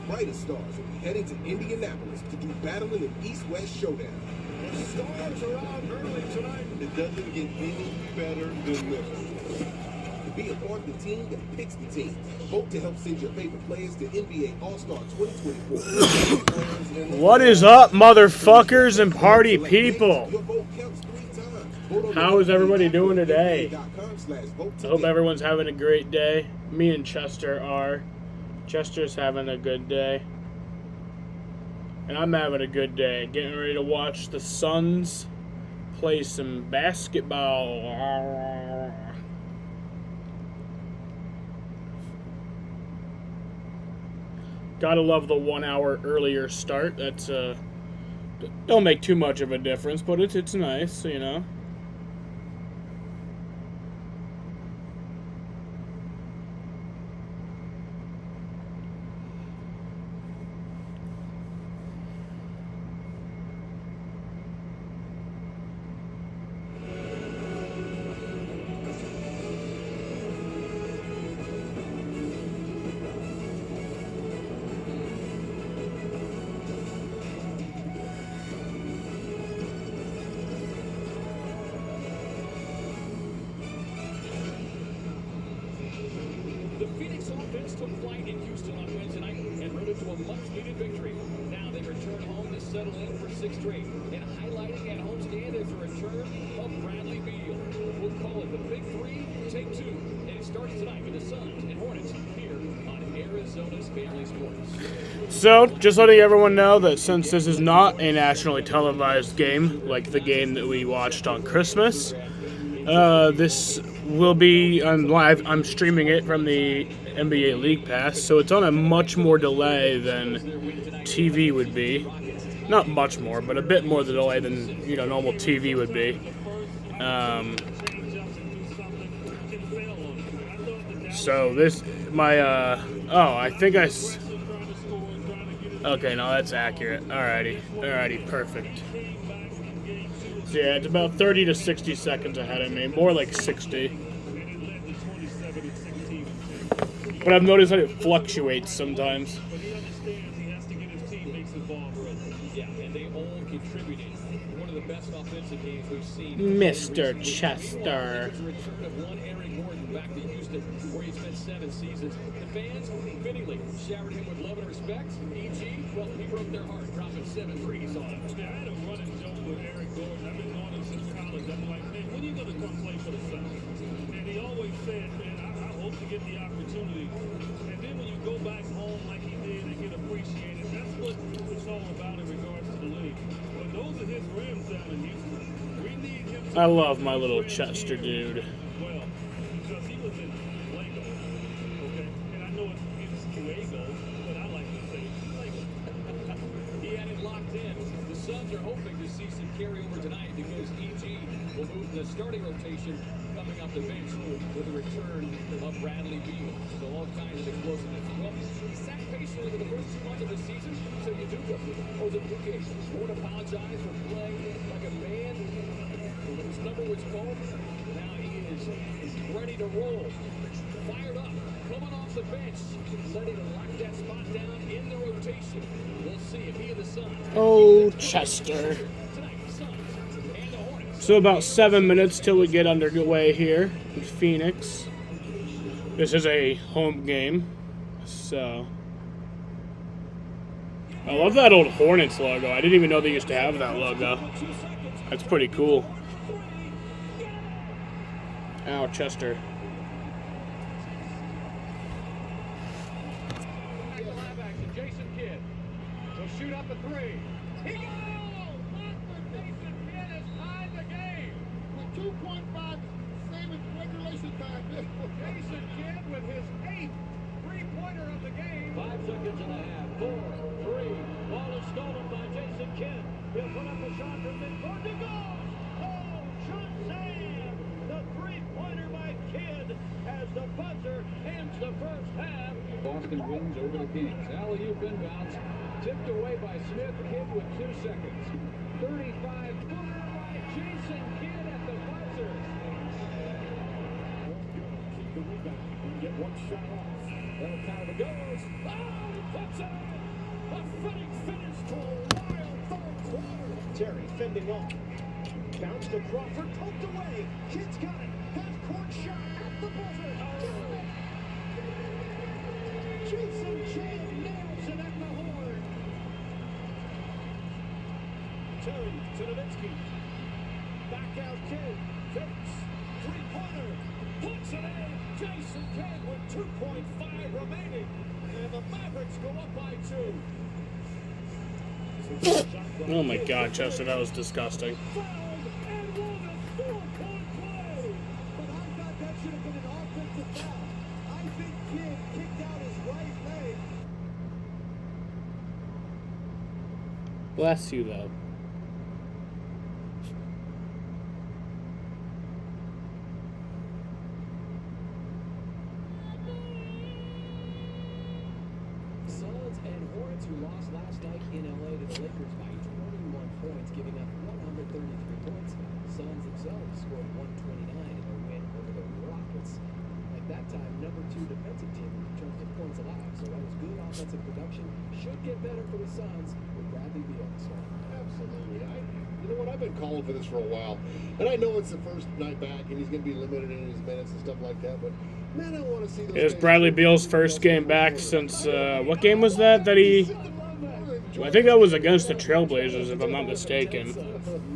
brightest stars will be heading to Indianapolis to do battle in an East-West showdown. The stars are out early tonight. It doesn't get any better than this. To be a part of the team that picks the team, vote to help send your favorite players to NBA All-Star 2024. What is up, motherfuckers and party people? How is everybody doing today? I hope everyone's having a great day. Me and Chester are. Chester's having a good day. And I'm having a good day. Getting ready to watch the Suns play some basketball. Gotta love the 1 hour earlier start. That's don't make too much of a difference, but it's nice, you know. The Phoenix offense took flight in Houston on Wednesday night and rode it to a much-needed victory. Now they return home to settle in for 6 straight. And highlighting at homestand is the return of Bradley Beal. We'll call it the Big Three, Take 2. And it starts tonight with the Suns and Hornets here on Arizona's Family Sports. So, just letting everyone know that since this is not a nationally televised game, like the game that we watched on Christmas, this will be on live. I'm streaming it from the NBA League Pass, so it's on a much more delay than TV would be. Not much more, but a bit more the delay than normal TV would be. So this I think okay, no, that's accurate. Alrighty, perfect. So yeah, it's about 30 to 60 seconds ahead of me, more like 60. But I've noticed that it fluctuates sometimes. Yeah, and they all contributed. One of the best offensive games we've seen. Mr. Chester. It's a return of one Eric Gordon back to Houston, where he spent 7 seasons. The fans, fittingly, showered him with love and respect. E.G., well, he broke their heart, dropping 7 threes on him. I had a running joke with Eric Gordon. I've been on him since college. I'm like, man, when are you going to come play for the Suns? And he always said, man, I hope to get the opportunity. And then when you go back home like he did and get appreciated, that's what it's all about in regards to the league. But those are his rims down in Houston. We need him to I love my little Chester dude. well, because he was in Lego. Okay? And I know it's Fuego, but I like to say Lego. He had it locked in. The Suns are hoping to see some carryover tonight because E.G. will move the starting rotation coming off the bench with the return of Bradley Beal. So all kinds of explosiveness. Well, he sat patiently for the first 2 months of the season, so you do go. Jose Bouquet won't apologize for playing like a man when his number was called. Now he is ready to roll. Fired up, coming off the bench, ready to lock that spot down in the rotation. We'll see if he and the Suns. Oh, Chester. Tonight, Suns and the Hornets. So about 7 minutes till we get underway here in Phoenix. This is a home game, so I love that old Hornets logo. I didn't even know they used to have that logo. That's pretty cool. Ow, Chester. Live action, Jason Kidd. He'll shoot up a 3. He goes! Jason Kidd has tied the game. With 2.5 same as regulation time. Jason Kidd with his 8th three-pointer of the game. 5 seconds and a half. 4, 3. Ball is stolen by Jason Kidd. He'll put up a shot from midcourt. He goes! Oh, Shazam! The three-pointer by Kidd as the buzzer ends the first half. Boston wins over the Kings. Alley-oop inbounds. Tipped away by Smith. Kidd with 2 seconds. 35-footer by Jason Kidd at the buzzer. Keep the rebound. Get one shot off. That'll count. It goes. Oh, he puts it. fending off. Bounce to Crawford, poked away. Kid's got it. Half-court shot at the buzzer. Oh. Jason Kidd nails it at the horn. Terry to Nowitzki. Back out Kidd. Fakes. Three-pointer. Puts it in. Jason Kidd with 2.5 remaining. And the Mavericks go up by 2. Oh my God, Chester, that was disgusting. Fouled and won a 4-point play. But I thought that should have been an offensive foul. I think Kidd kicked out his right leg. Bless you, though. Suns and Hornets, who lost last night in LA to the Lakers by 21 points, giving up 133 points. Suns themselves scored 129 in their win over the Rockets. At that time, number 2 defensive team in terms of points allowed. So that was good offensive production. Should get better for the Suns with Bradley Beal this morning. Absolutely. You know what? I've been calling for this for a while. And I know it's the first night back and he's going to be limited in his minutes and stuff like that. But, man, I want to see those. It was Bradley Beal's first game back since, what game was that he... I think that was against the Trailblazers, if I'm not mistaken.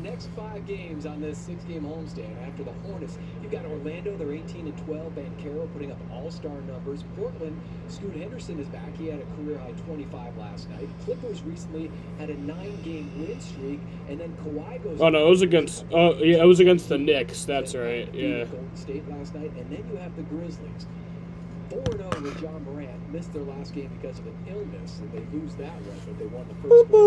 Next 5 games on this 6-game homestand after the Hornets. You've got Orlando, they're 18-12. Banchero putting up all-star numbers. Portland, Scoot Henderson is back. He had a career-high 25 last night. Clippers recently had a 9-game win streak, and then Kawhi goes. Oh no, it was against. Oh yeah, it was against the Knicks. That's right. Yeah. Golden State last night, and then you have the Grizzlies. 4-0 with John Morant. Missed their last game because of an illness, and they lose that one, but they won the first one.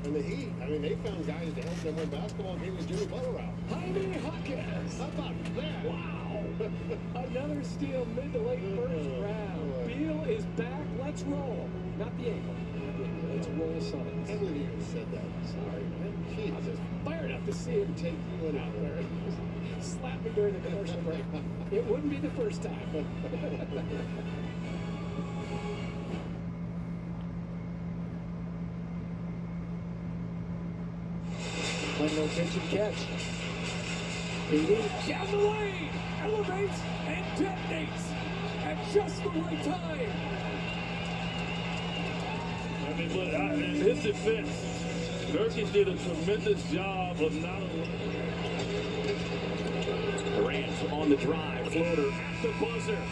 And the Heat, I mean, they found guys to help them win basketball games with Jimmy Butler out. Jaime Hawkins. How about that? Wow. Another steal mid to late first round. Beal is back. Let's roll. Not the ankle. Let's roll Suns. Can't believe you said that. Sorry, man. Jeez. I was just fired up to see him take you out there. Slap me during the commercial break. It wouldn't be the first time. No pitch and catch. KD down the lane, elevates and detonates at just the right time. I mean, but in his defense, Nurkic did a tremendous job of not only. Durant on the drive, floater at the buzzer.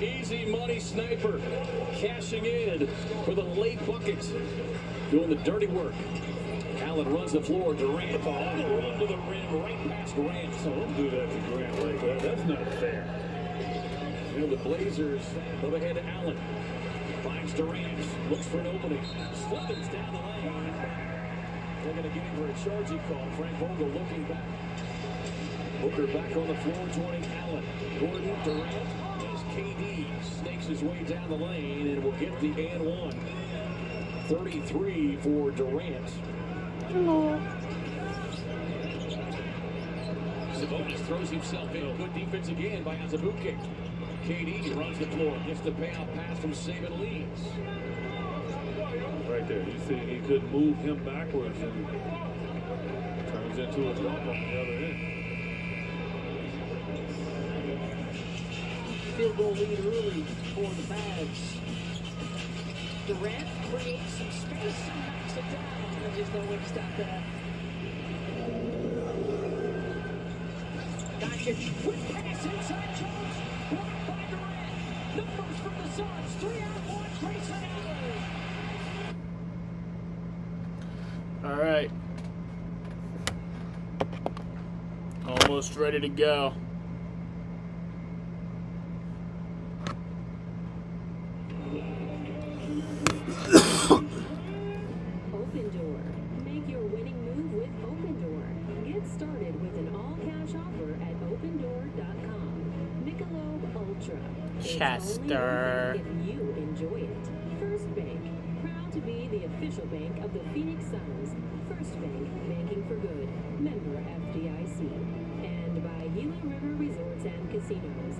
Easy money sniper, cashing in for the late bucket, doing the dirty work. Allen runs the floor. Durant all the way to the rim, right past Grant. So don't do that to Grant like that. That's not fair. You know, the Blazers move ahead to Allen. Finds Durant, looks for an opening. Slithers down the lane. They're going to get him for a charging call. Frank Vogel looking back. Booker back on the floor, joining Allen. Gordon, Durant, as KD snakes his way down the lane and will get the and one. 33 for Durant. Sabonis throws himself in. Good defense again by Azubuike. KD runs the floor, gets the payout pass from Saban Leeds. Right there. You see he couldn't move him backwards and turns into a dunk on the other end. Field goal lead early for the Mavs. Durant creates some space and knocks it down. There's no way to stop that. Doncic, quick pass inside Jones. Blocked by Durant. Numbers from the Suns. 3-on-1. Grayson Allen. All right. Almost ready to go. Open Door. Make your winning move with Open Door. Get started with an all-cash offer at opendoor.com. Michelob Ultra. It's Chester. only if you enjoy it. First Bank. Proud to be the official bank of the Phoenix Suns. First Bank, banking for good. Member FDIC. And by Gila River Resorts and Casinos.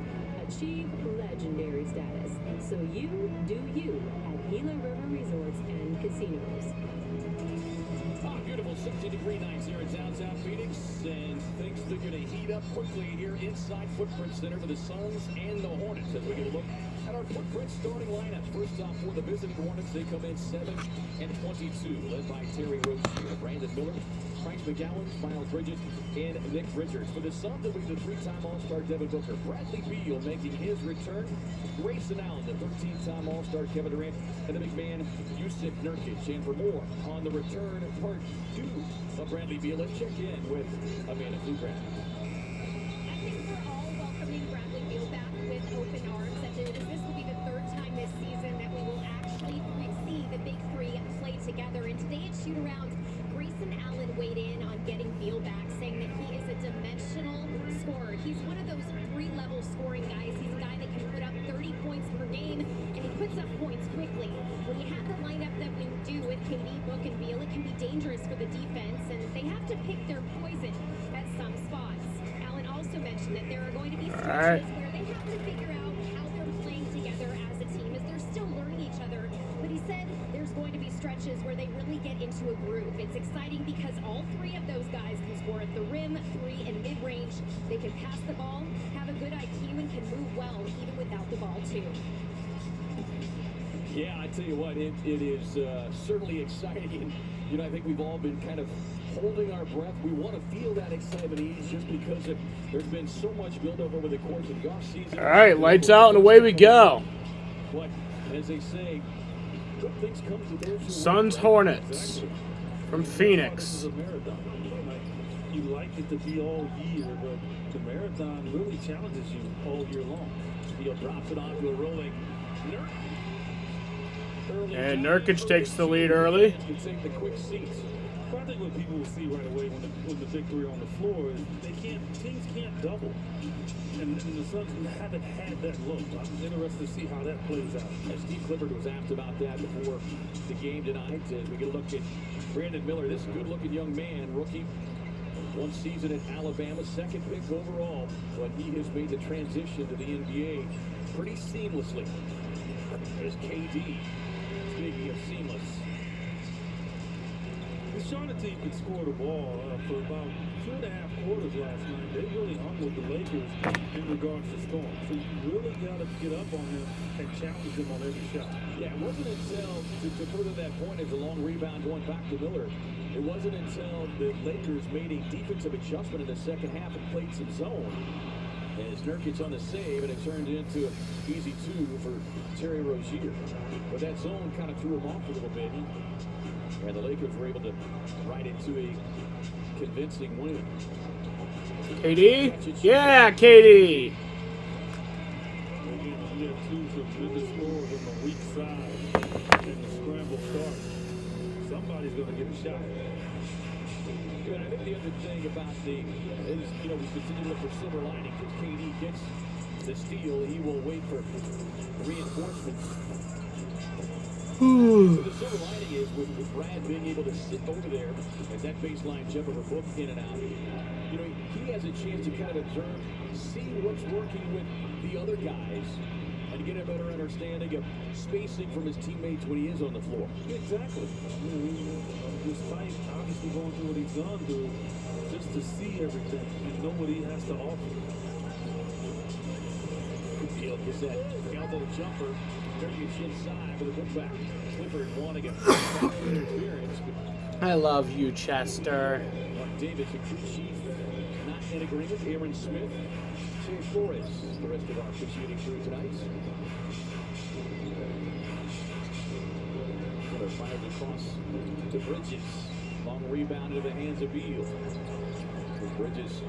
Achieve legendary status. So you do you at Gila River Resorts and Casinos. Beautiful 60-degree nights here in downtown Phoenix, and things are going to heat up quickly here inside Footprint Center for the Suns and the Hornets as we get a look at our Footprint starting lineups. First off, for the visiting Hornets, they come in 7 and 22, led by Terry Rozier, Brandon Miller, Frank McGowan, Miles Bridges, and Nick Richards. For the Suns, it'll be the 3-time All-Star Devin Booker, Bradley Beal making his return, Grayson Allen, the 13-time All-Star Kevin Durant, and the big man Yusuf Nurkic. And for more on the return part 2 of Bradley Beal, let's check in with Amanda Flugrad. I think we're all welcoming Bradley Beal back with open arms. As this will be the 3rd time this season that we will actually see the big three play together. And today at shoot-around, Grayson Allen weighed in on getting Beal back, saying that he is a dimensional scorer. He's one of those 3-level scoring guys. He's a guy that can put up 30 points per game, and he puts up points quickly. When you have the lineup that we do with KD, Book, and Beal, it can be dangerous for the defense, and they have to pick their poison at some spots. Allen also mentioned that there are going to be stretches where they have to figure out how they're playing together as a team, as they're still learning each other. But he said there's going to be stretches where they really get into a groove. It's exciting because all 3 of those guys can score at the rim, 3 and mid-range. They can pass the ball, have a good IQ, and can move well even without the ball too. Yeah, I tell you what, it is certainly exciting. And, I think we've all been kind of holding our breath. We want to feel that excitement just because there's been so much buildup over the course of the offseason. All right, lights out and away we go. But as they say, good things come to those who Suns Hornets from Phoenix. This is a marathon. You like it to be all year, but the marathon really challenges you all year long. Beal drops it onto a rolling And Nurkic takes the lead early. Can take the quick seat. But I think what people will see right away when the big three are on the floor is teams can't double. And the Suns haven't had that look. I'm interested to see how that plays out. As Steve Clifford was asked about that before the game tonight, as we get a look at Brandon Miller, this good-looking young man, rookie, 1 season at Alabama, 2nd pick overall, but he has made the transition to the NBA pretty seamlessly. There's KD. Speaking of seamless. The Charlotte team could score the ball for about 2.5 quarters last night. They really hung with the Lakers in regards to scoring. So you really got to get up on them and challenge them on every shot. Yeah, it wasn't until, to further that point, as a long rebound going back to Miller, it wasn't until the Lakers made a defensive adjustment in the second half and played some zone. As Nurkic on the save, and it turned into an easy 2 for Terry Rozier. But that zone kind of threw him off a little bit. And the Lakers were able to ride into a convincing win. KD? Yeah, KD! Again, you have 2 tremendous scorers on the weak side and the scramble start. Somebody's going to get a shot. And I think the other thing about is, we continue to look for silver lining. Because KD gets the steal, he will wait for reinforcements. So the silver lining is with Brad being able to sit over there as that baseline jumper for Book in and out. He has a chance to kind of observe, see what's working with the other guys, and get a better understanding of spacing from his teammates when he is on the floor. Exactly. Despite obviously going through what he's gone through, just to see everything and know what he has to offer. Beal gets that elbow jumper. Nurkic inside with a putback. Clifford wanting a interference. I love you, Chester. Mark Davis, a crew chief, not in agreement. Aaron Smith, Jay Flores, the rest of our officiating crew tonight. Miller fired across to Bridges. Long rebound into the hands of Beal. With Bridges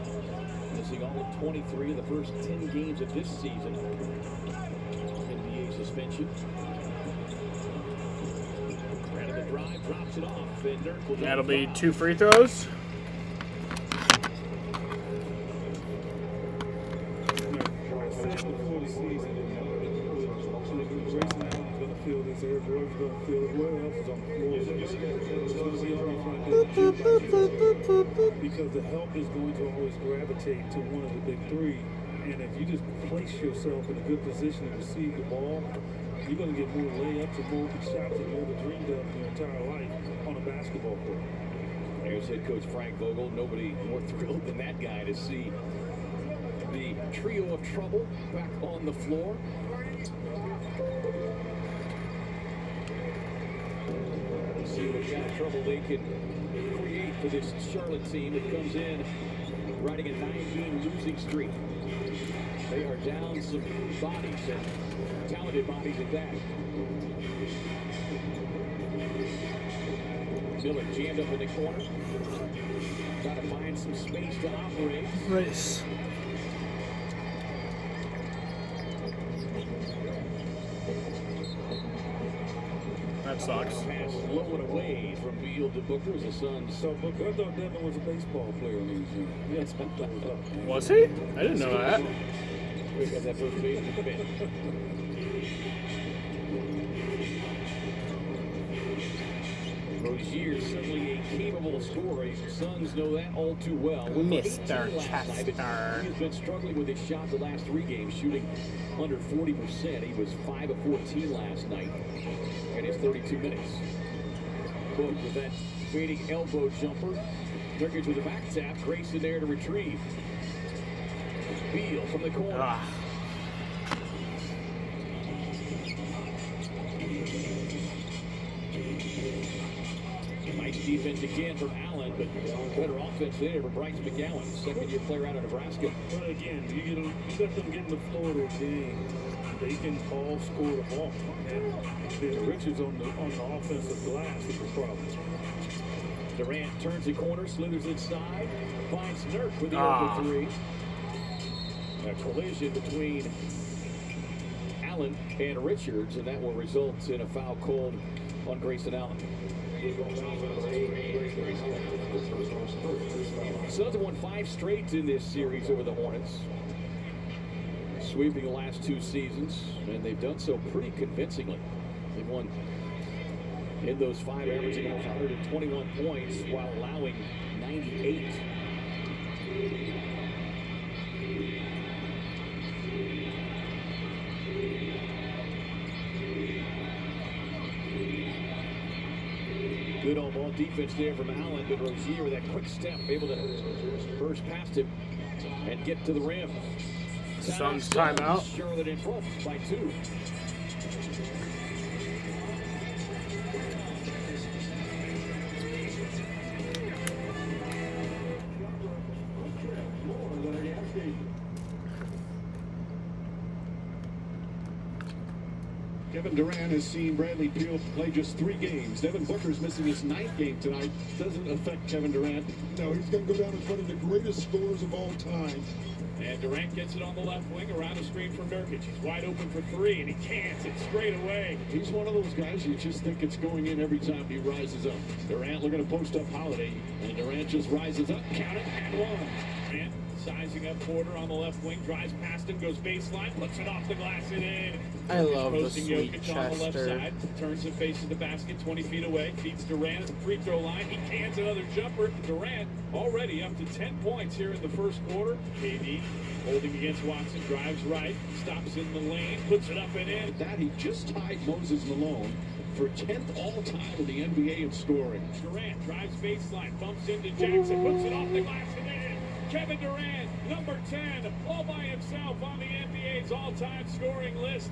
missing all of 23 of the first 10 games of this season. NBA suspension. Right of the drive, drops it off. And Dirk will That'll be 2 free throws. I said before the season, Grayson Allen's going to feel this. Eric Gordon's going to feel it. Where else is on the floor? It's going to be almost like that. Because the help is going to always gravitate to one of the big three. And if you just place yourself in a good position to receive the ball, you're going to get more layups and more shots than you ever dreamed of in your entire life on a basketball court. There's head coach Frank Vogel. Nobody more thrilled than that guy to see the trio of trouble back on the floor. See what kind of trouble they can create for this Charlotte team that comes in riding a 9-game losing streak. They are down some bodies, and talented bodies at that. Miller jammed up in the corner. Trying to find some space to operate. Nice. That sucks. Pass low and away from Beal to Booker as the Suns. So, Booker, I thought Devin was a baseball player on these games. Yes, I thought was up. Was he? I didn't know that. We got that first baseman fit. Rozier certainly a capable scorer. Suns know that all too well. Mr. Chester. He's been struggling with his shot the last 3 games, shooting under 40%. He was 5 of 14 last night in his 32 minutes. Book with that fading elbow jumper. Nurkic with a back tap. Grayson there to retrieve. Beal from the corner. Nice defense again from Allen, but better offense there for Bryce McGowan, second-year player out of Nebraska. But again, you let them get in the flow of their game, they can all score the ball. And then Richards on the offensive glass is the problem. Durant turns the corner, slithers inside, finds Nurk with the open three. A collision between Allen and Richards, and that will result in a foul called on Grayson Allen. Suns have won 5 straight in this series over the Hornets, sweeping the last 2 seasons, and they've done so pretty convincingly. They've won in those 5, averaging 121 points while allowing 98. Good on-ball defense there from Allen, but Rozier with that quick step, able to burst past him and get to the rim. Suns timeout. Charlotte in front by 2. Kevin Durant has seen Bradley Beal play just 3 games. Devin Booker's missing his 9th game tonight. Doesn't affect Kevin Durant. No, he's going to go down as one of the greatest scorers of all time. And Durant gets it on the left wing around a screen from Nurkic. He's wide open for 3, and he can't. It's straight away. He's one of those guys you just think it's going in every time he rises up. Durant looking to post up Holiday, and Durant just rises up, count it, and 1. Durant sizing up Porter on the left wing, drives past him, goes baseline, puts it off the glass and in. I love the Posting sweet Jokic on the left Chester. side, turns and faces the basket 20 feet away, feeds Durant at the free throw line. He cans another jumper. Durant already up to 10 points here in the first quarter. KD holding against Watson, drives right, stops in the lane, puts it up and in. That he just tied Moses Malone for 10th all-time in the NBA in scoring. Durant drives baseline, bumps into Jackson, puts it off the glass and in. Kevin Durant, number 10, all by himself on the NBA's all-time scoring list.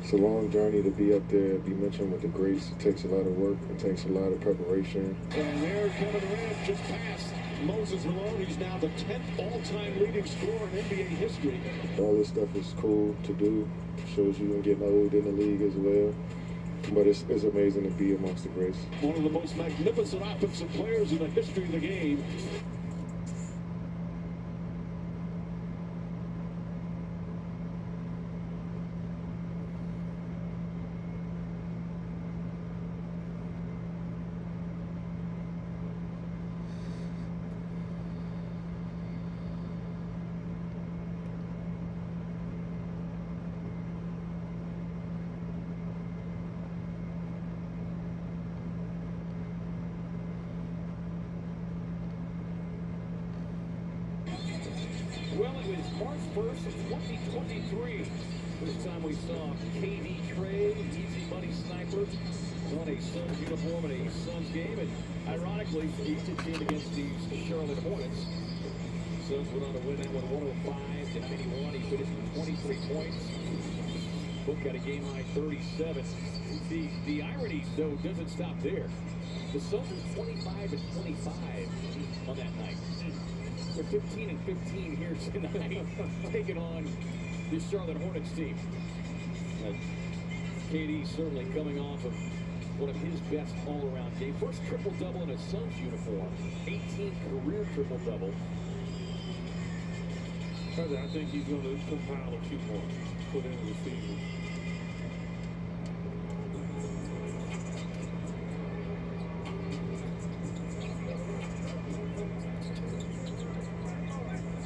It's a long journey to be up there, be mentioned with the greats. It takes a lot of work. It takes a lot of preparation. And there Kevin Durant just passed Moses Malone. He's now the 10th all-time leading scorer in NBA history. All this stuff is cool to do. Shows you I'm getting old in the league as well. But it's amazing to be amongst the greats. One of the most magnificent offensive players in the history of the game. Well, it was March 1st, 2023. First time we saw KD Trey, easy money sniper, on a Suns uniform in a Suns game. And ironically, he tipped in against the Charlotte Hornets. Suns went on to win that one 105-91. He finished with 23 points. Book got a game-high 37. The irony, though, doesn't stop there. The Suns were 25-25 on that night. They're 15-15 here tonight, taking on this Charlotte Hornets team. KD certainly coming off of one of his best all-around games. First triple-double in a Suns uniform. 18th career triple-double. I think he's going to compile a few more for the end of the season.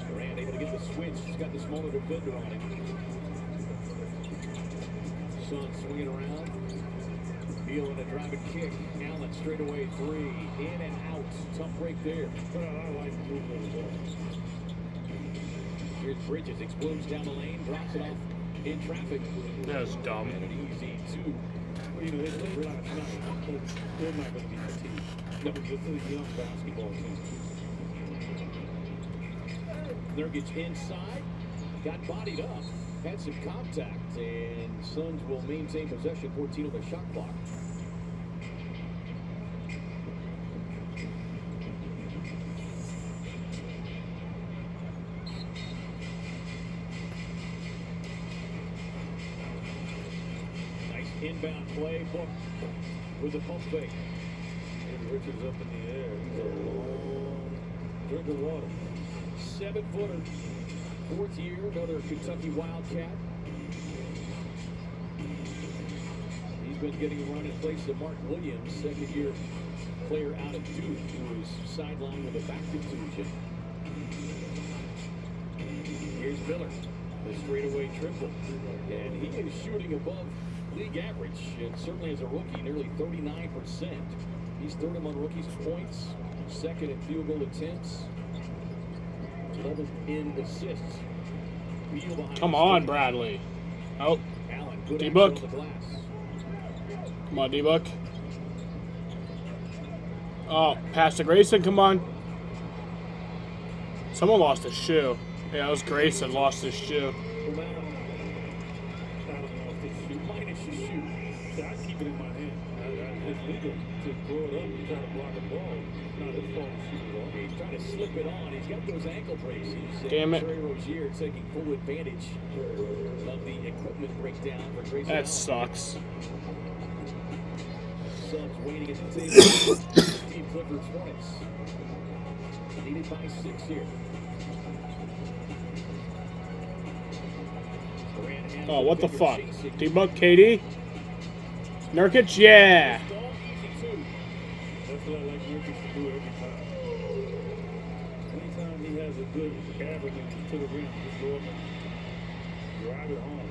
Durant able to get the switch. He's got the smaller defender on him. Suns swinging around. Beal in a driving kick. Allen straightaway three. In and out. Tough break there. Well, I like the movement as well. Here's Bridges, explodes down the lane, drops it off in traffic. That was dumb. And an easy two. Well, you know, they realize they're not going to be fatigued. No, this is a young basketball team. Nurkic inside, got bodied up, had some contact, and Suns will maintain possession, 14 on the shot clock. Inbound play, book with a pump fake. And Richards up in the air. He's a long drink of water. 7-footer, fourth year, another Kentucky Wildcat. He's been getting a run in place of Mark Williams, second-year player out of Duke, who was sidelined with a back contusion. Here's Miller, the straightaway triple, and he is shooting above league average, and certainly as a rookie, nearly 39%. He's third among rookies in points, second in field goal attempts, 11th in assists. Come on, Bradley. Oh, D-Book. Come on, D-Book. Oh, pass to Grayson, come on. Someone lost his shoe. Yeah, it was Grayson lost his shoe. I keep it in my hand. It's legal to throw it up and try to block a ball. Not his fault to shoot it off. He's trying to slip it on. He's got those ankle braces. Damn it. Trey Rozier taking full advantage of the equipment breakdown for Grayson. That sucks. Suns waiting at the table. Steve Clifford's Hornets. Leading by 6 here. Oh, what the fuck? D-Buck, KD? Nurkic, yeah. That's what I like Nurkic to do every time. Anytime he has a good average to the rim, just go up and drive it home.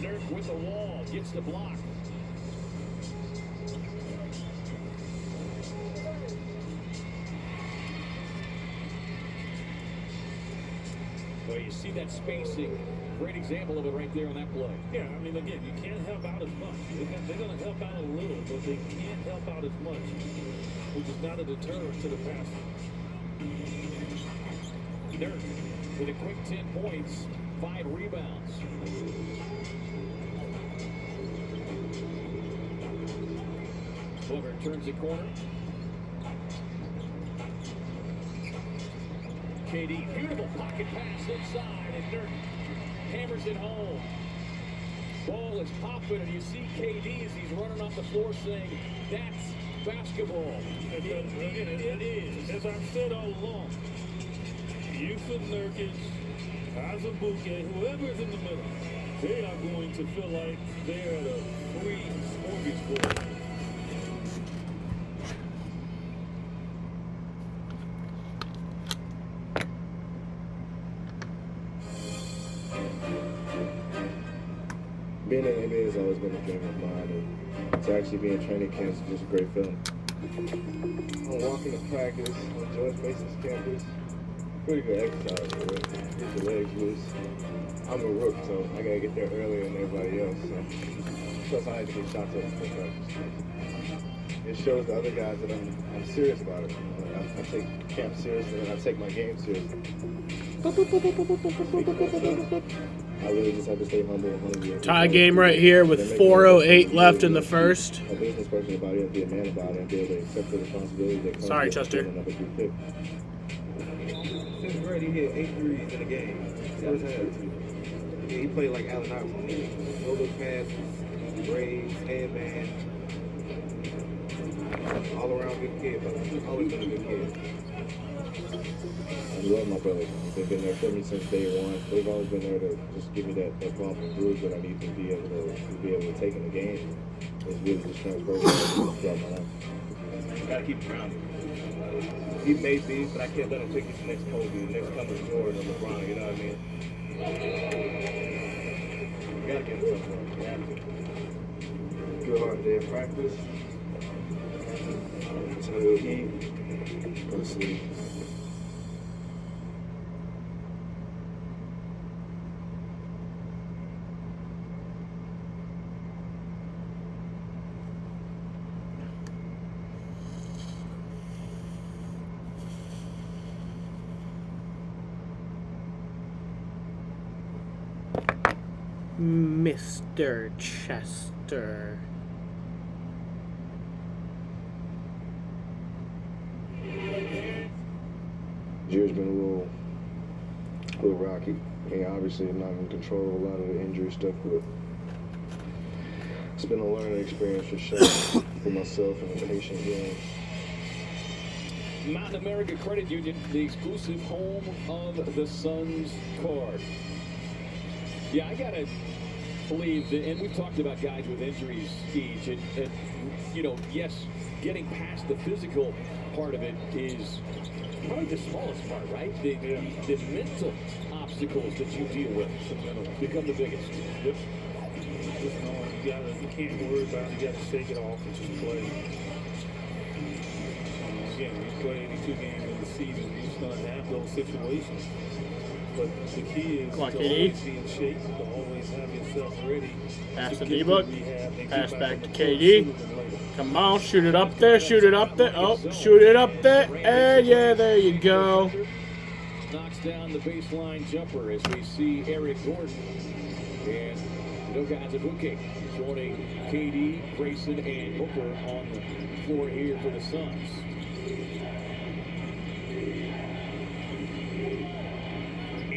Nurk with the wall, gets the block. Well, you see that spacing. Great example of it right there on that play. Yeah, I mean, again, you can't help out as much. They're going to help out a little, but they can't help out as much, which is not a deterrent to the passer. Dirk with a quick 10 points, 5 rebounds. Booker turns the corner. KD, beautiful pocket pass inside, and Dirk hammers it home. Ball is popping, and you see KD as he's running off the floor saying, that's basketball. It is. As I've said all along, Yusuf Nurkic, Azubuike, whoever's in the middle, they are going to feel like they're at a free smorgasbord. Being in the NBA has always been a dream of mine, and to actually be in training camps is just a great feeling. I'm walking to practice on George Mason's campus. Pretty good exercise, bro. Get your legs loose. I'm a rook, so I gotta get there earlier than everybody else. So. Plus, I had to get shots up quick practice. It shows the other guys that I'm serious about it. I take camp seriously and I take my game seriously. I really just have to stay humble and hungry. Tie game right here with 4:08 left in the first. A business person about it, be a man about it, and be able to accept the responsibility that comes Sorry, with Chester. being a number 2 pick. Since Brady hit 8 threes in a game, first half. Yeah, he played like Allen Iverson. No look passes, braids, headband. All around good kid, but he's always been a good kid. I love my brothers. They've been there for me since day one. They've always been there to just give me that bump and bruise that I need to be able to take in the game. It's really just transferable throughout my life. You gotta keep him grounded. He made these, but I can't let him take this next Kobe, the next coming Jordan or LeBron, you know what I mean? You gotta get him something. You have to. Good hard day of practice. Until eat. Go to sleep. Mr. Chester. Year's been a little rocky. Yeah, obviously I'm not in control of a lot of the injury stuff, but it's been a learning experience for sure for myself and the patient healing. Mountain America Credit Union, the exclusive home of the Suns card. Yeah, I gotta believe that, and we've talked about guys with injuries, Steve, and you know, yes, getting past the physical part of it is probably the smallest part, right? The mental obstacles that you deal with become the biggest. Yep. Just knowing you can't worry about it, you gotta shake it off and just play. Again, we play 82 games in the season, you're just gonna have those situations. But the key is to always be in shape, to always have yourself ready. Pass to D-Book. Pass back to KD. Come on, shoot it up there, shoot it up there. Oh, shoot it up there. And yeah, there you go. Knocks down the baseline jumper as we see Eric Gordon and Udoka Azubuike joining KD, Grayson, and Booker on the floor here for the Suns.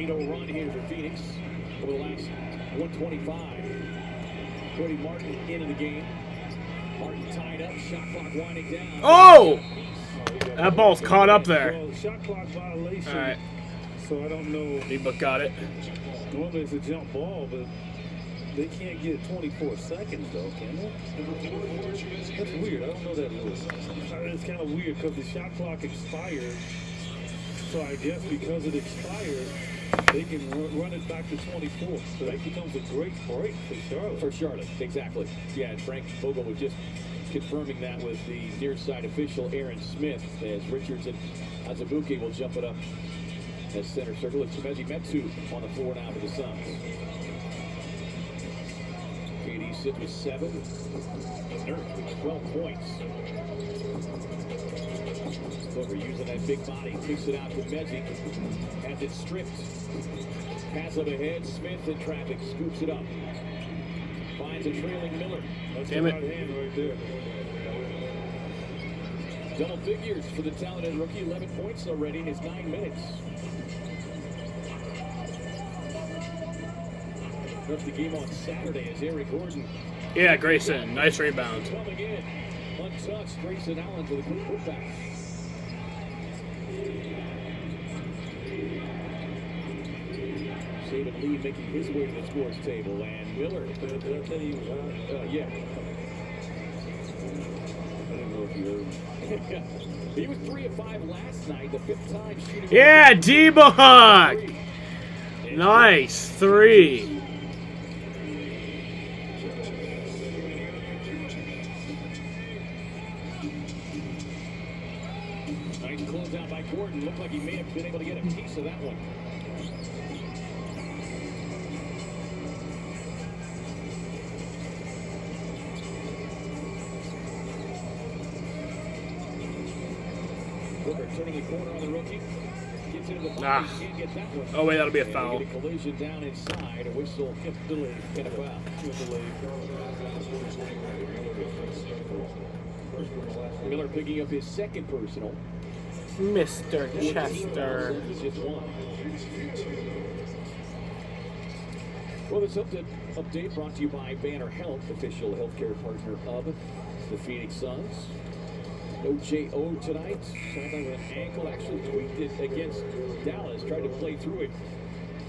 Run here for Phoenix over the last 125. Cody Martin into the game. Martin tied up, shot clock winding down. Oh! That ball's caught up there. Well, shot clock violation. All right. So I don't know. D-Book got it. Normally it's a jump ball, but they can't get 24 seconds though, can they? That's weird. I don't know that rule. It's kind of weird because the shot clock expired. So I guess because it expired, they can run it back to 24. So that becomes a great break for Charlotte. For Charlotte, exactly. Yeah, and Frank Vogel was just confirming that with the near side official Aaron Smith as Richards and Azubuike will jump it up as center circle. It's Chimezie Metu on the floor now for the Suns. KD sits with 7. Nurse with 12 points. Booker using that big body, kicks it out to Mezic, has it stripped. Pass up ahead, Smith in traffic, scoops it up. Finds a trailing Miller. That's Damn the it. right hand right there. Double figures for the talented rookie, 11 points already in his 9 minutes. That's the game on Saturday as Eric Gordon. Yeah, Grayson. Nice rebound. Coming in, untouched, Grayson Allen for the quick putback. David Lee making his way to the scores table, and Miller. Did I tell you he was out? Yeah. I didn't know if you heard me. He was 3 of 5 last night, the 5th time shooting. Yeah, D-Book! Nice 3. Nice closeout by Gordon. Looked like he may have been able to get a piece of that one. Booker turning the corner on the rookie. Gets into the pocket. Can't get that one. Oh, wait, that'll be a foul. Get a collision down inside. A whistle delayed. And a foul. Miller picking up his second personal. Mr. Chester. Just one. Well, this update brought to you by Banner Health, official healthcare partner of the Phoenix Suns. No J.O. tonight. Sideline with an ankle. Actually tweaked it against Dallas. Tried to play through it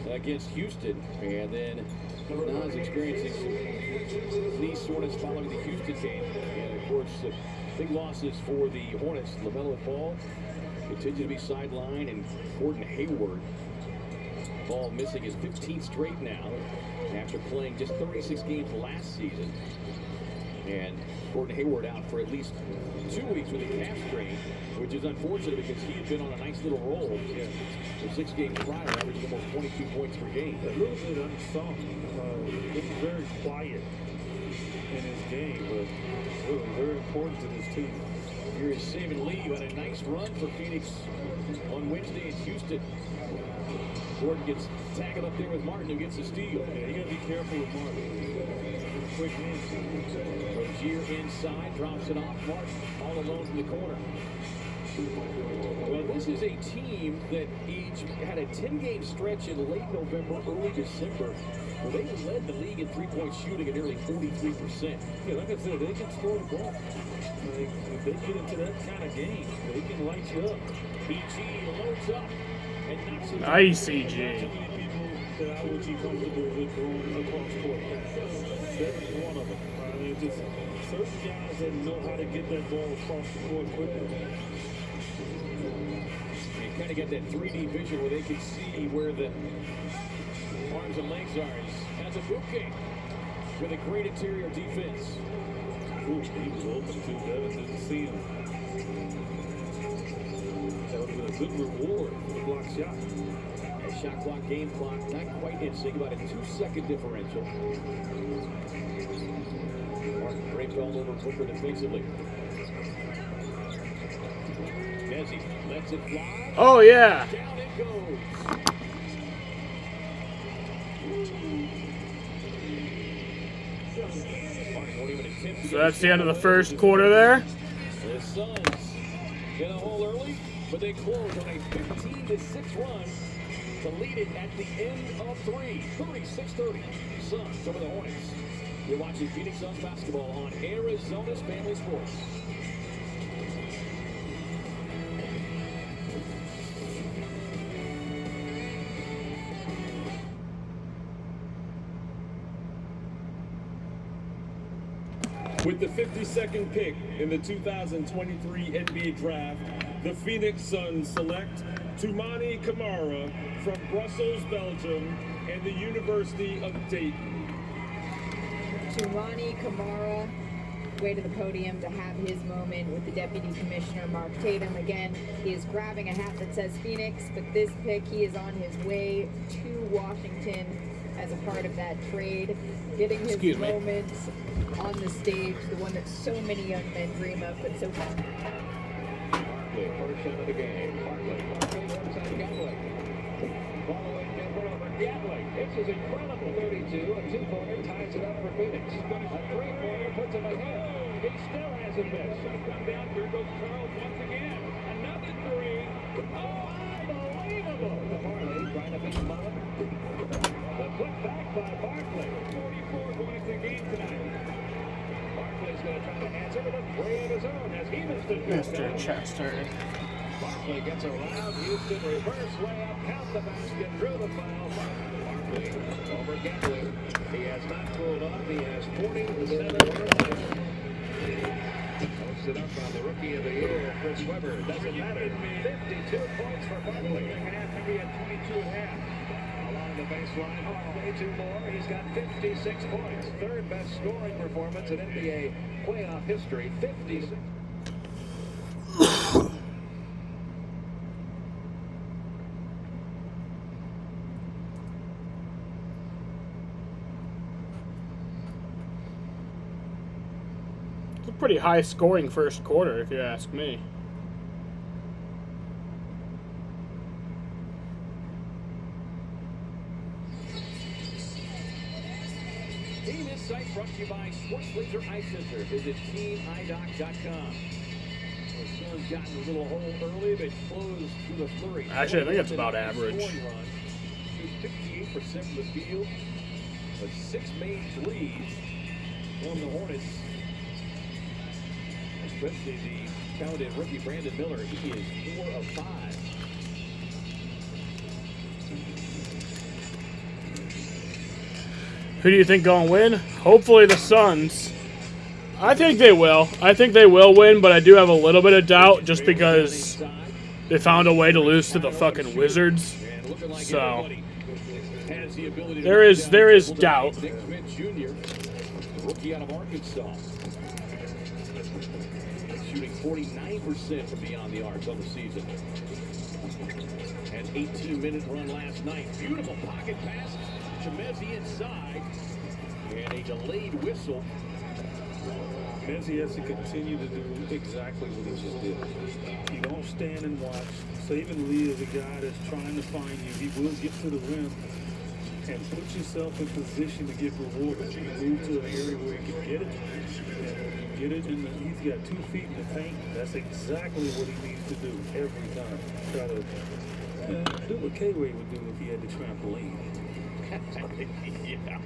against Houston. And then Nas experiencing some knee soreness following the Houston game. And, of course, big losses for the Hornets. LaMelo Ball continue to be sidelined. And Gordon Hayward, Ball missing his 15th straight now after playing just 36 games last season. And Gordon Hayward out for at least 2 weeks with a calf strain, which is unfortunate because he had been on a nice little roll for 6 games prior, averaging almost 22 points per game. A little bit unsung. He was very quiet in his game, but really very important to this team. Here is Saban Lee, who had a nice run for Phoenix on Wednesday in Houston. Gordon gets tagged up there with Martin, who gets the steal. Yeah, you got to be careful with Martin. Quick hands. Rozier inside, drops it off. Martin all alone from the corner. Well, this is a team that each had a 10-game stretch in late November, early December, where they led the league in three-point shooting at nearly 43%. Yeah, like I said, they can score the ball. Like, if they get into that kind of game, they can light you up. EG loads up and knocks it. Nice, EG. People that I would be comfortable with throwing across court. That's one of them. I mean, just certain guys that know how to get that ball across the court quickly. You kind of get that 3D vision where they can see where the arms and legs are. As a bouquet with a great interior defense. Ooh, he was open too. Devin didn't see him. That would have been a good reward for the block shot. A shot clock, game clock, not quite in sync, about a 2-second differential. Martin draped all over Booker defensively. Nezzy lets it fly. Oh, yeah. Down it goes. So that's the end of the first quarter there. The Suns get a hole early, but they close on a 15-6 run to lead it at the end of 3. 36-30. Suns over the Hornets. You're watching Phoenix Suns basketball on Arizona's Family Sports. With the 52nd pick in the 2023 NBA Draft, the Phoenix Suns select Toumani Camara from Brussels, Belgium, and the University of Dayton. Toumani Camara, way to the podium to have his moment with the Deputy Commissioner Mark Tatum. Again, he is grabbing a hat that says Phoenix, but this pick, he is on his way to Washington as a part of that trade, getting his moment on the stage, the one that so many young men dream of, but so far. Barkley, first shot of the game. Barkley works on Gatling. Following Denver over Gatling. This is incredible. 32, a two-pointer ties it up for Phoenix. A three-pointer puts him ahead. He still hasn't missed. Come down, here goes Charles once again. Another three. Oh, unbelievable. Barkley trying to beat Mullen. The put back by Barkley. 44 points a game tonight. Barkley's going to try to answer with a three of his own as he missed it. Mr. Chester. Barkley gets around. Houston reverse layup. Count the basket. Through the foul. Barkley over Gatling. He has not pulled up. He has 47 points. Posted up on the Rookie of the Year, Chris Webber. Doesn't matter. 52 points for Barkley. Maybe at 22 and a half. Along the baseline, Barkley 2 more. He's got 56 points. Third best scoring performance in NBA playoff history. 56. a pretty high scoring first quarter, if you ask me. Team Insight brought to you by Sports Laser Eye Center. Visit teamidoc.com. The Suns gotten a little hole early, but closed through the flurry. Actually, I think it's about average. Shoot 58% from the field, but 6 made threes from the Hornets. Especially the talented rookie Brandon Miller. He is 4 of 5. Who do you think gonna win? Hopefully the Suns. I think they will. I think they will win, but I do have a little bit of doubt just because they found a way to lose to the fucking Wizards. So there is doubt. Rookie out of Arkansas. Shooting 49% from beyond the arc on the season. An 18-minute run last night. Beautiful pocket pass. Chemezi inside. And a delayed whistle. Chemezi has to continue to do exactly what he just did. You don't stand and watch. Saban Lee is a guy that's trying to find you. He will get to the rim and put yourself in position to get rewarded. You move to an area where you can get it. And get it, and he's got 2 feet in the paint. That's exactly what he needs to do every time. Try to do what K-Way would do if he had the trampoline. Yeah.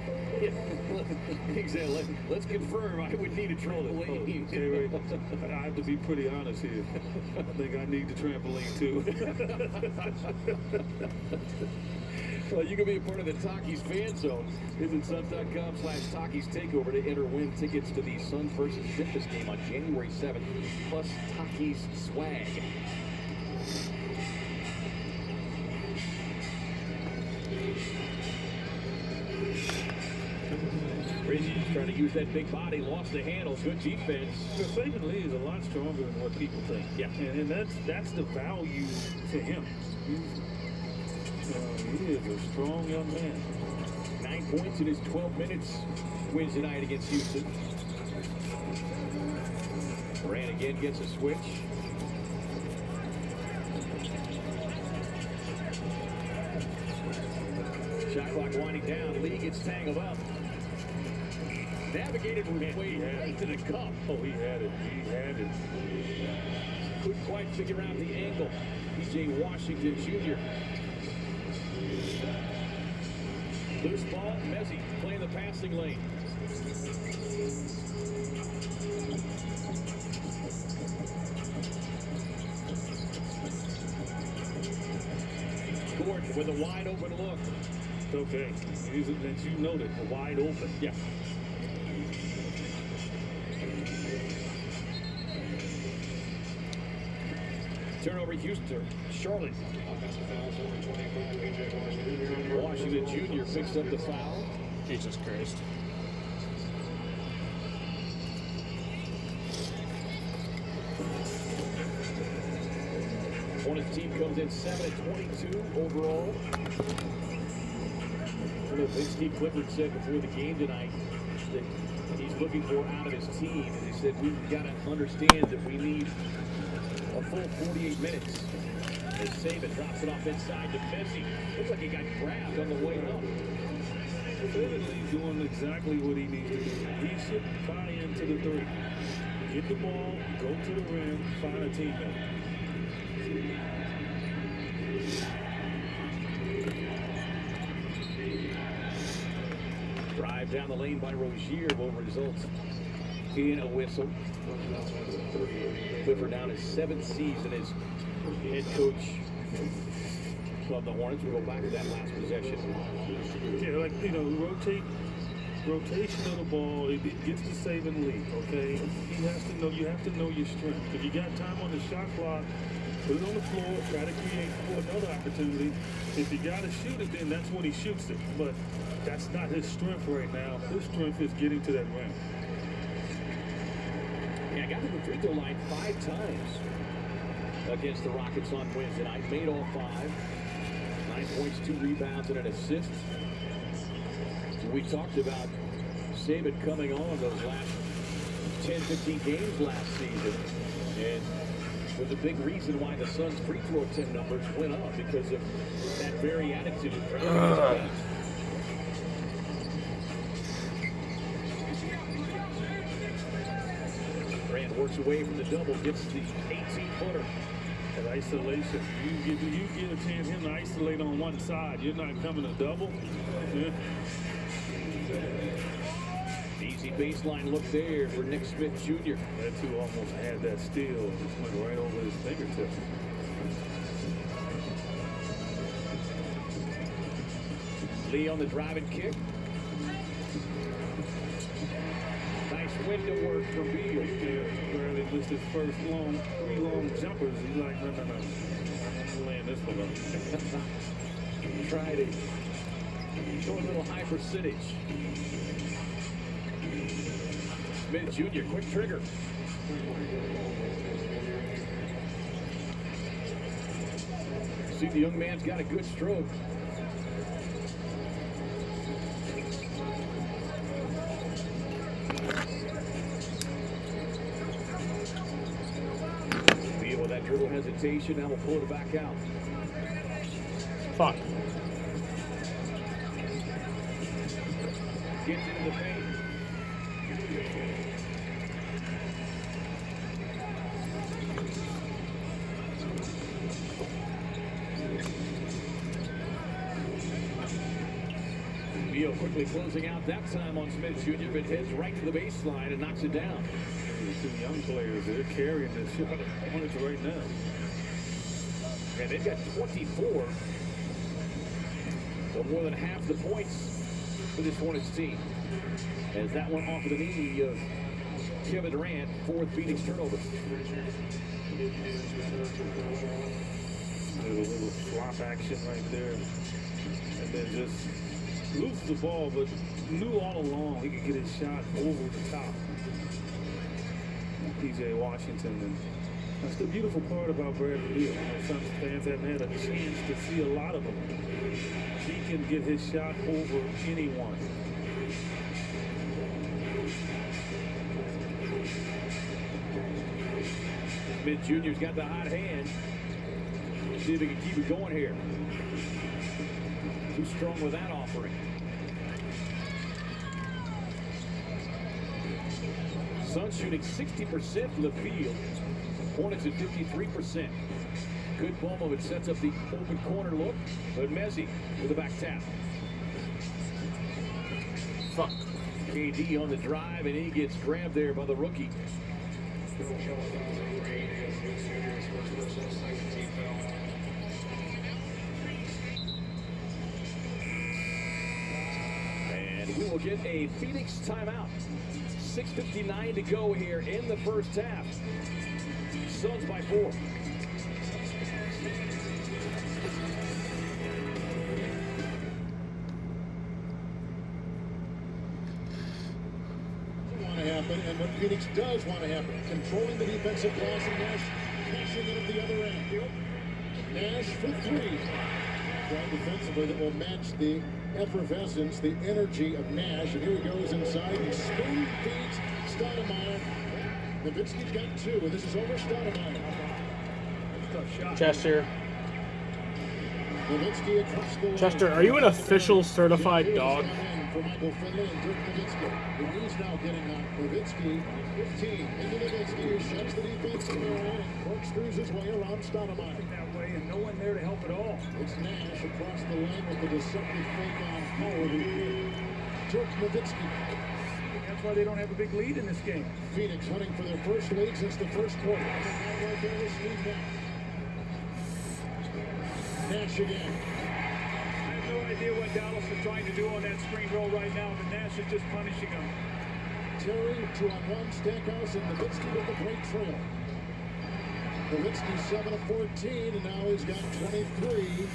Exactly. Let's confirm. I would need a trampoline. K-Way, I have to be pretty honest here. I think I need the trampoline too. Well, you can be a part of the Takis fan zone. Visit Suns.com/Takis Takeover to enter win tickets to the Suns versus Memphis game on January 7th, plus Takis swag. Rizzi's trying to use that big body, lost the handle, good defense. Saban Lee is a lot stronger than what people think. Yeah, and that's the value to him. He is a strong young man. 9 points in his 12 minutes. Wins tonight against Houston. Durant again gets a switch. Shot clock winding down. Lee gets tangled up. Navigated way right to the cup. Oh, he had it. He had it. Couldn't quite figure out the angle. P.J. Washington Jr. Loose ball, Messi playing the passing lane. Gordon with a wide open look. Okay, that you noted, wide open. Yeah. Turnover Houston, Charlotte. Washington Jr. picks up the foul. Jesus Christ. Hornets team comes in 7-22 overall. Vince Clifford said before the game tonight that he's looking for out of his team. And he said, we've got to understand that we need a full 48 minutes. As Saban drops it off inside to Messi. Looks like he got grabbed on the way up. Saban's doing exactly what he needs to do. He should buy into the 3. Get the ball, go to the rim, find a teammate. Drive down the lane by Rozier will result in a whistle. Clifford down his 7th season as head coach of the Hornets. We'll go back to that last possession. Yeah, like, rotation of the ball, it gets to Saban Lee, okay? He has to know, you have to know your strength. If you got time on the shot clock, put it on the floor, try to create another opportunity. If you got to shoot it, then that's when he shoots it. But that's not his strength right now. His strength is getting to that rim. Yeah, got to the free throw line 5 times against the Rockets on Wednesday night. Made all 5. 9 points, 2 rebounds, and an assist. We talked about Saban coming on those last 10, 15 games last season. And was a big reason why the Suns' free throw attempt numbers went up because of that very attitude. Durant works away from the double, gets the 18-footer. At isolation, you get a chance him to isolate on one side. You're not coming to double. Yeah. Easy baseline look there for Nick Smith Jr. That two almost had that steal. Just went right over his fingertip. Lee on the driving kick. Nice window work from Beal. Yeah, barely missed his first three long jumpers. He's like, no. I'm laying this one up. Tried it. Show a little high percentage. Smith Jr., quick trigger. See, the young man's got a good stroke. Beal with that dribble hesitation, now we'll pull it back out. Fuck. Gets into the paint. Beal quickly closing out that time on Smith Jr., but heads right to the baseline and knocks it down. The two young players, they're carrying this shit Hornets right now. And they've got 24. So more than half the points for this Hornets team. As that one off of the knee of Kevin Durant, fourth Phoenix turnover. There's a little flop action right there. And then just loses the ball, but knew all along he could get his shot over the top. PJ Washington. And that's the beautiful part about Bradley Beal. Suns fans haven't had a chance to see a lot of him. He can get his shot over anyone. Smith Jr.'s got the hot hand. See if he can keep it going here. Too strong with that offering. Suns shooting 60% from the field. Hornets at 53%. Good ball move. It sets up the open corner look. But Messi with the back tap. Fuck. KD on the drive, and he gets grabbed there by the rookie. And we will get a Phoenix timeout. 6:59 to go here in the first half. Suns by 4. Happen, and what Phoenix does want to happen, controlling the defensive glass, and Nash cashing in at the other end. Nash for 3. Trying defensively that will match the effervescence, the energy of Nash. And here he goes inside and spoon feeds Stoudemire. Nowitzki's got 2, and this is over Stoudemire. Tough shot. Chester. Nowitzki across the line. Chester, are you an official certified dog? For Michael Finley and Dirk Nowitzki. He's now getting on Nowitzki. 15 into Nowitzki, who shuts the defense in there and corkscrews his way around Stoudemire. That way, and no one there to help at all. It's Nash across the lane with the deceptive fake on Howard. Dirk Nowitzki. That's why they don't have a big lead in this game. Phoenix hunting for their first lead since the first quarter. Right there is Steve Nash. Nash again. No idea what Dallas is trying to do on that screen roll right now, but Nash is just punishing him. Terry 2-on-1, Stackhouse, and Nowitzki with the break trail. Nowitzki 7 of 14, and now he's got 23.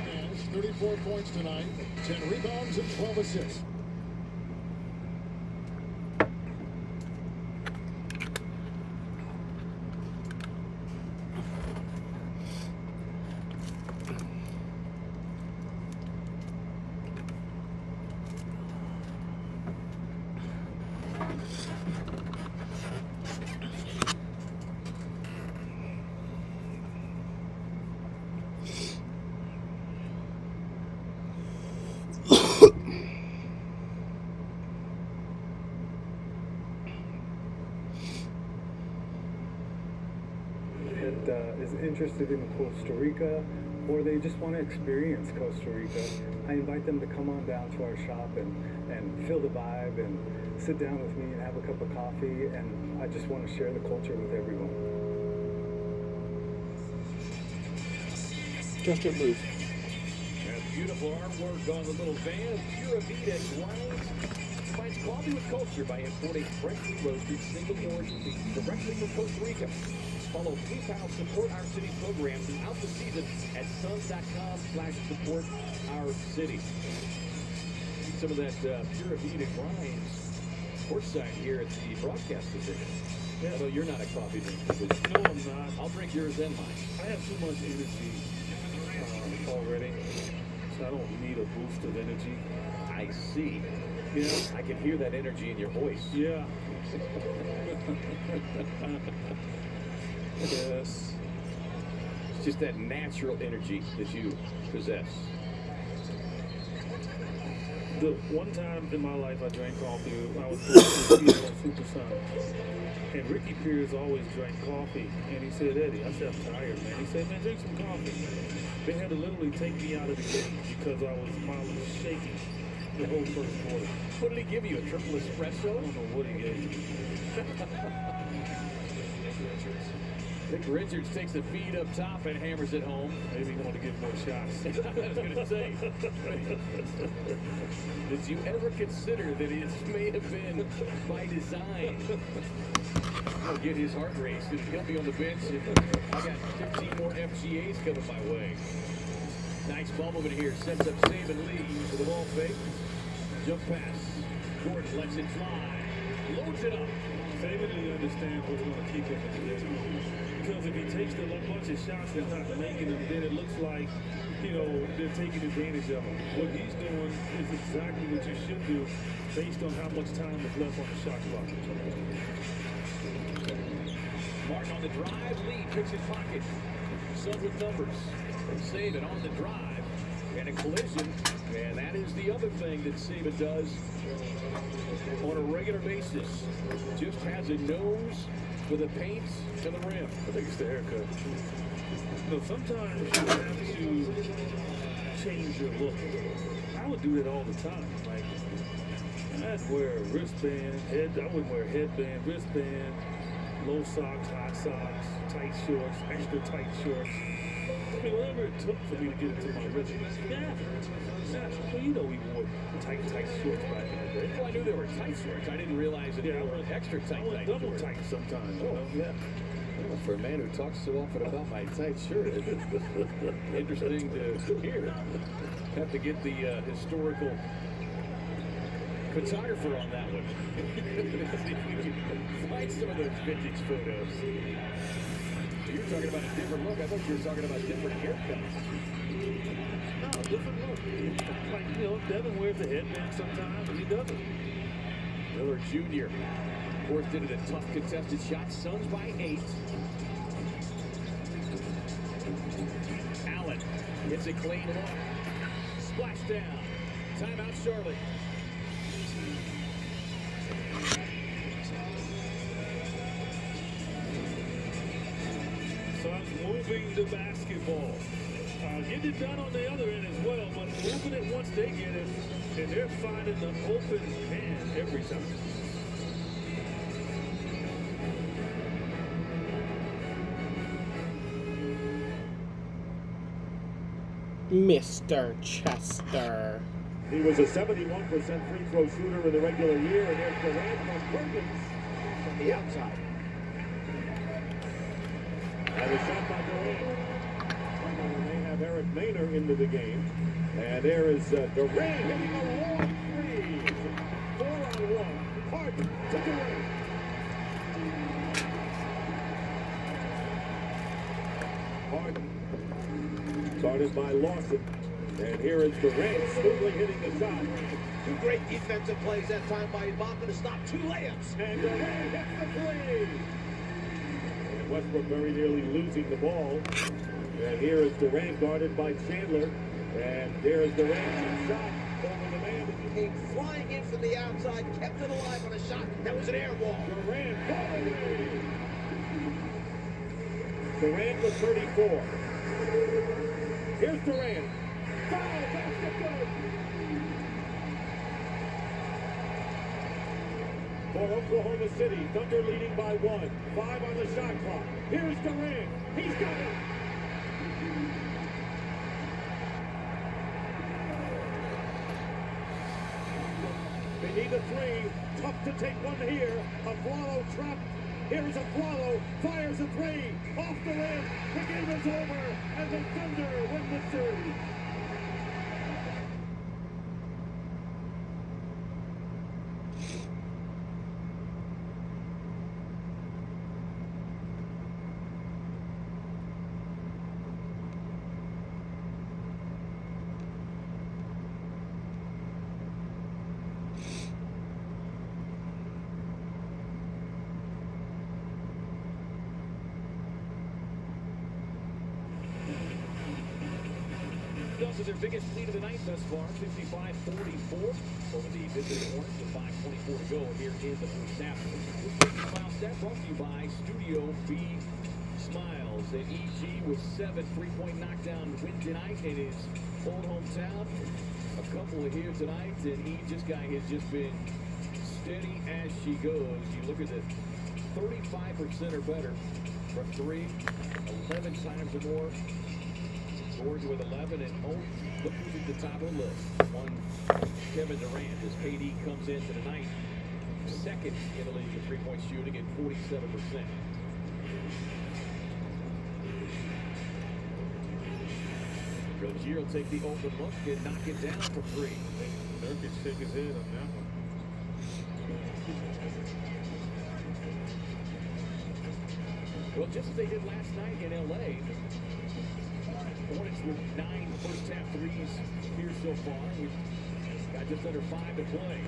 Nash, 34 points tonight, 10 rebounds and 12 assists. interested in Costa Rica, or they just want to experience Costa Rica, I invite them to come on down to our shop and feel the vibe and sit down with me and have a cup of coffee, and I just want to share the culture with everyone. Just a move. And beautiful artwork on the little van. Pura Vida Grinds combines coffee with culture by importing freshly roasted single origin beans directly from Costa Rica. Follow PayPal Support Our City program throughout the season at suns.com/support our city. Some of that Pura Vida Grinds courtside here at the broadcast position. Yeah. Although you're not a coffee drinker. No, I'm not. I'll drink yours and mine. I have too much energy already, so I don't need a boost of energy. I see. Yeah, I can hear that energy in your voice. Yeah. Yes. It's just that natural energy that you possess. The one time in my life I drank coffee, I was on Super Sons. And Ricky Pierce always drank coffee. And he said, Eddie, I said, I'm tired, man. He said, man, drink some coffee. They had to literally take me out of the game because my leg was shaking the whole first quarter. What did he give you, a triple espresso? I don't know what he gave me. Vic Richards takes the feed up top and hammers it home. Maybe he want to get more shots. I was going to say. Did you ever consider that it may have been by design? I'll get his heart race, and he'll be on the bench. I got 15 more FGAs coming my way. Nice ball movement here. Sets up Saban Lee for the ball fake. Jump pass. Gordon lets it fly. Loads it up. Saban Lee understands what's going to keep him in the game. Because if he takes a bunch of shots and not making them, then it looks like, they're taking advantage of him. What he's doing is exactly what you should do based on how much time is left on the shot clock. Martin on the drive, Lee picks his pocket. Suns with numbers. Saban on the drive. And a collision. And that is the other thing that Saban does on a regular basis. Just has a nose for the paint to the rim. I think it's the haircut. Sometimes you have to change your look. I would do that all the time. Like, I'd wear a wristband, I wouldn't wear a headband, wristband, low socks, high socks, tight shorts, extra tight shorts. I mean, whatever it took for me to get into my rhythm. Yeah. Well, we wore tight shorts back in the day. Well, I knew they were tight shorts. I didn't realize that they were extra tight. Double shorts. tight sometimes. Oh, yeah. Well, for a man who talks so often about my tight shirt, it's interesting to hear. Have to get the historical photographer on that one. See if we can find some of those vintage photos. You were talking about a different look. I thought you were talking about different haircuts. No, different look. Like, Devin wears the headband sometimes, but he doesn't. Miller Jr. forced into a tough contested shot. Suns by 8. Allen hits a clean look. Splash down. Timeout, Charlotte. Suns moving the basketball. Getting it done on the other end as well, but moving it once they get it, and they're finding the open man every time. Mr. Chester. He was a 71% free throw shooter in the regular year, and there's Durant from Perkins from the outside. And a shot by Durant. They have Eric Maynor into the game. And there is Durant hitting a long three. 4-on-1. Harden to Durant. Harden. Guarded by Lawson. And here is Durant smoothly hitting the shot. Two great defensive plays that time by Ibaka to stop 2 layups. And Durant hits the three. And Westbrook very nearly losing the ball. And here is Durant guarded by Chandler. And there is Durant's shot over the man. Came flying in from the outside, kept it alive on a shot. That was an air ball. Durant guarded. Durant with 34. Here's Durant. Foul, basket good. For Oklahoma City, Thunder leading by 1. 5 on the shot clock. Here's Durant. He's got it. They need a 3. Tough to take one here. Aflalo trapped. Here's Aflalo. Fires a 3. Off the rim. The game is over. And the Thunder win the series. Is their biggest lead of the night thus far, 55-44 over the visiting Hornets with 5:24 to go here in the first half. This week's Smile Stat brought to you by Studio B Smiles. And EG with 7 3-point knockdown win tonight in his old hometown. A couple are here tonight, and this guy has just been steady as she goes. You look at it, 35% or better from 3, 11 times or more. George with 11, and look who's at the top of the list. One, Kevin Durant, as KD comes into the night, second in the league in three-point shooting at 47%. Rozier will take the open look and knock it down from 3. Nurkic shake his head on that one. Well, just as they did last night in L.A., Hornets with 9 first-half threes here so far. We've got just under 5 to play.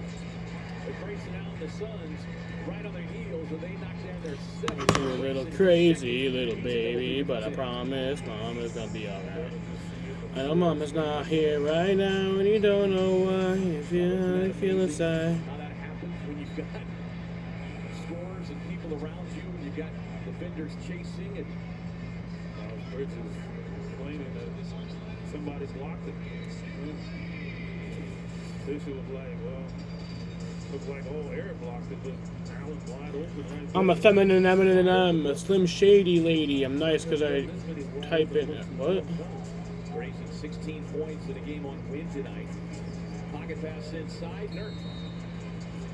But Grayson Allen, the Suns, right on their heels, and they knock down their 7th. You're a little crazy, little baby, but I promise Mom is gonna be alright. I know Mama's not here right now, and you don't know why. You feel inside. How that happens when you've got scorers and people around you, and you've got defenders chasing, and Bridges complaining that somebody's blocked it. Fisher was like, well, looks like, oh, Eric blocked it, but Allen's wide open right there. I'm a feminine, and I'm a slim shady lady. I'm nice because I type in what? Grayson 16 points in a game on Wednesday night. Pocket pass inside. Nurk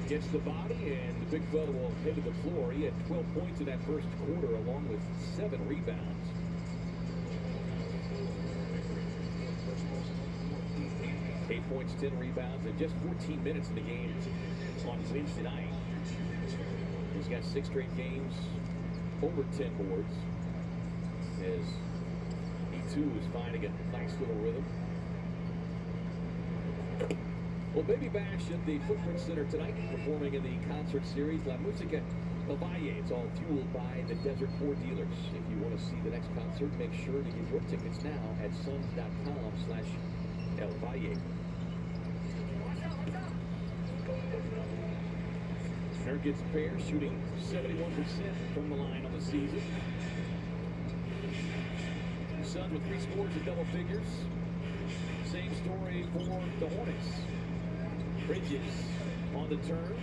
gets the body, and the big fella will head to the floor. He had 12 points in that first quarter, along with 7 rebounds. 8 points, 10 rebounds, and just 14 minutes in the game on Wednesday night. He's got 6 straight games over 10 boards, as he too is finding a nice little rhythm. Well, Baby Bash at the Footprint Center tonight, performing in the concert series La Musica El Valle. It's all fueled by the Desert Ford dealers. If you want to see the next concert, make sure to get your tickets now at suns.com/El Valle. Nurk gets a pair, shooting 71% from the line on the season. Suns with 3 scores in double figures. Same story for the Hornets. Bridges on the turn.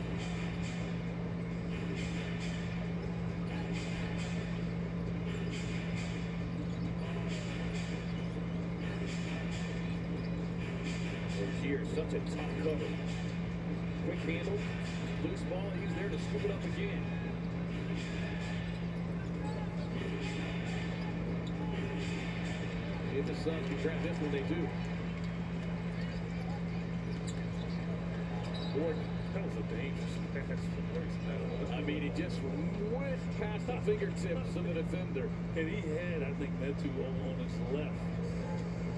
Rozier, such a tough cover. Quick handle. Loose ball, he's there to scoop it up again. If the Suns can grab this one, they do. Boy, that was a dangerous pass. I mean, he just went past the fingertips of the defender. And he had, I think, Metu on his left.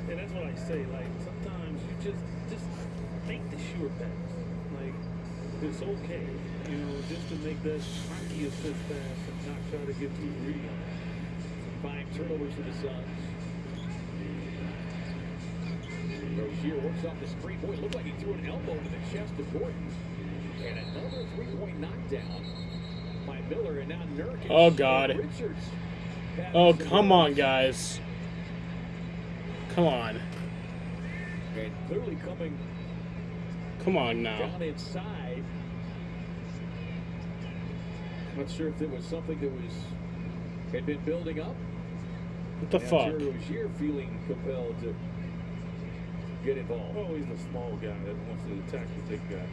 And that's what I say, like, sometimes you just make the sure pass. Like, it's okay, you know, just to make that hockey assist pass and not try to get too greedy on it. 5 turnovers for the Suns. Rozier works off the screen. Boy, it looked like he threw an elbow to the chest of Gordon. And another 3-point knockdown by Miller, and now Nurk. Oh, God. Richards Oh, come on, guys. Come on. And clearly coming Come on now. down inside. Not sure if it was something that had been building up. What the fuck? Rozier feeling compelled to get involved. Always a small guy that wants to attack the big guy.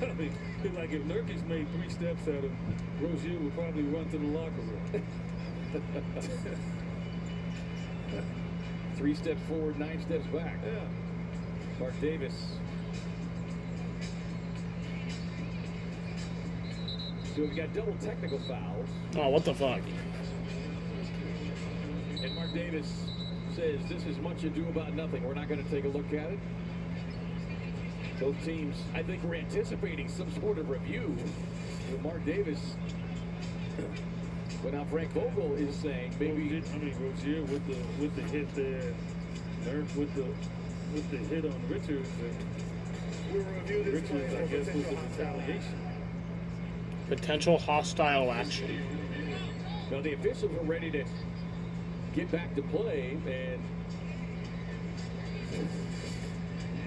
I mean, it's like if Nurkic made 3 steps at him, Rozier would probably run to the locker room. 3 steps forward, 9 steps back. Yeah. Mark Davis. So we've got double technical fouls. Oh, what the fuck? And Mark Davis says this is much ado about nothing. We're not going to take a look at it. Both teams, I think, were anticipating some sort of review with Mark Davis. But now Frank Vogel is saying maybe. Rozier with the hit there, Nurk with the hit on Richards. We'll review this Richards, I guess, was a retaliation. Potential hostile action. Well, the officials are ready to get back to play, and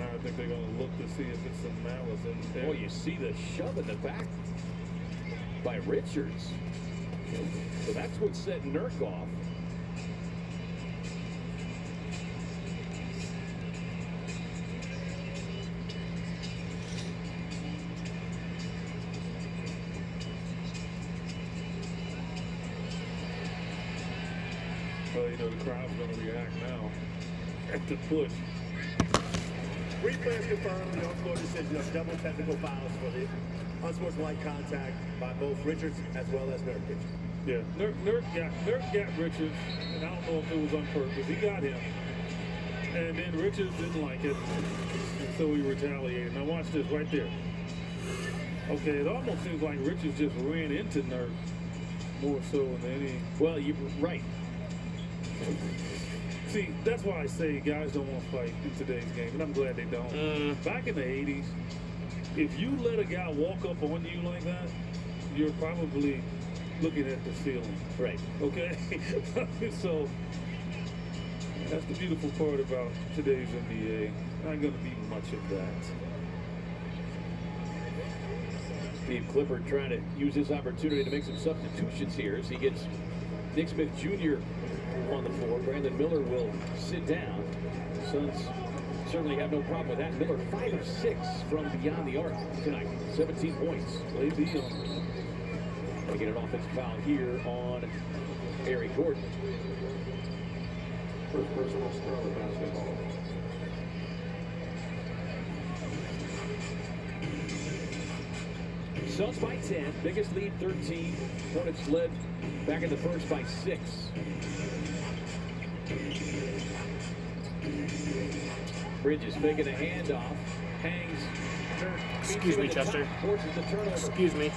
I think they're going to look to see if it's some malice in there. boy, you see the shove in the back by Richards. So that's what set Nurk off. Well, the crowd's going to react now at the push. Replay is confirmed. The on-score decision of double technical fouls for the unsportsmanlike contact by both Richards as well as Nurkic. Yeah, Nurk got Richards, and I don't know if it was on purpose. He got him, and then Richards didn't like it, and so he retaliated. Now watch this right there. Okay, it almost seems like Richards just ran into Nurk more so than any. Well, you're right. See, that's why I say guys don't want to fight in today's game, and I'm glad they don't. Back in the 80s, if you let a guy walk up on you like that, you're probably looking at the ceiling. Right. Okay? So, that's the beautiful part about today's NBA. Not going to be much of that. Steve Clifford trying to use this opportunity to make some substitutions here as he gets Nick Smith Jr. on the floor. Brandon Miller will sit down. Suns certainly have no problem with that. Miller 5 of 6 from beyond the arc tonight. 17 points. Play B on. They get an offensive foul here on Eric Gordon. First personal Sterling basketball. Suns by 10. Biggest lead 13. Hornets led back in the first by 6. Bridges making a handoff. Hangs. Excuse me, Chester. Forces the turnover. Excuse me.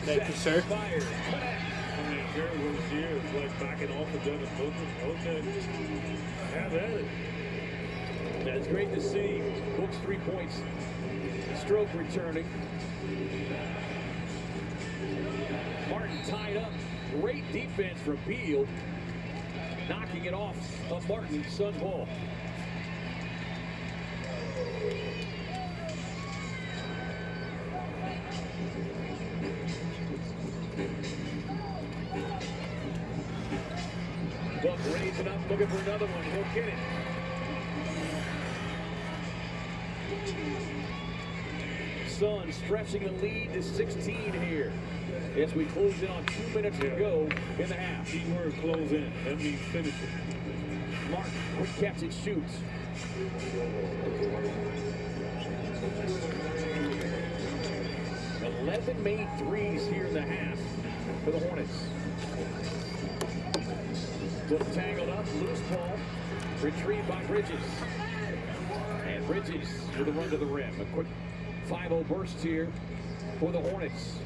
Thank you, sir. I mean, Jerry Rozier is like backing off of Devin Booker. Okay. Have at it. That's great to see. Book's 3 points. Stroke returning. Martin tied up. Great defense from Beal. Knocking it off of Martin. Sun ball. Buck raising up, looking for another one. He'll get it. Suns stretching the lead to 16 here as we close in on 2 minutes to go in the half. Key word, close in. That means finish it. Mark, quick catch and shoots. Eleven made threes here in the half for the Hornets. Book tangled up, loose ball, retrieved by Bridges. And Bridges with a run to the rim. A quick 5-0 burst here for the Hornets.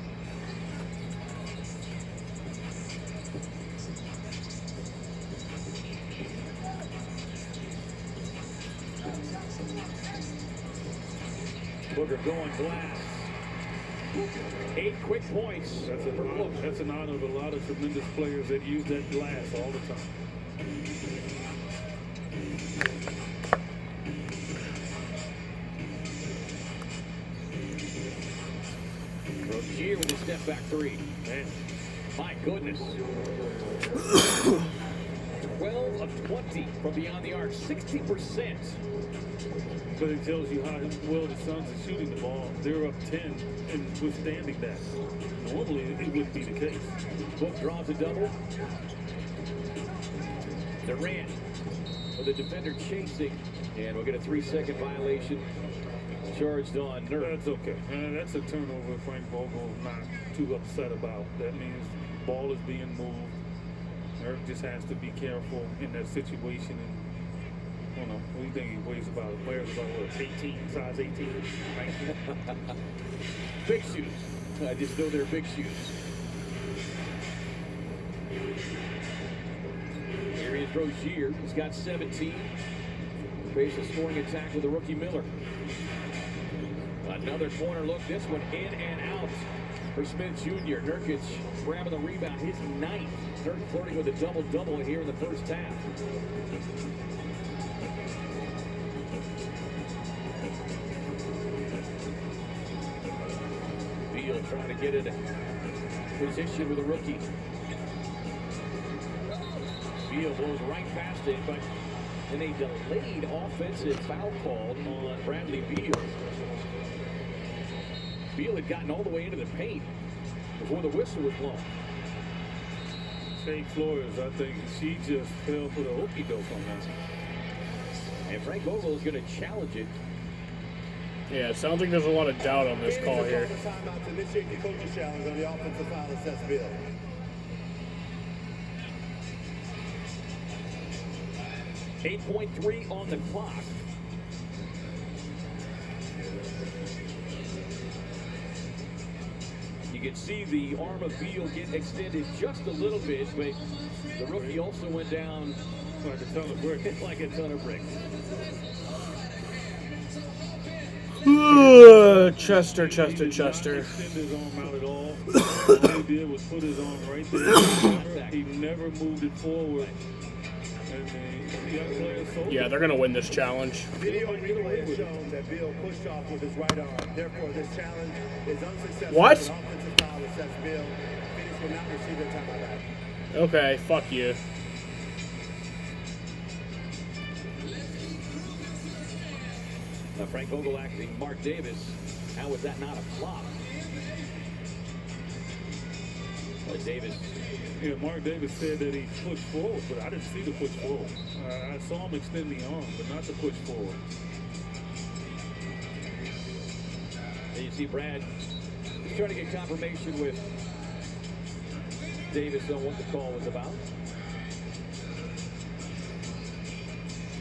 Booker going glass. 8 quick points. That's an honor of a lot of tremendous players that use that glass all the time. Rozier with a step back 3. Man, my goodness. 12 of 20 from beyond the arc, 60%. But it tells you how well the Suns are shooting the ball. They're up 10 and withstanding that. Normally, it wouldn't be the case. Book draws a double. Durant with the defender chasing. And we'll get a 3-second violation charged on Nurk. That's okay. That's a turnover Frank Vogel not too upset about. That means the ball is being moved. Nurk just has to be careful in that situation. And I don't know. What do you think he weighs about? Wears about what? 18, size 18, 19? Big shoes. I just know they're big shoes. Here is Rozier. He's got 17. Face a scoring attack with the rookie Miller. Another corner look. This one in and out for Smith Jr. Nurkic grabbing the rebound. His 9th. Nurk flirting with a double-double here in the first half. Beal trying to get in position with the rookie. Beal blows right past it, but then a delayed offensive foul called on Bradley Beal. Beal had gotten all the way into the paint before the whistle was blown. Shea Flores, I think she just fell for the okie doke on that. And Frank Vogel is going to challenge it. Yeah, so I don't think there's a lot of doubt on this call here. Timeout to initiate the coaching challenge on the offensive foul assessed Beal. .3 on the clock. You can see the arm of Beal get extended just a little bit, but the rookie also went down like a ton of bricks. like a ton of bricks. Chester. He did not extend his arm out at all. All he did was put his arm right there. He never moved it forward. And the young player sold Yeah, they're going to win this challenge. Video replay has shown that Beal pushed off with his right arm. Therefore, this challenge is unsuccessful. What? An offensive foul assessed Beal. Phoenix will not receive their timeout back. Okay, fuck you. Now Frank Vogel acting Mark Davis. How was that not a flop? But Davis. Yeah, Mark Davis said that he pushed forward, but I didn't see the push forward. I saw him extend the arm, but not the push forward. And you see Brad, he's trying to get confirmation with Davis on what the call was about.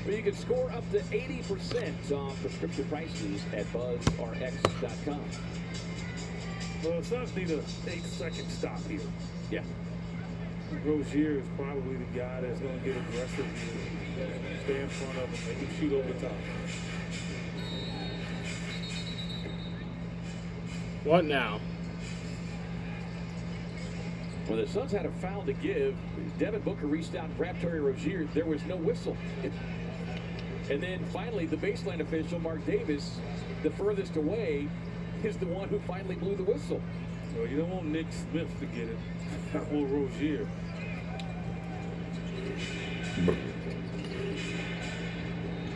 But you can score up to 80% on prescription prices at BuzzRx.com. Well, the Suns need a 8-second stop here. Yeah. Rozier is probably the guy that's going to get aggressive here. Stay in front of him, make him shoot over top. What now? When the Suns had a foul to give, Devin Booker reached out and grabbed Terry Rozier. There was no whistle. And then finally, the baseline official, Mark Davis, the furthest away, is the one who finally blew the whistle. Well, you don't want Nick Smith to get it. Or Rozier.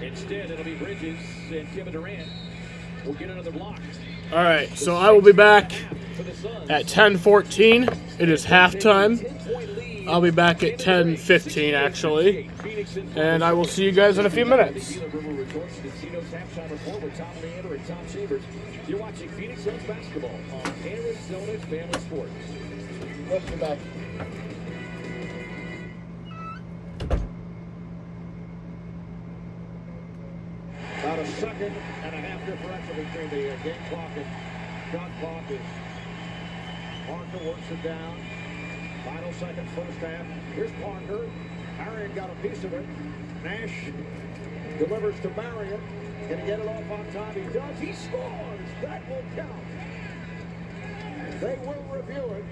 Instead, it'll be Bridges and Kevin Durant will get another block. All right, so I will be back at 10:14. It is halftime. I'll be back at 10:15 actually, and I will see you guys in a few minutes. You're watching Phoenix Suns basketball on Arizona's Family Sports. Welcome back. About a second and a half differential between the game clock and shot clock as Parker works it down. Final seconds, first half. Here's Parker. Marion got a piece of it. Nash delivers to Marion. Can he get it off on time? He does. He scores. That will count. They will review it.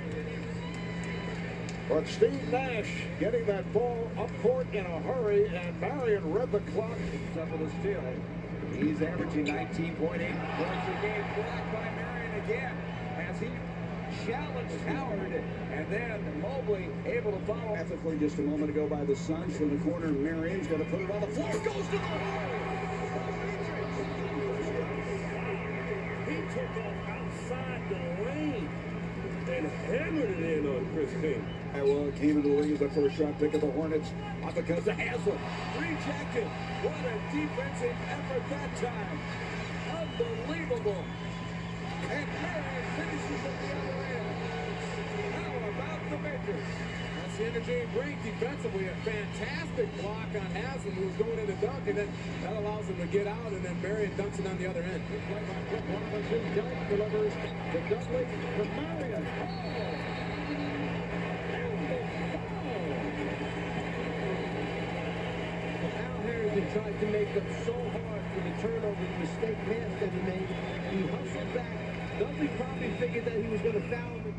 But Steve Nash getting that ball up court in a hurry, and Marion read the clock. Up with a steal. He's averaging 19.8 points a game. Blocked by Marion again as he challenged Howard, and then Mobley able to follow. Ethically just a moment ago by the Suns from the corner. Marion's going to put it on the floor. Goes to the hole. He took off outside the lane and hammered it in on Chris King. Iowa came into the league as the first round pick of the Hornets up against the Haslem. Rejected. What a defensive effort that time. Unbelievable. And Marion finishes at the other end. How about the Makers? That's the energy great defensively. A fantastic block on Haslam, who was going in to dunk, and then that allows him to get out, and then Marion dunks it on the other end. Good play by Cliff Robinson. Dunk delivers to Dudley to Marion. He tried to make them so hard for the turnover, the mistake pass that he made. He hustled back. Dudley probably figured that he was going to foul him.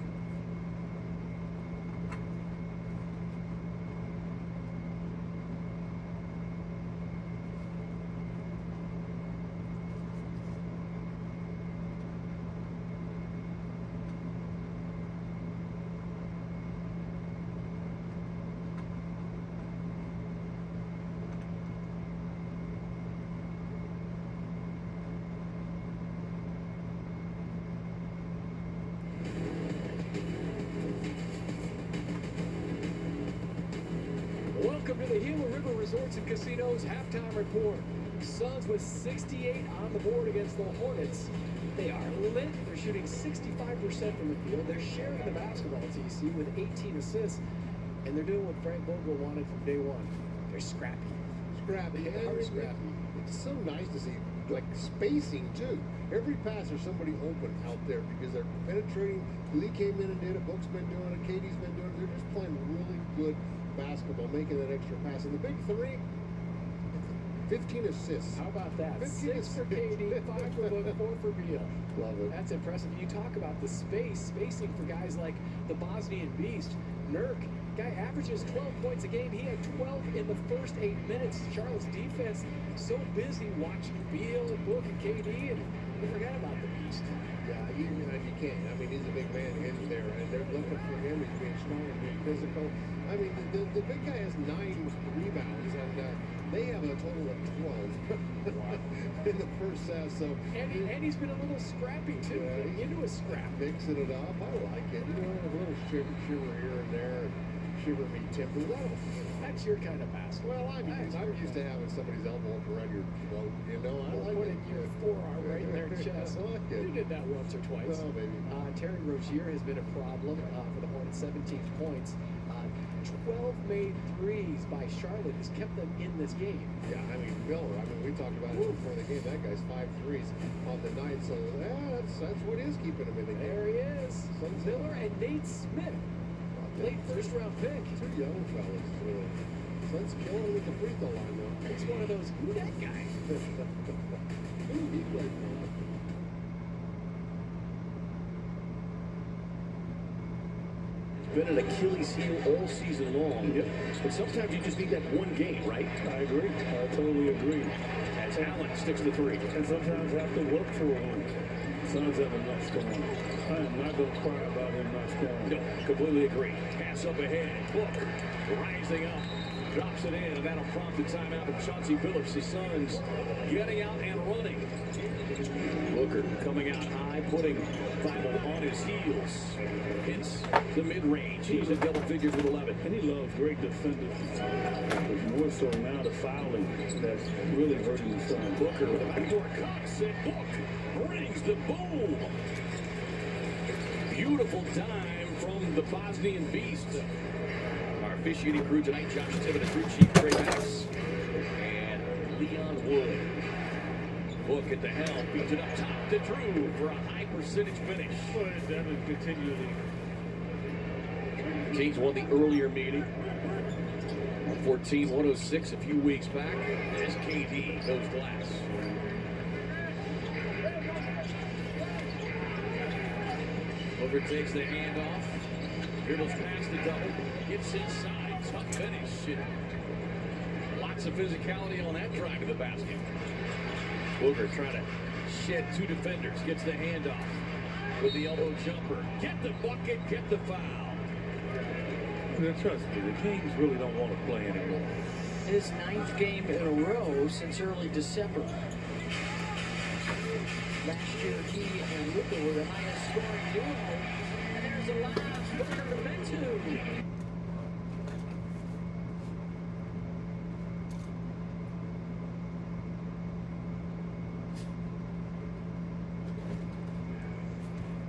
Welcome to the Gila River Resorts and Casinos halftime report. Suns with 68 on the board against the Hornets. They are lit. They're shooting 65% from the field. They're sharing the basketball, TC, with 18 assists. And they're doing what Frank Vogel wanted from day one. They're scrappy. Scrappy. They are scrappy. It's so nice to see, like, spacing, too. Every pass, there's somebody open out there because they're penetrating. Lee came in and did it. Book's been doing it. Katie's been doing it. They're just playing really good basketball, making that extra pass. And the big three, 15 assists. How about that? 15 6 for KD, 5 for Book, 4 for Beal. Love it. That's impressive. You talk about the spacing for guys like the Bosnian Beast, Nurk. Guy averages 12 points a game. He had 12 in the first 8 minutes. Charlotte's defense so busy watching Beal and Book and KD, and they forgot about the Beast. Yeah, you can't. I mean, he's a big man in there, and they're looking for him. He's being strong and being physical. I mean, the big guy has 9 rebounds, and they have a total of 12 in the first half. So and he's been a little scrappy too, getting into a scrap, mixing it up. I like it. You know, a little shiver here and there, shiver me timber. That's your kind of basketball. Well, I'm used to having somebody's elbow up around your throat. You know, I like putting your forearm right in their chest. I like it. You did that once or twice. Oh, maybe. Terry Rozier has been a problem for the Hornets. 17 points. 12 made threes by Charlotte has kept them in this game. Yeah, I mean, Miller, we talked about it before the game. That guy's 5 threes on the night, so that's what is keeping him in the game. There he is. Miller and Nate Smith. Late first-round pick. 2 young fellas. Suns killing him at the free throw line, though. It's one of those, who that guy? Who he played for? Been an Achilles heel all season long. Yep. But sometimes you just need that one game, right? I agree. I totally agree. As Allen sticks the three. And sometimes you have to work for a win. Suns have enough scoring. I am not going to cry about him not scoring. No, completely agree. Pass up ahead. Book rising up. Drops it in, and that'll prompt a timeout of Chauncey Billups. The Suns getting out and running. Booker coming out high, putting Bible on his heels. Hits the mid-range. He's in double figures with 11. And he loves great defenders. But more so now the fouling that's really hurting the Suns. Booker with a backdoor cuts, and Book brings the boom. Beautiful dime from the Bosnian Beast. Our officiating crew tonight, Josh Tibbett, crew chief Trey Max, and Leon Wood. Book at the helm, beats it up top to Drew for a high percentage finish. Well, that is continually. Kings won the earlier meeting. 14-106 a few weeks back as KD goes glass. Booker takes the handoff. Dribbles past the double. Gets inside. Tough finish. Lots of physicality on that drive to the basket. Booker trying to shed two defenders. Gets the handoff with the elbow jumper. Get the bucket. Get the foul. Now, trust me, the Kings really don't want to play anymore. His 9th game in a row since early December. Last year, he and Luka were the highest scoring duo. And there's a last Booker to Bentu.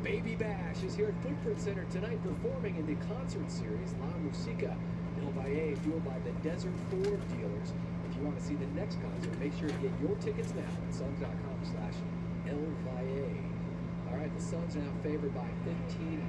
Baby Bash is here at Footprint Center tonight performing in the concert series La Musica El Valle, fueled by the Desert Ford dealers. If you want to see the next concert, make sure to get your tickets now at Suns.com/El Valle. All right, the Suns are now favored by 15.5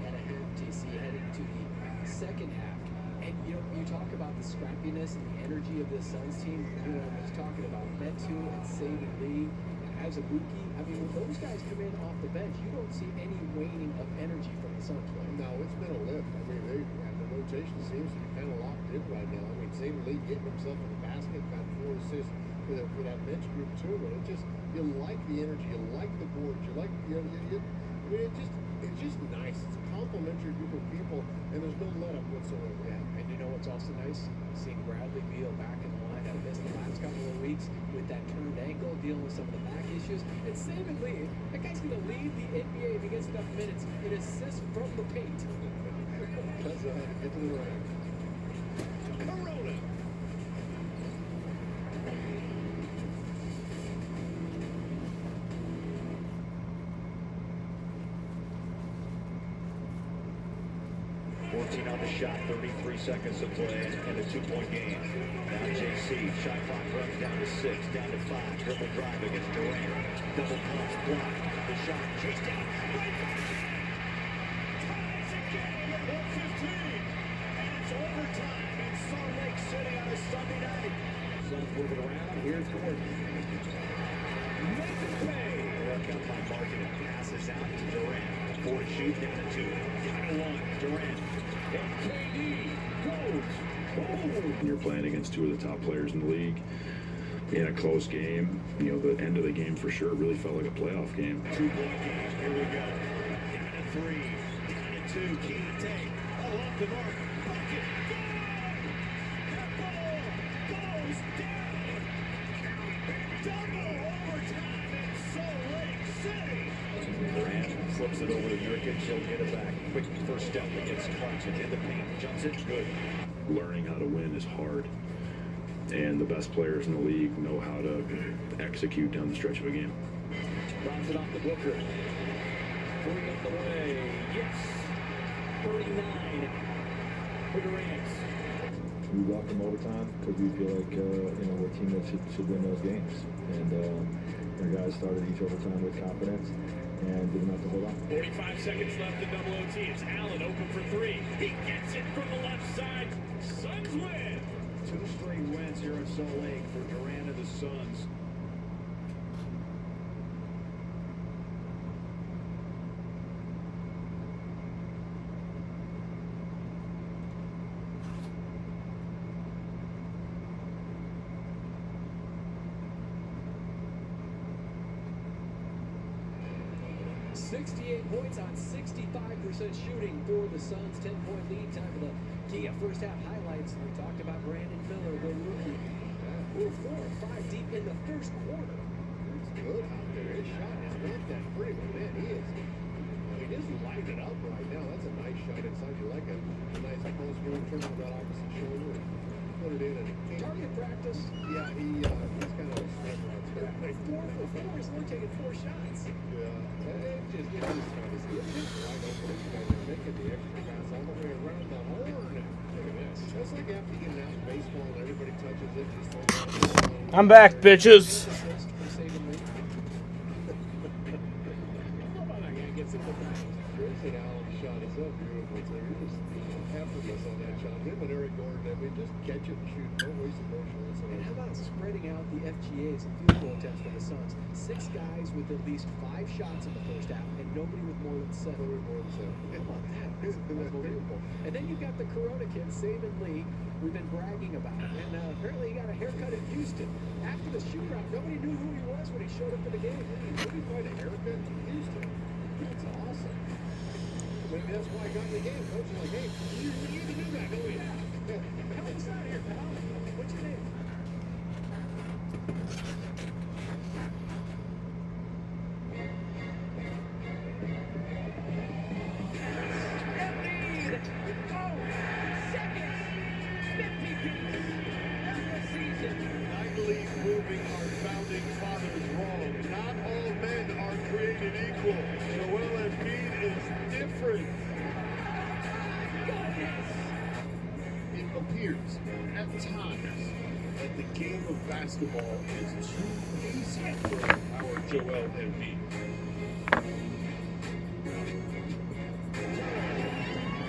TC heading to the second half. And, you know, you talk about the scrappiness and the energy of this Suns team. You know, I was talking about Metu and Saban Lee and Azubuike. I mean, when those guys come in off the bench, you don't see any waning of energy from the Suns players. No, it's been a lift. I mean, the rotation seems to be kind of locked in right now. I mean, Saban Lee getting himself in the basket, got 4 assists for that bench group too. But it just, you like the energy, you like the boards, you like, I mean, it's just nice. It's a complimentary group of people, and there's no let up whatsoever. Yeah, and you know what's also nice? Seeing Bradley Beal back in the lineup missed the last couple of weeks with that turned ankle, dealing with some of the back issues. And Saban Lee, that guy's going to lead the NBA if he gets enough minutes in assists from the paint. That's get to the rim. Corona. 14 on the shot, 33 seconds to play, and a 2-point game. Now JC, shot clock runs down to 6, down to 5. Dribble drive against Durant. Double cross block. The shot chased down. Ties again at 1:15. And it's overtime in Salt Lake City on a Sunday night. Suns moving around. Here's Gordon. Make it pay. Work out by Martin and passes out to Durant. 4 to shoot, down to 2. Down to 1. Durant. And KD goes. Oh. You're playing against 2 of the top players in the league in a close game. You know, the end of the game for sure really felt like a playoff game. 2-point game. Here we go. Down to 3. Down to 2. Key to take. Oh, off the mark. Bucket. That ball goes down. Double overtime in Salt Lake City. Durant flips it over to Nurkic. He'll get it back. Quick first step against Clarkson in the paint. Jumps it. Good. Learning how to win is hard. And the best players in the league know how to execute down the stretch of a game. Drops it off the Booker. 3 up the way. Yes. 39 for Durant. We welcome overtime because we feel like we're a team that should win those games. And our guys started each overtime with confidence and didn't have to hold on. 45 seconds left in double OT. It's Allen open for 3. He gets it from the left side. Suns win. 2 straight wins here in Salt Lake for Durant and the Suns. Points on 65% shooting for the Suns. 10-point lead. Time for the key first half highlights. We talked about Brandon Miller, the rookie. We're 4 or 5 deep in the first quarter. He's good out there. His shot is not that pretty, but man, he just light it up right now. That's a nice shot inside. You like a nice post move, turn on that opposite shoulder, and put it in. And target practice. Yeah, he's kind of a swimmer out there. 4 for 4. He's only taking 4 shots. Yeah, it's just trying to see. It's just wide open. You guys are making the extra pass all the way around the horn. Look at this. That's like after you get out baseball and everybody touches it. Just throw it. I'm back, bitches. Grayson Allen shot is so beautiful. So you're just effortless on that shot. Him and Eric Gordon, I mean, just catch it and shoot. Don't waste the motion. And how about spreading out the FGAs and field goal attempts for the Suns? 6 guys with at least 5 shots in the first half, and Nobody with more than 7. How about that? It's unbelievable. And then you've got the Corona kid, Saban Lee, we've been bragging about. And apparently he got a haircut in Houston. After the shootout, nobody knew who he was when he showed up in the game. Did he find a haircut in Houston? That's awesome. Maybe that's why I got in the game. Coach was like, hey, you're the new guy. Oh, yeah. Help us out here, pal. What's your name? Proving our founding fathers wrong. Not all men are created equal. Joel Embiid is different. It appears at times that the game of basketball is too easy for our Joel Embiid.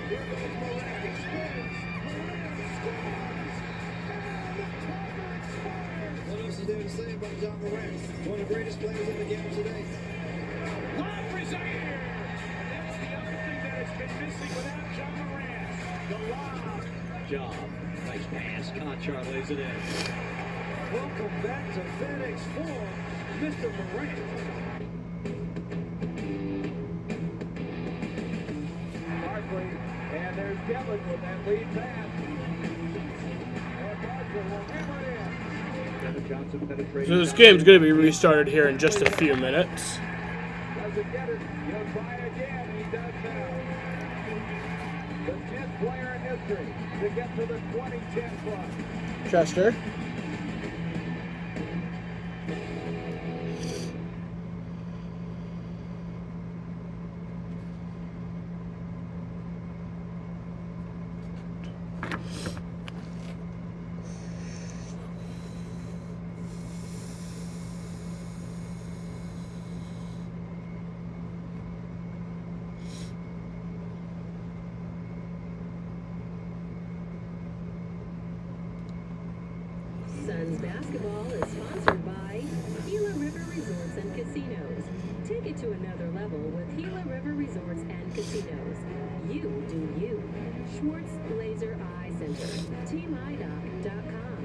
Here goes Morant. Explodes. Morant scores. What else is there to say about John Morant? One of the greatest players in the game today. Lowry's here! And that's the other thing that has been missing without John Morant. The lob. Job. Nice pass. Conchar lays it in. Welcome back to FedEx Forum, Mr. Morant. Barkley, and there's Devlin with that lead pass. And Barkley will hammer it in. Johnson penetrating. So this game's going to be restarted here in just a few minutes. Doesn't get it. He'll try again. He does now. The 10th player in history to get to the 2010 club. Chester. Suns basketball is sponsored by Gila River Resorts and Casinos. Take it to another level with Gila River Resorts and Casinos. You do you. Schwartz Laser Eye Center. TeamEyeDoc.com.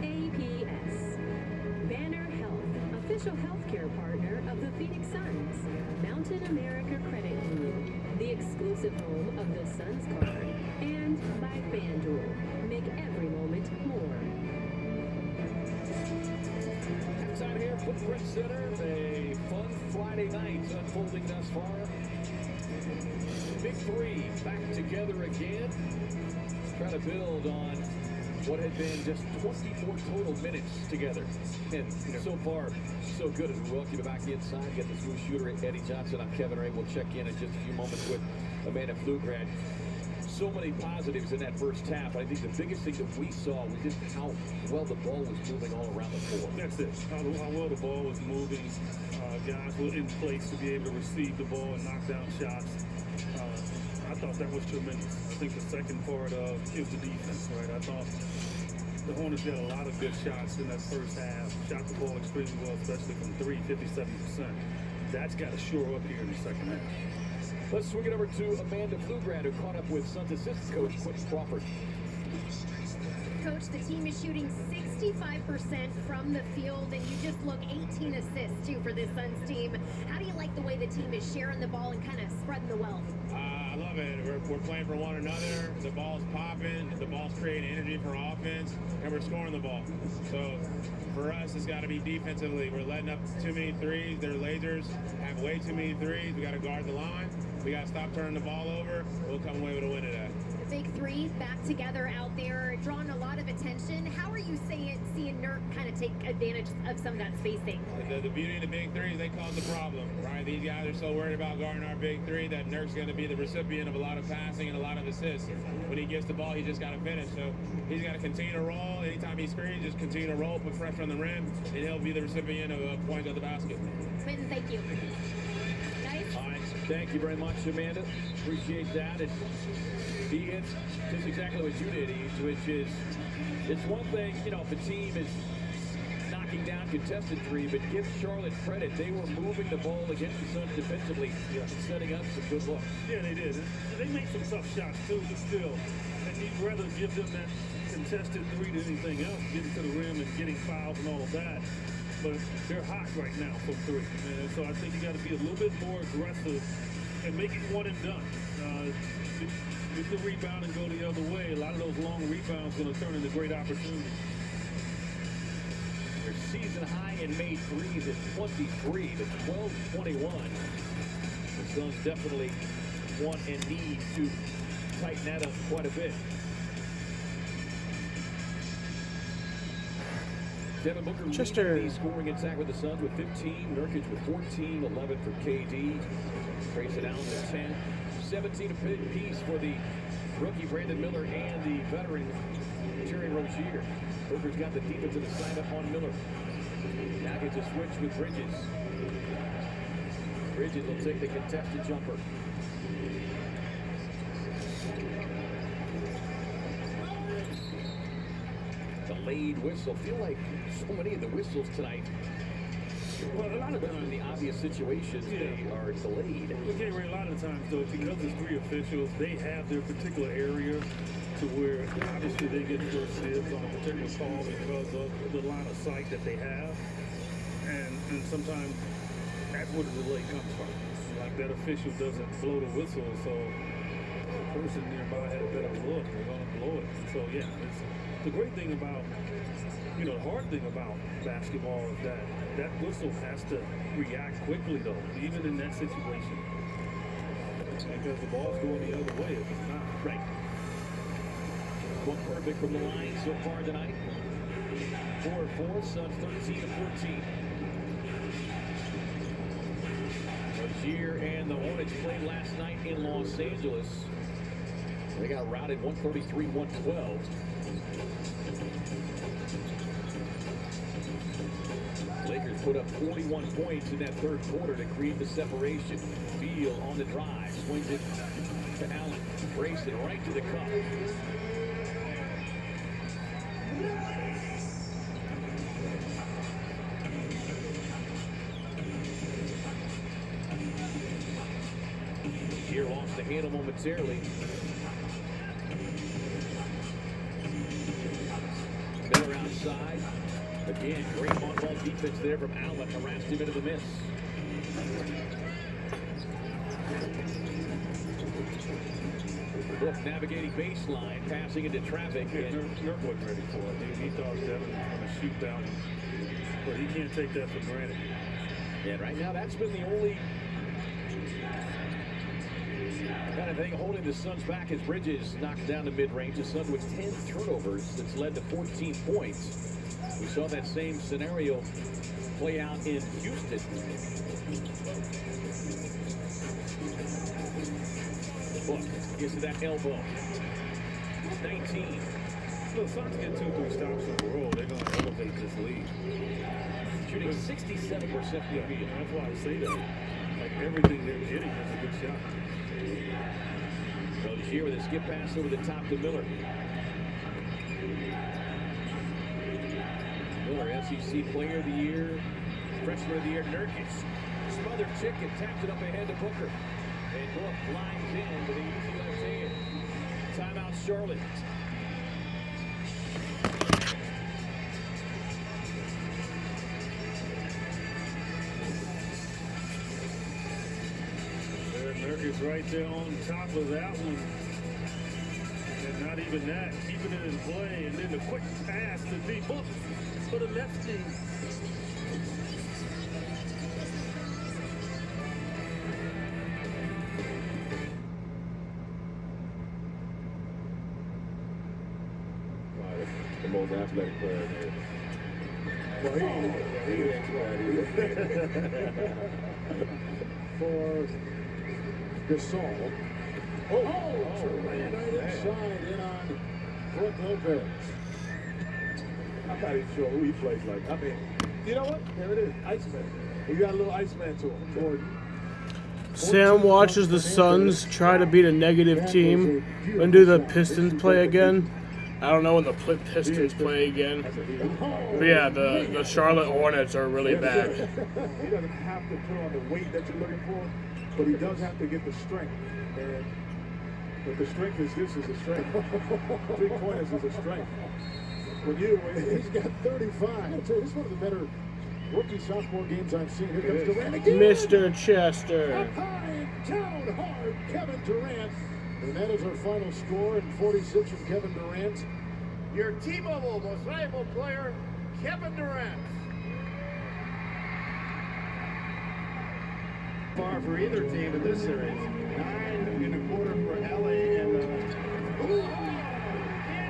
APS. Banner Health, official healthcare partner of the Phoenix Suns. Mountain America Credit Union, the exclusive home of the Suns card. And by FanDuel. Make every moment more. Out here, Footprint Center, a fun Friday night unfolding thus far. Big three back together again. Trying to build on what had been just 24 total minutes together. And so far, so good as we welcome you back inside. Get the smooth shooter, Eddie Johnson. I'm Kevin Ray. We'll check in just a few moments with Amanda Pflugrad. So many positives in that first half. I think the biggest thing that we saw was just how well the ball was moving all around the floor. That's it. How well the ball was moving. Guys were in place to be able to receive the ball and knock down shots. I thought that was tremendous. I think the second part of it was the defense, right? I thought the Hornets had a lot of good shots in that first half. Shot the ball extremely well, especially from 3, 57%. That's got to shore up here in the second half. Let's swing it over to Amanda Pflugrad, who caught up with Suns assistant coach Quentin Crawford. Coach, the team is shooting 65% from the field, and you just look 18 assists, too, for this Suns team. How do you like the way the team is sharing the ball and kind of spreading the wealth? I love it. We're playing for one another. The ball's popping. The ball's creating energy for offense, and we're scoring the ball. So for us, it's got to be defensively. We're letting up too many threes. Their lasers have way too many threes. We got to guard the line. We got to stop turning the ball over. We'll come away with a win today. The big three back together out there, drawing a lot of attention. How are you seeing Nurk kind of take advantage of some of that spacing? The beauty of the big three is they cause the problem, right? These guys are so worried about guarding our big three that Nurk's going to be the recipient of a lot of passing and a lot of assists. When he gets the ball, he just got to finish. So he's got to continue to roll. Anytime he screens, just continue to roll, put pressure on the rim, and he'll be the recipient of points at the basket. Quentin, thank you. All right, thank you very much, Amanda. Appreciate that. And he hits just exactly what you did, Eves, which is, it's one thing, if a team is not knocking down contested three, but give Charlotte credit. They were moving the ball against the Suns defensively, setting up some good looks. Yeah, they did. They made some tough shots, too, but still. And you'd rather give them that contested three than anything else, getting to the rim and getting fouls and all of that. But they're hot right now from three. And so I think you got to be a little bit more aggressive and make it one and done. If the rebound and go the other way, a lot of those long rebounds are going to turn into great opportunities. Their season high in made threes is 23 to 12-21. The Suns definitely want and need to tighten that up quite a bit. Devin Booker leading the scoring attack with the Suns with 15. Nurkic with 14, 11 for KD. Trace it down to 10. 17 apiece for the rookie Brandon Miller and the veteran Terry Rozier. Booker's got the defensive assignment on Miller. Now gets a switch with Bridges. Bridges will take the contested jumper. Delayed whistle. Feel like so many of the whistles tonight, well, a lot of times in the obvious situations, they are delayed. Okay, Ray, a lot of times, though, because it's three officials, they have their particular area to where obviously they get first dibs on a particular call because of the line of sight that they have. And sometimes that's where the delay comes from. Like that official doesn't blow the whistle, so the person nearby had a better look. They're going to blow it. So, yeah, it's the great thing about, the hard thing about basketball is that that whistle has to react quickly, though, even in that situation. Because the ball's going the other way if it's not. Right. One perfect from the line so far tonight. 4-4, Suns 13-14. Rozier and the Hornets played last night in Los Angeles. They got routed 133-112. Lakers put up 41 points in that third quarter to create the separation. Beal on the drive, swings it to Allen. Grayson right to the cup. Here lost the handle momentarily. Miller outside. Again, great on-ball defense there from Allen. Harassed him into the miss. Book navigating baseline, passing into traffic. Yeah, Nurk wasn't ready for it. He thought Devin was going to shoot down him. But he can't take that for granted. And right now, that's been the only kind of thing holding the Suns back as Bridges knocks down the mid-range. The Suns with 10 turnovers that's led to 14 points. We saw that same scenario play out in Houston. Book gets to that elbow. 19. Look, Suns get 2-3 stops in a row, they're going to elevate this lead. Shooting 67% from the field. That's why I say that. Like everything they're getting is a good shot. Rozier with a skip pass over the top to Miller. Miller, SEC Player of the Year, Freshman of the Year, Nurkic. Smothered chicken, taps it up ahead to Booker. And Book lines in with an easy left hand. Timeout, Charlotte. Nurkic right there on top of that one. And not even that, keeping it in play. And then the quick pass to D Book for the lefty. The most athletic player there. Well, he ain't bad For Gasol. Right inside in on Brook Lopez. I'm not even sure who he plays like. I mean, you know what? There it is. Iceman. He got a little Iceman to him. Jordan. Sam watches the Suns try to beat a negative team and do the Pistons play again. I don't know when the Pistons play again. But yeah, the Charlotte Hornets are really bad. He doesn't have to put on the weight that you're looking for, but he does have to get the strength. And but the strength is this is a strength. 3-pointers is a strength. He's got 35. I'll tell you, this is one of the better rookie sophomore games I've seen. Here comes Durant again. Mr. Chester. Up high, down hard, Kevin Durant. And that is our final score, and 46 from Kevin Durant. Your T-Mobile most valuable player, Kevin Durant. Far for either team in this series. 9 in a quarter for LA and in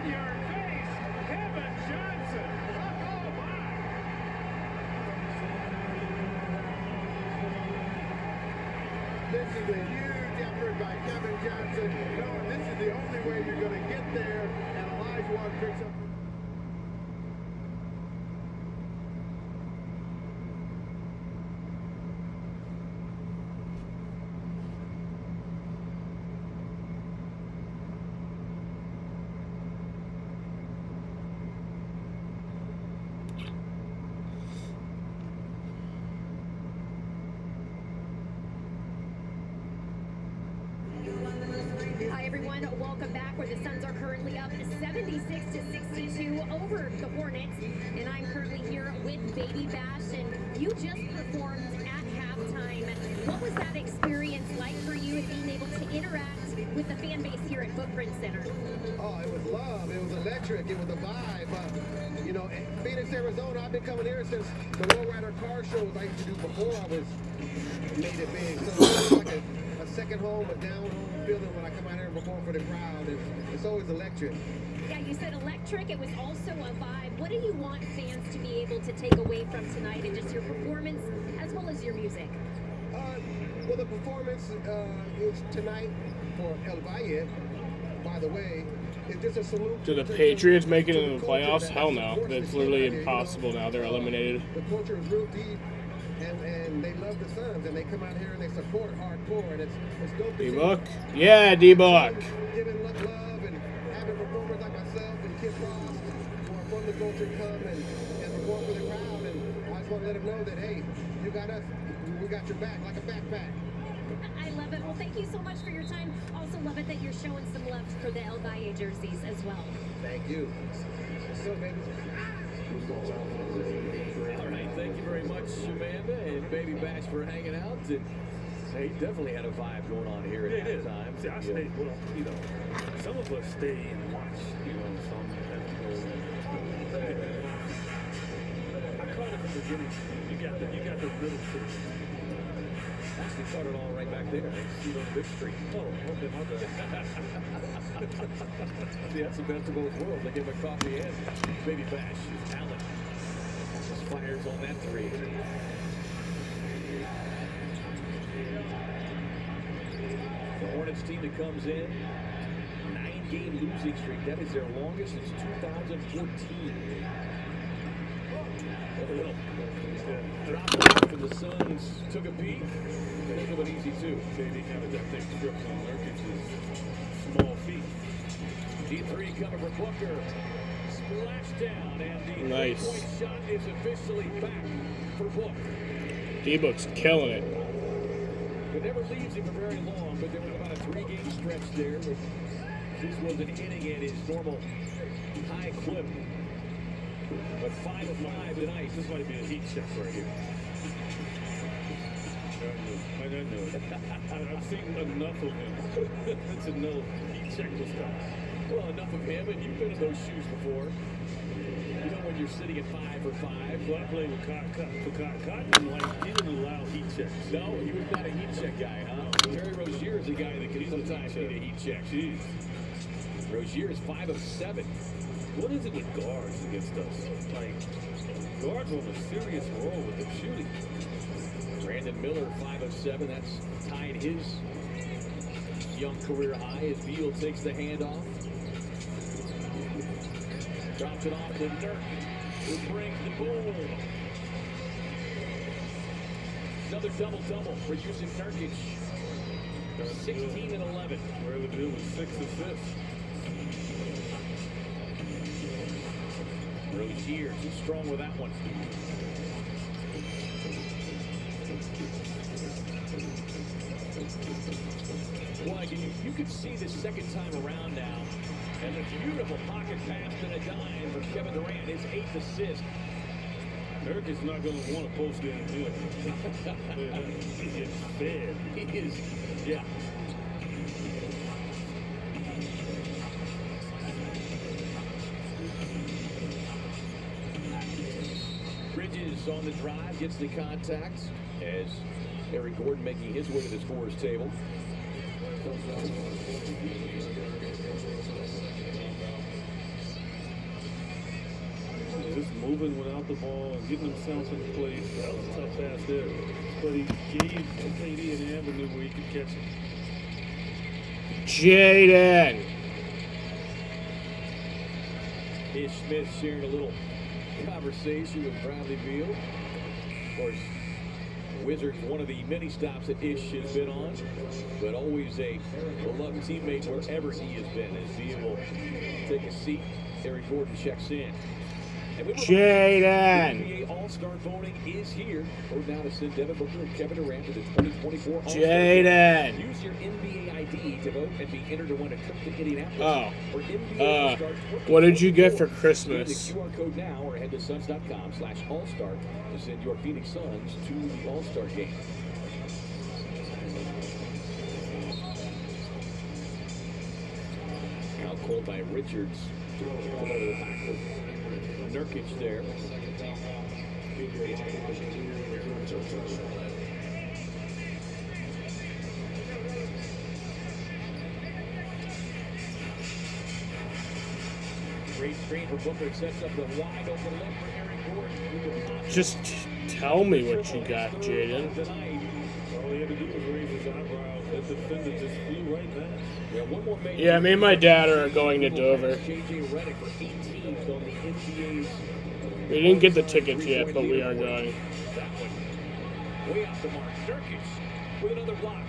your face, Kevin Johnson. Oh my. This is a huge effort by Kevin Johnson. Knowing this is the only way you're going to get there, and Elijah picks up. Hi everyone, welcome back where the Suns are currently up 76-62 over the Hornets. And I'm currently here with Baby Bash, and you just performed at halftime. What was that experience like for you, being able to interact with the fan base here at Footprint Center? Oh, it was love. It was electric. It was a vibe. You know, in Phoenix, Arizona, I've been coming here since the lowrider car shows I used to do before I was made it big. So it's like a second home, a down home feeling when I come out here and perform for the crowd. It's always electric. Yeah, you said electric. It was also a vibe. What do you want fans to be able to take away from tonight and just your performance as well as your music? Well, the performance is tonight for El Valle, by the way. It's just a salute Do the Patriots make it into the playoffs? Hell no. That's literally impossible now. They're eliminated. The culture is real deep, and they love the Suns, and they come out here and they support hardcore, and it's dope to see. D-Book? Yeah, D-Book. Giving love and having performers like myself and Kid Frost who are from the culture come and perform for the crowd, and I just want to let them know that, hey, you got us, we got your back like a backpack. I love it. Well, thank you so much for your time. Also love it that you're showing some love for the El Valle jerseys as well. Thank you. So, baby. All right, thank you very much, Amanda and Baby Bash, for hanging out. And he definitely had a vibe going on here at halftime. See, I stayed, well, you know, some of us stay and watch, you know, some have to go. I caught it from the beginning. You got the middle seat. Actually caught it all right back there. See it on the big screen. Oh, okay, my bad. See, that's the best of both worlds. They give him a coffee and Baby Bash. Allen just fires on that three. The Hornets team that comes in, 9-game losing streak. That is their longest since 2014. Dropped off and the Suns took a peek. They took it easy too. They kind of got their strips on Nurkic's small feet. D3 coming for Booker. Splash down, and the Nice. three-point shot is officially back for Book. D-Book's killing it. It never leaves him for very long, but there was about a 3-game stretch there. This was an inning at his normal high clip. But 5 of 5 tonight. This might be a heat check right here. I don't know. I've seen enough of him to know heat check was coming. Well, enough of him, and you've been in those shoes before. You know when you're sitting at 5 for 5. Well, I played with Cotton. He didn't allow heat checks. No, he was not a heat check guy, huh? Terry Rozier is a guy that can sometimes need a heat check. Jeez. Rozier is 5 of 7. What is it with guards against us? Like, guards on a serious role with the shooting. Brandon Miller, 5 of 7. That's tied his young career high as Beal takes the handoff. Drops it off to Nurk, who brings the goal. Another double-double for Yusuf Nurkic. 16 and 11. Where the deal was 6 assists. this year. Too strong with that one. Well, you could see the second time around now. And a beautiful pocket pass and a dime for Kevin Durant, his 8th assist. Eric is not going to want to post game here. He gets fed. He is, yeah. Bridges on the drive, gets the contact as Eric Gordon making his way to the scorer's table. Just moving without the ball and getting themselves in place. That was a tough pass there. But he gave KD an avenue where he could catch it. Jaden. Ish Smith sharing a little conversation with Bradley Beal. Of course, Wizards, one of the many stops that Ish has been on, but always a beloved teammate wherever he has been. As Beal will take a seat, Eric Gordon checks in. Jaden. NBA All-Star voting is here. Vote now to send Devin Booker and Kevin Durant to the 2024 All-Star Jaden. Game. Use your NBA ID to vote and be entered to win a trip to Indianapolis. Oh. For NBA All-Star What did you get for Scan Christmas? the QR code now or head to Suns.com/All-Star to send your Phoenix Suns to the All-Star Game. Out cold by Richards. Nurkic there. Great screen for Booker. Sets up the wide open look for Eric Gordon. Just tell me what you got, Jaden. All he had to do was raise his eyebrows. That defender just flew right back. Yeah, one more major. Yeah, me and my dad are going to Dover. JJ Redick for 18th on the NCAA's. We didn't get the tickets yet, but we are going. That one way off the mark. Nurkic with another block.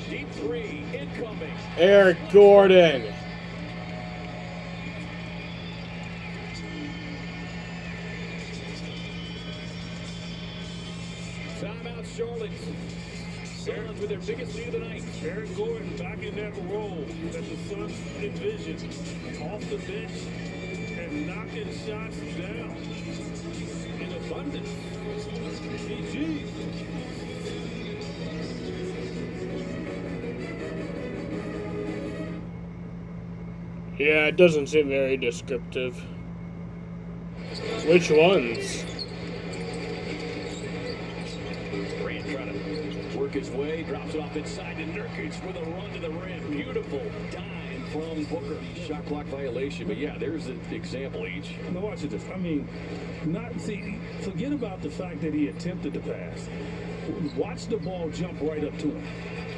Deep three incoming. Eric Gordon. Timeout, Charlotte. Suns with their biggest lead of the night. Eric Gordon back in that role that the Suns envisioned. Off the bench and knocking shots down in abundance. PG. Yeah, it doesn't seem very descriptive. Which ones? Grant trying to work his way, drops it off inside to Nurkic with a run to the rim. Beautiful dime from Booker. Shot clock violation, but yeah, there's an example each. Now watch this. I mean, forget about the fact that he attempted to pass. Watch the ball jump right up to him.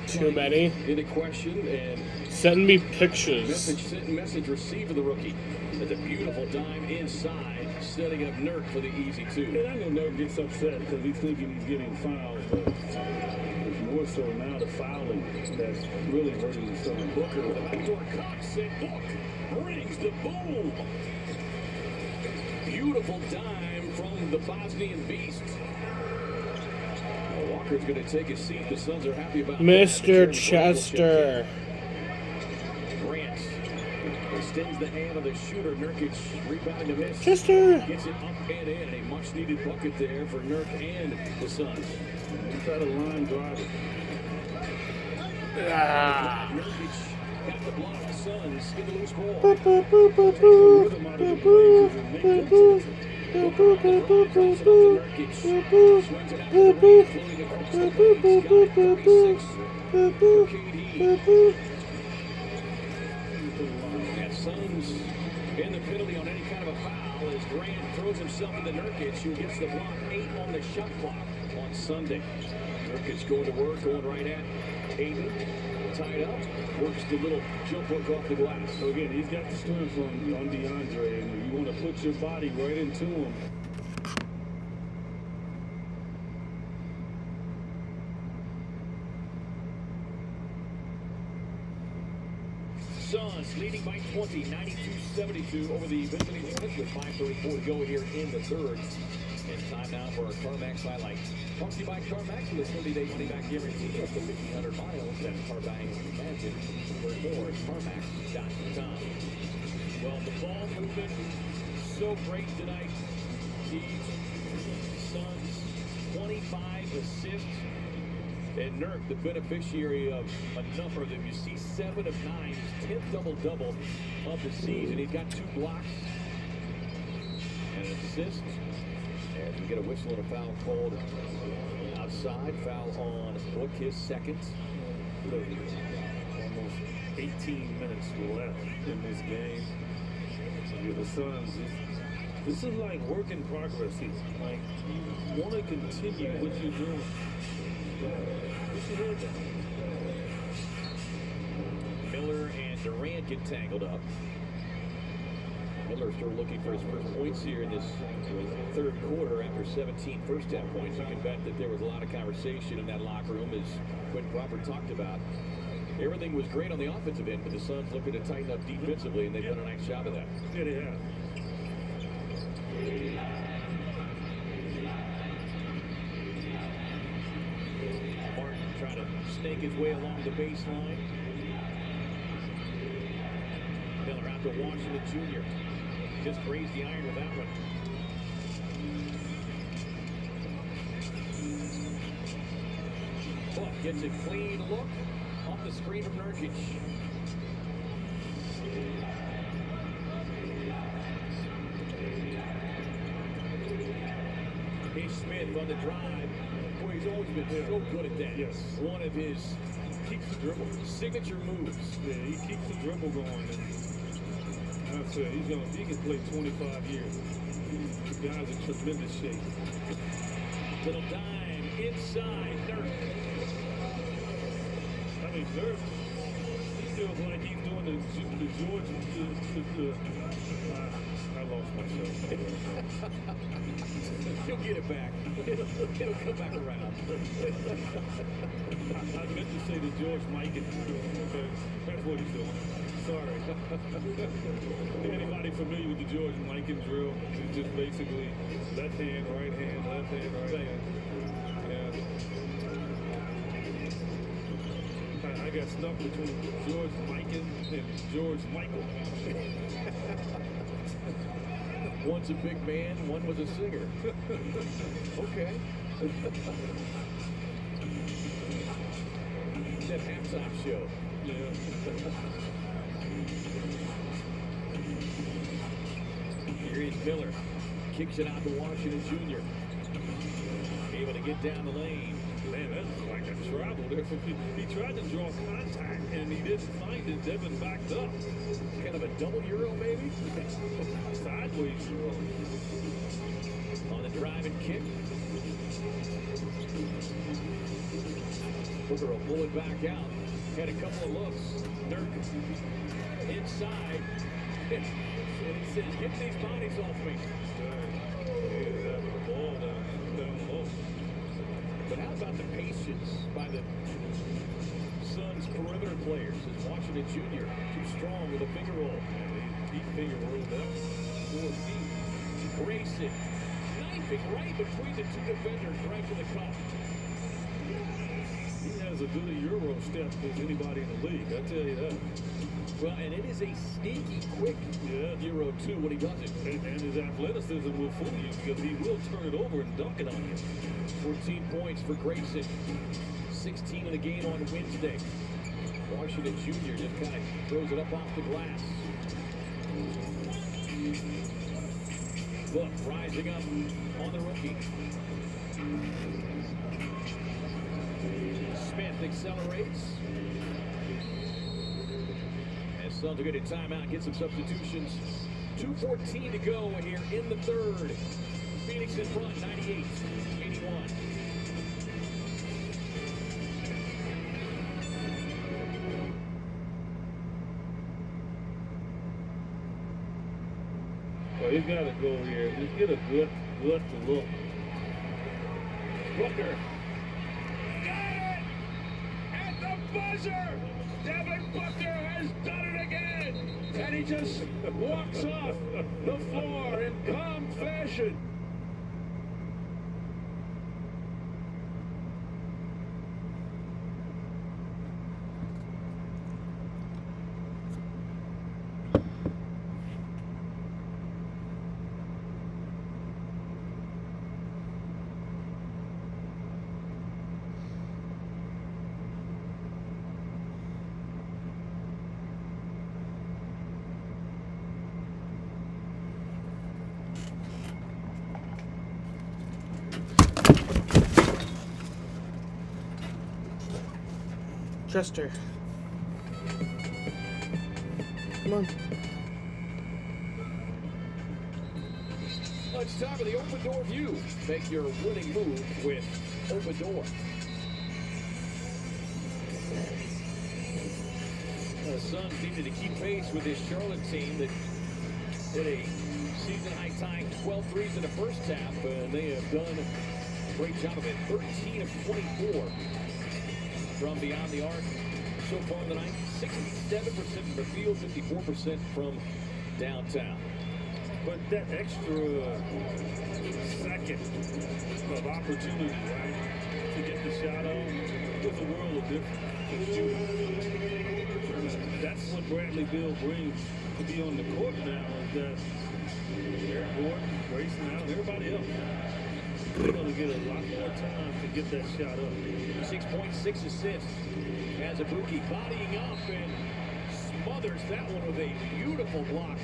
Too many. In a question and send me pictures. Message sent and message received for the rookie. That's a beautiful dime inside, setting up Nurk for the easy two. And I know Nurk gets upset because he's thinking he's getting fouled, but it's more so now the fouling that's really hurting the Suns. Booker with a backdoor cut, sent Book brings the boom. Beautiful dime from the Bosnian Beast. Walker's going to take a seat. The Suns are happy about Mr. Chester. Grant extends the hand of the shooter. Nurkic rebounding to miss. Chester gets it up and in. A much-needed bucket there for Nurk and the Suns. He's got a line driver. Nurkic got the block. The Suns get the loose ball. Boop, boop, boop, boop, boop. Boop, boop, boop, boop. Boop, boop, boop, boop, boop, boop. Boop, boop. Boop, boop. Boop, boop, boop, boop, boop, boop. Boop, boop. Boop, boop. And Suns in the penalty on any kind of a foul as Grant throws himself into Nurkic, who gets the block. 8 on the shot clock on Sunday. Nurkic going to work, going right at Aiden. Tied up, works the little jump hook off the glass. So again, he's got the strength on DeAndre, and you want to put your body right into him. Suns Suns leading by 20, 92-72 over the visiting Hornets with 5:34 to go here in the third. And time now for our CarMax highlight. Brought to you by CarMax with a 30-day money-back guarantee up to 1,500 miles. That's car buying imagine. For more at CarMax.com. Well, the ball movement so great tonight. The Suns 25 assists. And Nurk, the beneficiary of a number of them. You see 7 of 9, his 10th double-double of the season. He's got 2 blocks and an assist. And we get a whistle and a foul called outside. Foul on Book, his second. Almost 18 minutes left in this game. The Suns, this is like work in progress here. Like, you want to continue what you're doing. Push your head down. Miller and Durant get tangled up. Miller still looking for his first points here in this third quarter after 17 first-half points. You can bet that there was a lot of conversation in that locker room, as Quinn Crawford talked about. Everything was great on the offensive end, but the Suns looking to tighten up defensively, and they've done a nice job of that. Yeah, they have. Martin trying to snake his way along the baseline. Miller out to Washington Jr. Just grazed the iron with that one. Buck gets a clean look off the screen from Nurkic. Hey, Smith on the drive. Boy, he's always been so good at that. Yes. One of his Keeps the dribble. signature moves. Yeah, he keeps the dribble going. And I said, he can play 25 years. The guy's in tremendous shape. Little dime inside Nurk. I mean, Nurk, he feels like he's doing the George. I lost myself. He'll get it back. It'll come back around. I meant to say the George Mikan drill. Okay? That's what he's doing. Sorry. Anybody familiar with the George Mikan drill? It's just basically left hand, right hand, left hand, right hand. Yeah. I got stuck between George Mikan and George Michael. One's a big man, one was a singer. Okay. That halftime show. Yeah. Here is Miller. Kicks it out to Washington Jr. Able to get down the lane. Man, that's like a travel there. He tried to draw contact, and he didn't find it. Devin backed up. Kind of a double euro, maybe? Sideways euro. On the drive and kick. Booker will pull it back out. Had a couple of looks. Nurk inside. And he says, get these bodies off me. The ball down low. But how about the patience by the Suns perimeter players as Washington Jr. too strong with a finger roll. He finger rolled up 4 feet. Grayson knifing right between the two defenders right to the cup. He has as good a Euro step as anybody in the league, I tell you that. Well, and it is a sneaky, quick Euro, too, when he does it. And his athleticism will fool you because he will turn it over and dunk it on you. 14 points for Grayson. 16 in the game on Wednesday. Washington Jr. just kind of throws it up off the glass. Book rising up on the rookie. Smith accelerates. And Suns will get a timeout, get some substitutions. 2:14 to go here in the third. Phoenix in front, 98-81. Well, he's got to go here. Just get a good look. Booker. Got it! At the buzzer! Devin Booker has done it again! and he just walks off the floor in calm fashion. Chester. Come on. Well, it's time for the Open Door View. Make your winning move with Open Door. The Suns needed to keep pace with this Charlotte team that hit a season-high tying 12 threes in the first half, and they have done a great job of it. 13 of 24 from beyond the arc so far tonight. 67% from the field, 54% from downtown. But that extra second of opportunity, right, to get the shot off, there's a world of difference to shooting. That's what Bradley Beal brings to be on the court now, is that Eric Gordon, Grayson Allen, everybody else, they're going to get a lot more time to get that shot up. 6.6 assists as Abuki bodying up and smothers that one with a beautiful block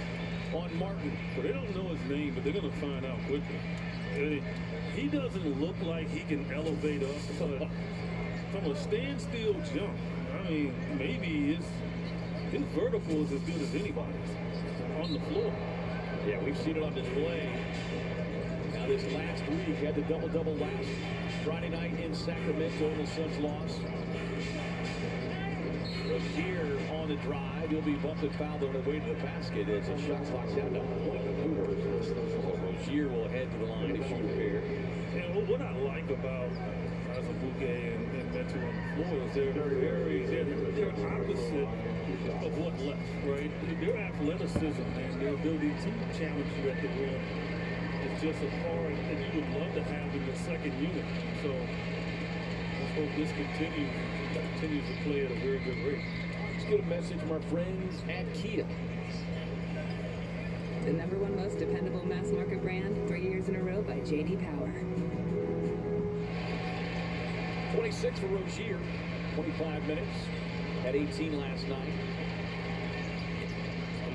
on Martin. But they don't know his name, but they're going to find out quickly. He doesn't look like he can elevate up from a standstill jump. I mean, maybe his vertical is as good as anybody's on the floor. Yeah, we've seen it on display. Now this last week had the double-double last Friday night in Sacramento in the Suns loss. Rozier on the drive. He'll be bumped and fouled on the way to the basket as the shot clock's down to 1-4. So Rozier will head to the line to shoot a pair. And what I like about Azubuike and Metu on the floor is they're opposite of what left, right? Their athleticism and their ability to challenge you at the rim is just a part that you would love to have in the second unit. So let's hope this continues to play at a very good rate. Let's get a message from our friends at Kia. The #1 most dependable mass market brand, 3 years in a row by J.D. Power. 26 for Rozier, 25 minutes, had 18 last night.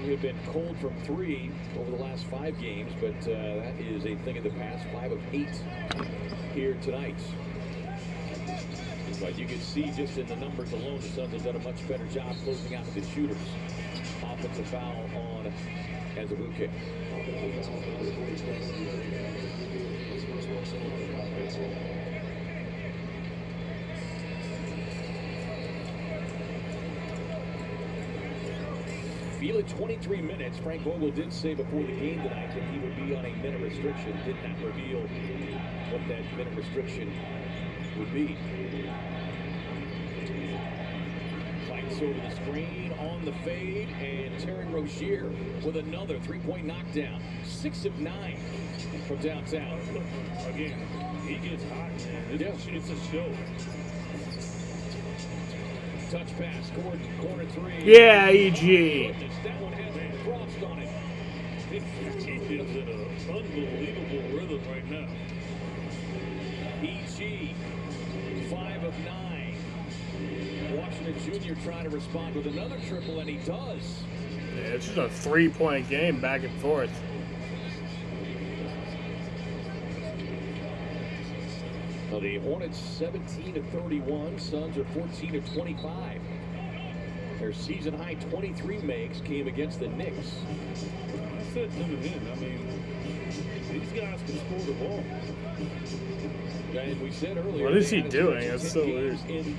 He had been cold from 3 over the last 5 games, but that is a thing of the past. 5 of 8 here tonight. But you can see just in the numbers alone, the Suns have done a much better job closing out the shooters. Offensive foul on Azubuike. Feel it 23 minutes. Frank Vogel did say before the game tonight that he would be on a minute restriction. Did not reveal what that minute restriction would be. Fights over the screen on the fade, and Terry Rozier with another three-point knockdown. 6 of 9 from downtown. Again, he gets hot, man. It's a show. Touch pass, Gordon, corner 3. Yeah, EG. That one has a frost on it. He is in an unbelievable rhythm right now. EG, 5 of 9. Washington Jr. trying to respond with another triple, and he does. Yeah, it's just a 3-point game back and forth. Well, the Hornets 17 of 31, Suns are 14 of 25. Their season high 23 makes came against the Knicks. I said coming in, I mean, these guys can score the ball. And we said earlier, What is he doing? That's so weird. In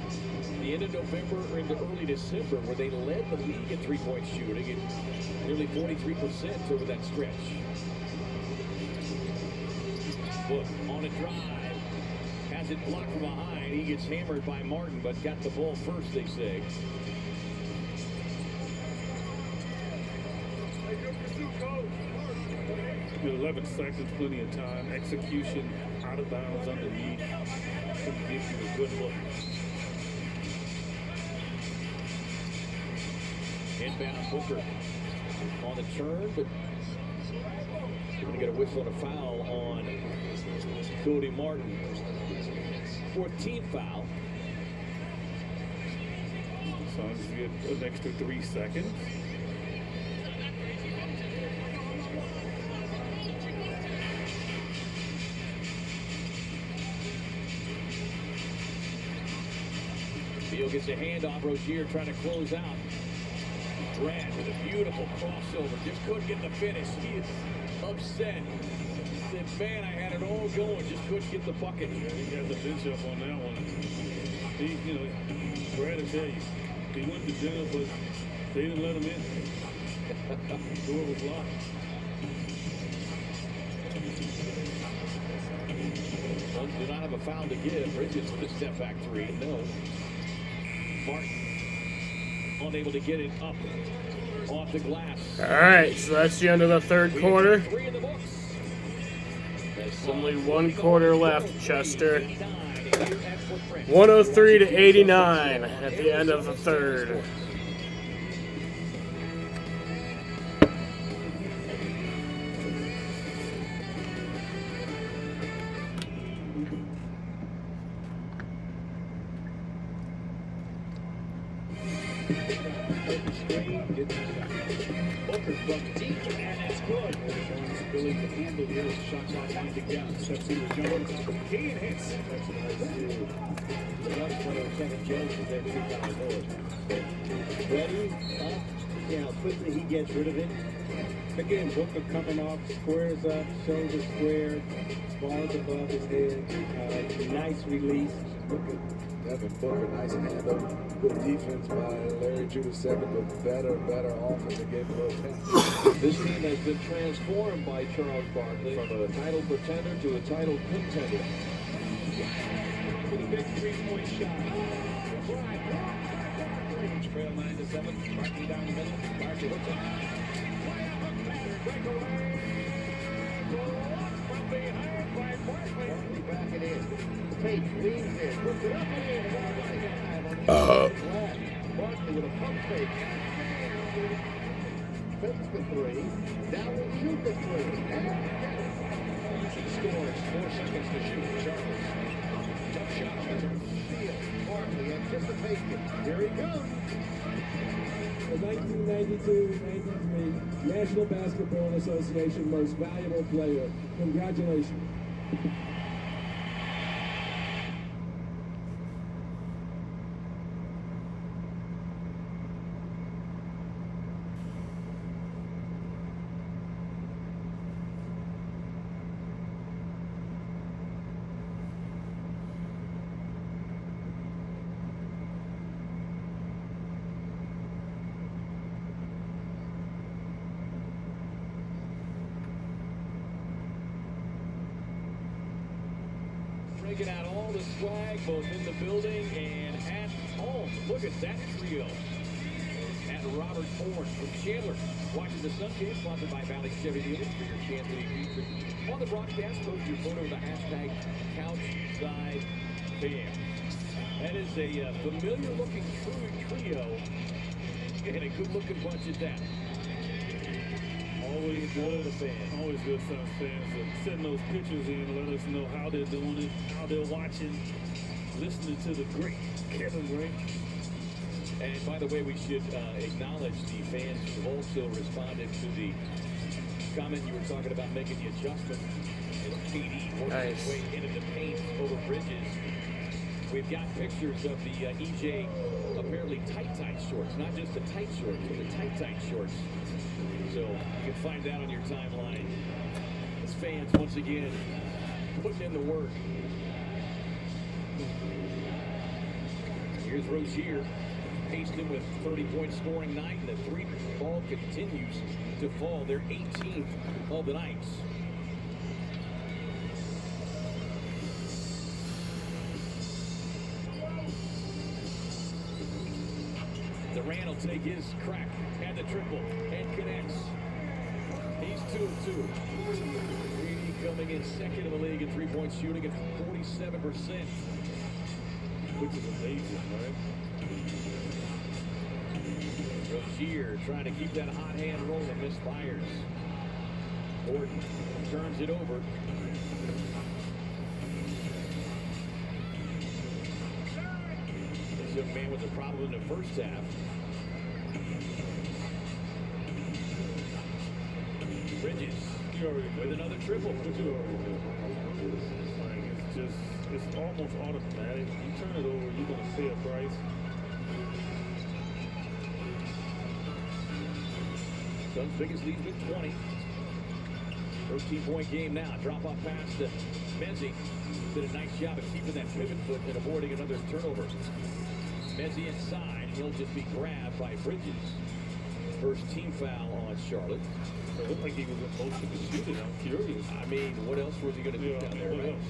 the end of November or into early December, where they led the league in three-point shooting at nearly 43% over that stretch. Look, on a drive. Has it blocked from behind. He gets hammered by Martin, but got the ball first, they say. With 11 seconds, plenty of time. Execution out of bounds underneath. Should give you a good look. Inbound Booker on the turn, but we're going to get a whistle and a foul on Cody Martin. 14th foul. Suns get an extra 3 seconds. Beal gets a handoff. Rozier trying to close out. Durant with a beautiful crossover. Just couldn't get the finish. He is upset. He said, man, I had it all going. Just couldn't get the bucket. He got the bench up on that one. He, Brad will tell you, he went to dinner, but they didn't let him in. The door was locked. Suns do not have a foul to give. Bridges with a step back three. No. Martin unable to get it up off the glass. All right, so that's the end of the third quarter. Only one quarter left, Chester. 103-89 at the end of the third. Booker from deep, and it's good. Jones ability to handle here as the shot clock winding down. Steps in with Jones. Key and hits. That's a nice move. The left player, Kevin Jones, is there to shoot down the board. Ready, up, see how quickly he gets rid of it. Again, Booker coming off, squares up, shoulder square, balls above his head. Nice release. Devin Booker, nice handle. Good defense by Larry Jr. II, but better offense again for him. This team has been transformed by Charles Barkley from a title pretender to a title contender. With a big three-point shot. Trail 9-7. Barkley down the middle. Barkley hooks it. Breakaway. From behind by Barkley. Barkley back it in. Tate leans in. Puts it up and in. Barkley with a pump fake. Fakes the three. Now will shoot the three. She scores. 4 seconds to shoot. Charles. Tough shot. Barkley anticipation. Here he goes. The 1992-93 National Basketball Association Most Valuable Player. Congratulations. Taking out all the swag, both in the building and at home. Look at that trio. At Robert Horn from Chandler. Watching the Sun game, sponsored by Valley Chevy Dealers for your chance to be featured on the broadcast. Post your photo with the hashtag CouchSideFan. That is a familiar-looking trio and a good-looking bunch at that. Always good Suns fans to send those pictures in and let us know how they're doing it, how they're watching, listening to the great Kevin Ray. And by the way, we should acknowledge the fans who also responded to the comment you were talking about making the adjustment. And KD working his way into the paint over Bridges. We've got pictures of the EJ apparently tight shorts, not just the tight shorts, but the tight shorts. So you can find that on your timeline. As fans, once again, putting in the work. Here's Rozier. Paced him with 30-point scoring night, and the three ball continues to fall. They're 18th of the night. Durant will take his crack at the triple and connects. He's 2 of 2. coming in second in the league in three-point shooting at 47%. Which is amazing, right? Rozier trying to keep that hot hand rolling, misfires. Gordon turns it over. This young man was a problem in the first half. Bridges with another triple. It's almost automatic. You turn it over, you're going to pay a price. Suns' biggest lead's been 20. 13-point game now. Drop off pass to Mezzi. Did a nice job of keeping that pivot foot and avoiding another turnover. Mezzi inside. He'll just be grabbed by Bridges. First team foul on Charlotte. It looked like he was in motion to shoot it. I'm curious. I mean, what else was he going to do down there, what right? else?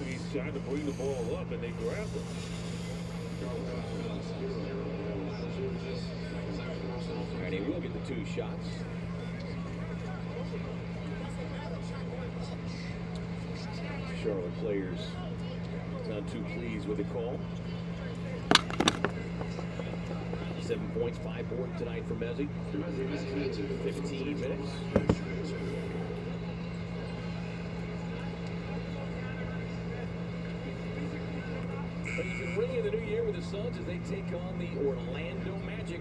He's trying to bring the ball up and they grabbed him. And he will get the two shots. Charlotte players not too pleased with the call. 7 points, 5 boards tonight for Mezzi. 15 minutes. But you can ring in the new year with the Suns as they take on the Orlando Magic.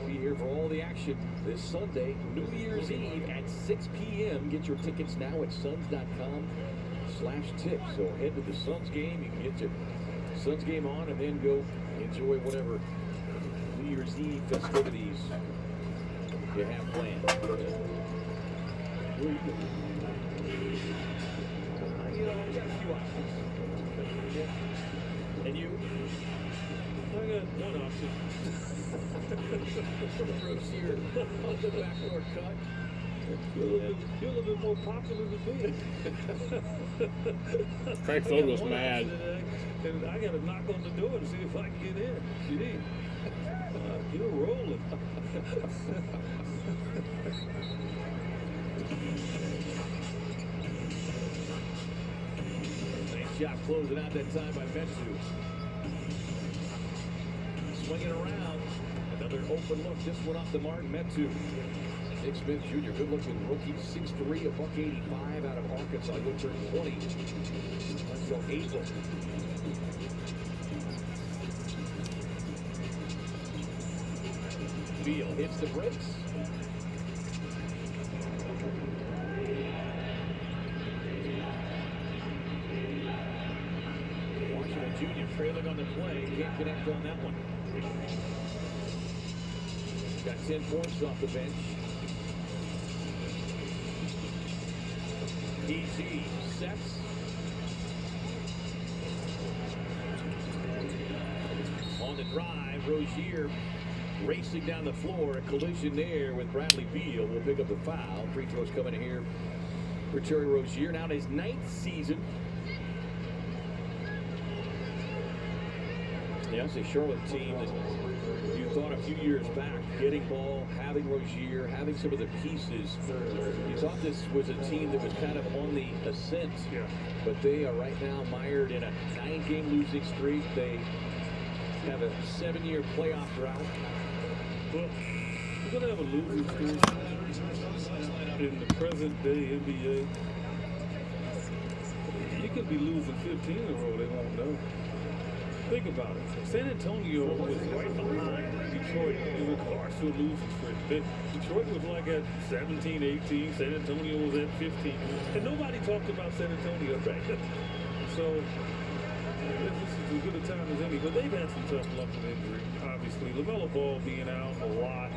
Be here for all the action this Sunday, New Year's Eve at 6 p.m. Get your tickets now at suns.com/tick. So head to the Suns game. You can get your Suns game on and then go enjoy whatever New Year's Eve festivities you have planned. Where are you going? I got a few options. And you? I got one option. Rozier on the backdoor cut. You're a little bit more popular than me. Frank Vogel's mad. And I got to knock on the door to see if I can get in. Gee, you're rolling. Nice shot closing out that time by Metsu. Swinging around. Another open look. This one off the mark. Metsu. Nick Smith Jr., good-looking rookie, 6'3", $185 out of Arkansas. He'll turn 20 until April. Beal hits the brakes. Washington Jr. trailing on the play. Can't connect on that one. Got 10 points off the bench. PG sets. On the drive, Rozier racing down the floor. A collision there with Bradley Beal. Will pick up the foul. Free throws coming in here for Terry Rozier. Now in his 9th season. Yeah, it's a Charlotte team that you thought a few years back, getting ball, having Rozier, having some of the pieces. You thought this was a team that was kind of on the ascent, but they are right now mired in a 9-game losing streak. They have a 7-year playoff drought. Well, you're going to have a losing streak in the present day NBA. You could be losing 15 in a row, they won't know. Think about it. San Antonio was right behind Detroit in the Clarksville losing streak. Detroit was like at 17, 18. San Antonio was at 15. And nobody talked about San Antonio back then. So this is as good a time as any. But they've had some tough luck with injury, obviously. LaMelo Ball being out a lot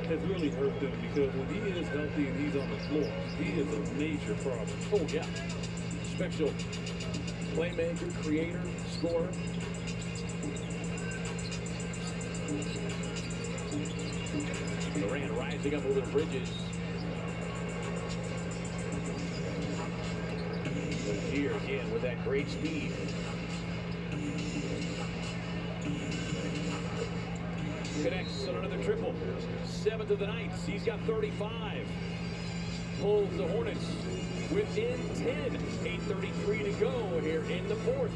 has really hurt them because when he is healthy and he's on the floor, he is a major problem. Oh, yeah. Special playmaker, creator, scorer. Durant rising up over the Bridges. Rozier again with that great speed. Connects on another triple. 7th of the night. He's got 35. pulls the Hornets within 10. 8:33 to go here in the fourth.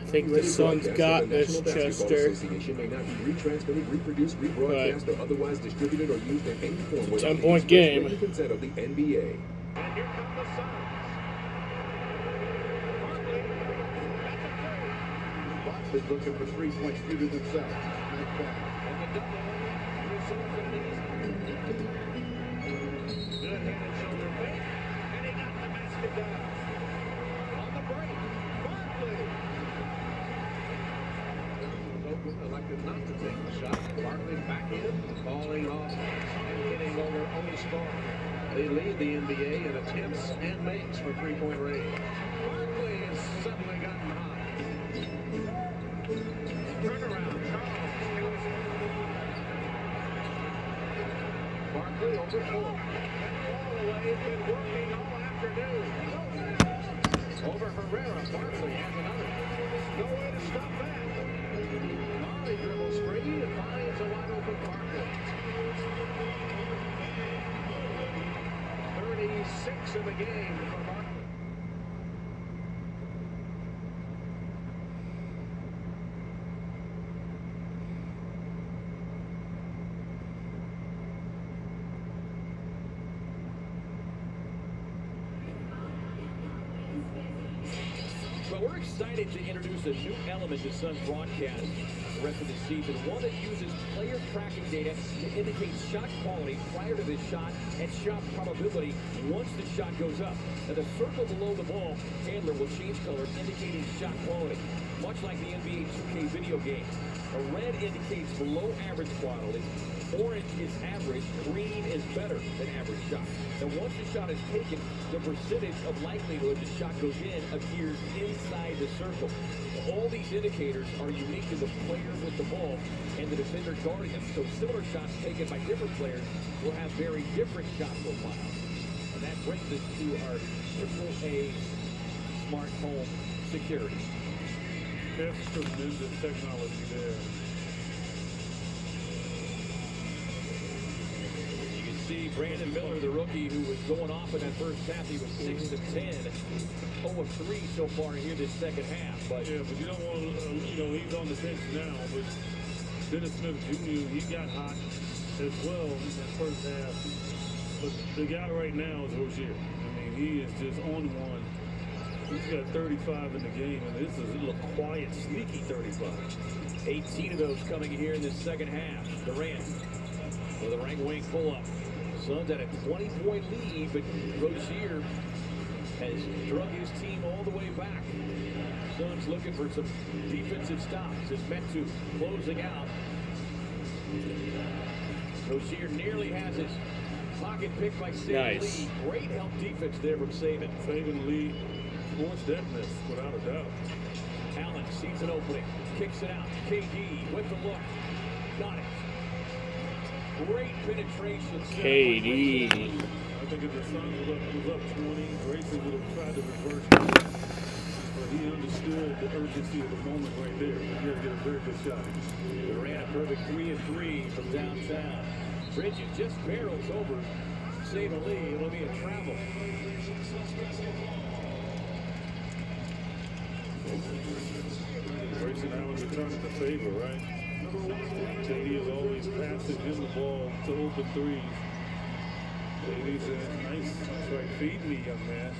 I think the Suns got this, Chester. May not be retransmitted, reproduced, rebroadcast, or otherwise distributed or used in any form without 10-point game. the consent of the NBA. And here come the Suns. Barkley looking for 3 points due to themselves. Nice pass. And the double results in these. Good hand and shoulder fake. And he got the basket down. On the break, Barkley. Open, elected not to take the shot. Barkley back in, falling off and hitting over Oscar. They lead the NBA in attempts and makes for three-point range. Barkley has suddenly gotten hot. Turnaround, Charles. Barkley over 4. All the way, been working all afternoon. Over Herrera, Barkley has another. No way to stop that. Molly dribbles free and finds a wide open Barkley. 36 in the game for Barkley. Well, we're excited to introduce a new element to Suns broadcast the rest of the season. One that uses player tracking data to indicate shot quality prior to the shot and shot probability once the shot goes up. Now, the circle below the ball handler will change color, indicating shot quality, much like the NBA 2K video game. A red indicates below average quality. Orange is average, green is better than average shot. And once the shot is taken, the percentage of likelihood the shot goes in appears inside the circle. All these indicators are unique to the player with the ball and the defender guarding them. So similar shots taken by different players will have very different shot profiles. And that brings us to our AAA smart home security. That's tremendous technology there. See Brandon Miller, the rookie, who was going off in that first half. He was 6 of 10, 0 of 3 so far here this second half. But yeah, but you don't want to, he's on the bench now. But Dennis Smith Jr., he got hot as well in that first half. But the guy right now is Rozier. I mean, he is just on one. He's got 35 in the game, and this is a little quiet, sneaky 35. 18 of those coming here in this second half. Durant with a right wing pull-up. Suns at a 20-point lead, but Rozier has drug his team all the way back. Suns looking for some defensive stops. Is meant to closing out. Rozier nearly has his pocket picked by Saban Lee. Great help defense there from Saban. Saban Lee forced that miss, without a doubt. Allen sees an opening, kicks it out. KD with the look. Got it. Great penetration. KD. I think if the Suns was up 20, Grayson would have tried to reverse it. But he understood the urgency of the moment right there. He had to get a very good shot. Durant a perfect 3 of 3 from downtown. Bridges just barrels over Saban Lee. It'll be a travel. Grayson Allen returning the favor, right? JD is always passing him the ball to open threes. JD says, nice. That's right. Feed me, young man.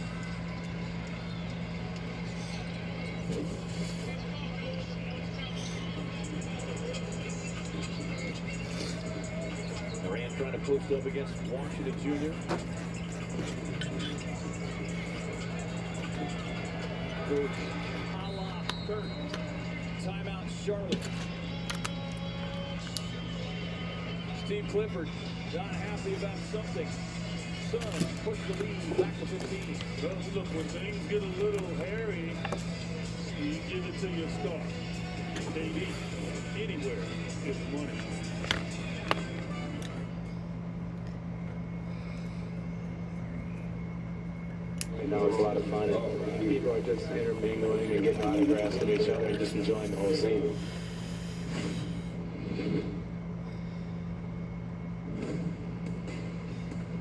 Durant trying to post up against Washington Jr. Goes a la Kirk. Timeout, Charlotte. Steve Clifford not happy about something. Suns push the lead back to 15. Well, look, when things get a little hairy, you give it to your star. KD, anywhere is money. Right now it's a lot of fun. And people are just intermingling and getting autographs of each other and just enjoying the whole scene.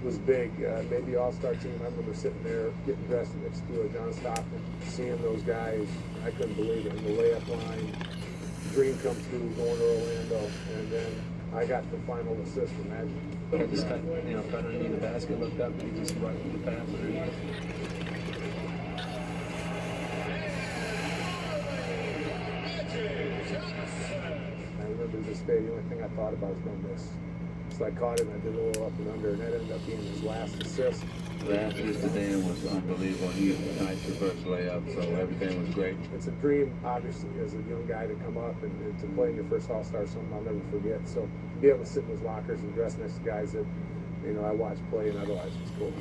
Was big. Made the All-Star team. I remember sitting there getting dressed next to John Stockton, seeing those guys. I couldn't believe it. In the layup line, dream come true, going to Orlando, and then I got the final assist. Imagine. Just cut underneath the basket, looked up, and he just right with the pass. I remember this day. The only thing I thought about was going to miss. So I caught it and I did a little up and under, and that ended up being his last assist. The assist to Dan was unbelievable. He had a nice reverse layup, so everything was great. It's a dream, obviously, as a young guy to come up and to play in your first All-Star, something I'll never forget. So to be able to sit in those lockers and dress next to guys that, I watched play and idolized was cool.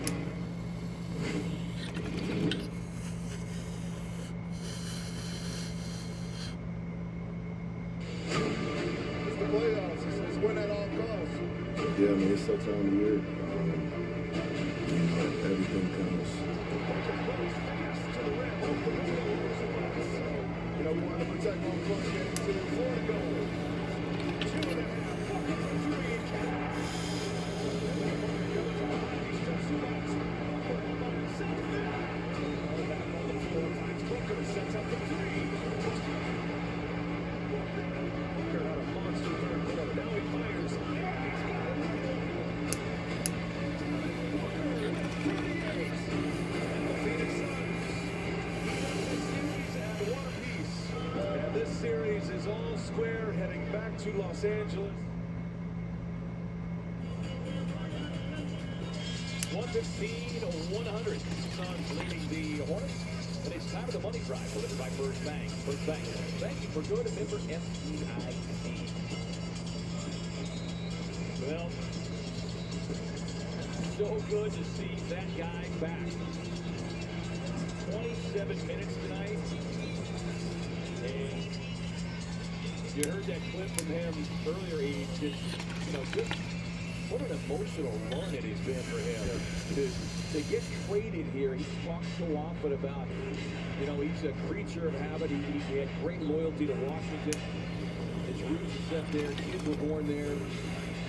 It's the playoffs. It's win at all costs. Yeah, I mean, it's that time of year. Everything counts. We want to protect home court against the Florida goal. 2.5 buckets of three count. Booker sets up the three. Booker had a monster third quarter. Now he fires. Series is all square, heading back to Los Angeles. 115-100. Suns leading the Hornets. And it's time for the money drive, delivered by First Bank. First Bank, banking for good, member FDIC. Well, so good to see that guy back. 27 minutes tonight. And you heard that clip from him earlier. He just what an emotional run it has been for him to get traded here. He talks so often about, he's a creature of habit. He had great loyalty to Washington. His roots are set there. Kids were born there.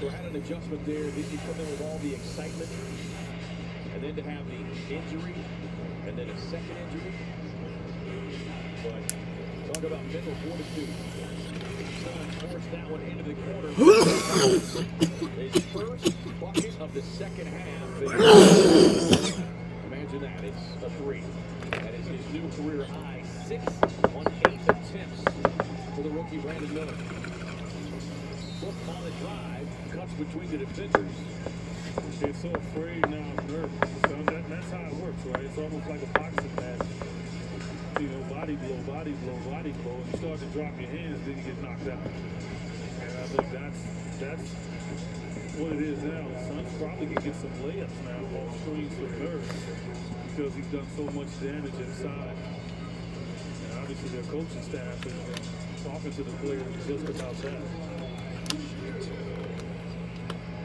So had an adjustment there. Then you come in with all the excitement, and then to have the injury, and then a second injury. But talk about mental fortitude. Forced that one into the corner. His first bucket of the second half. Imagine that. It's a three. That is his new career high. 6 on 8 attempts for the rookie Brandon Miller. Look on the drive. Cuts between the defenders. They're so afraid now, nervous. So that's how it works, right? It's almost like a boxing match. Body blow, body blow, body blow, and you start to drop your hands, then you get knocked out. And I think that's what it is now. The Suns probably can get some layups now off screens from nerves because he's done so much damage inside. And obviously their coaching staff has been talking to the players just about that.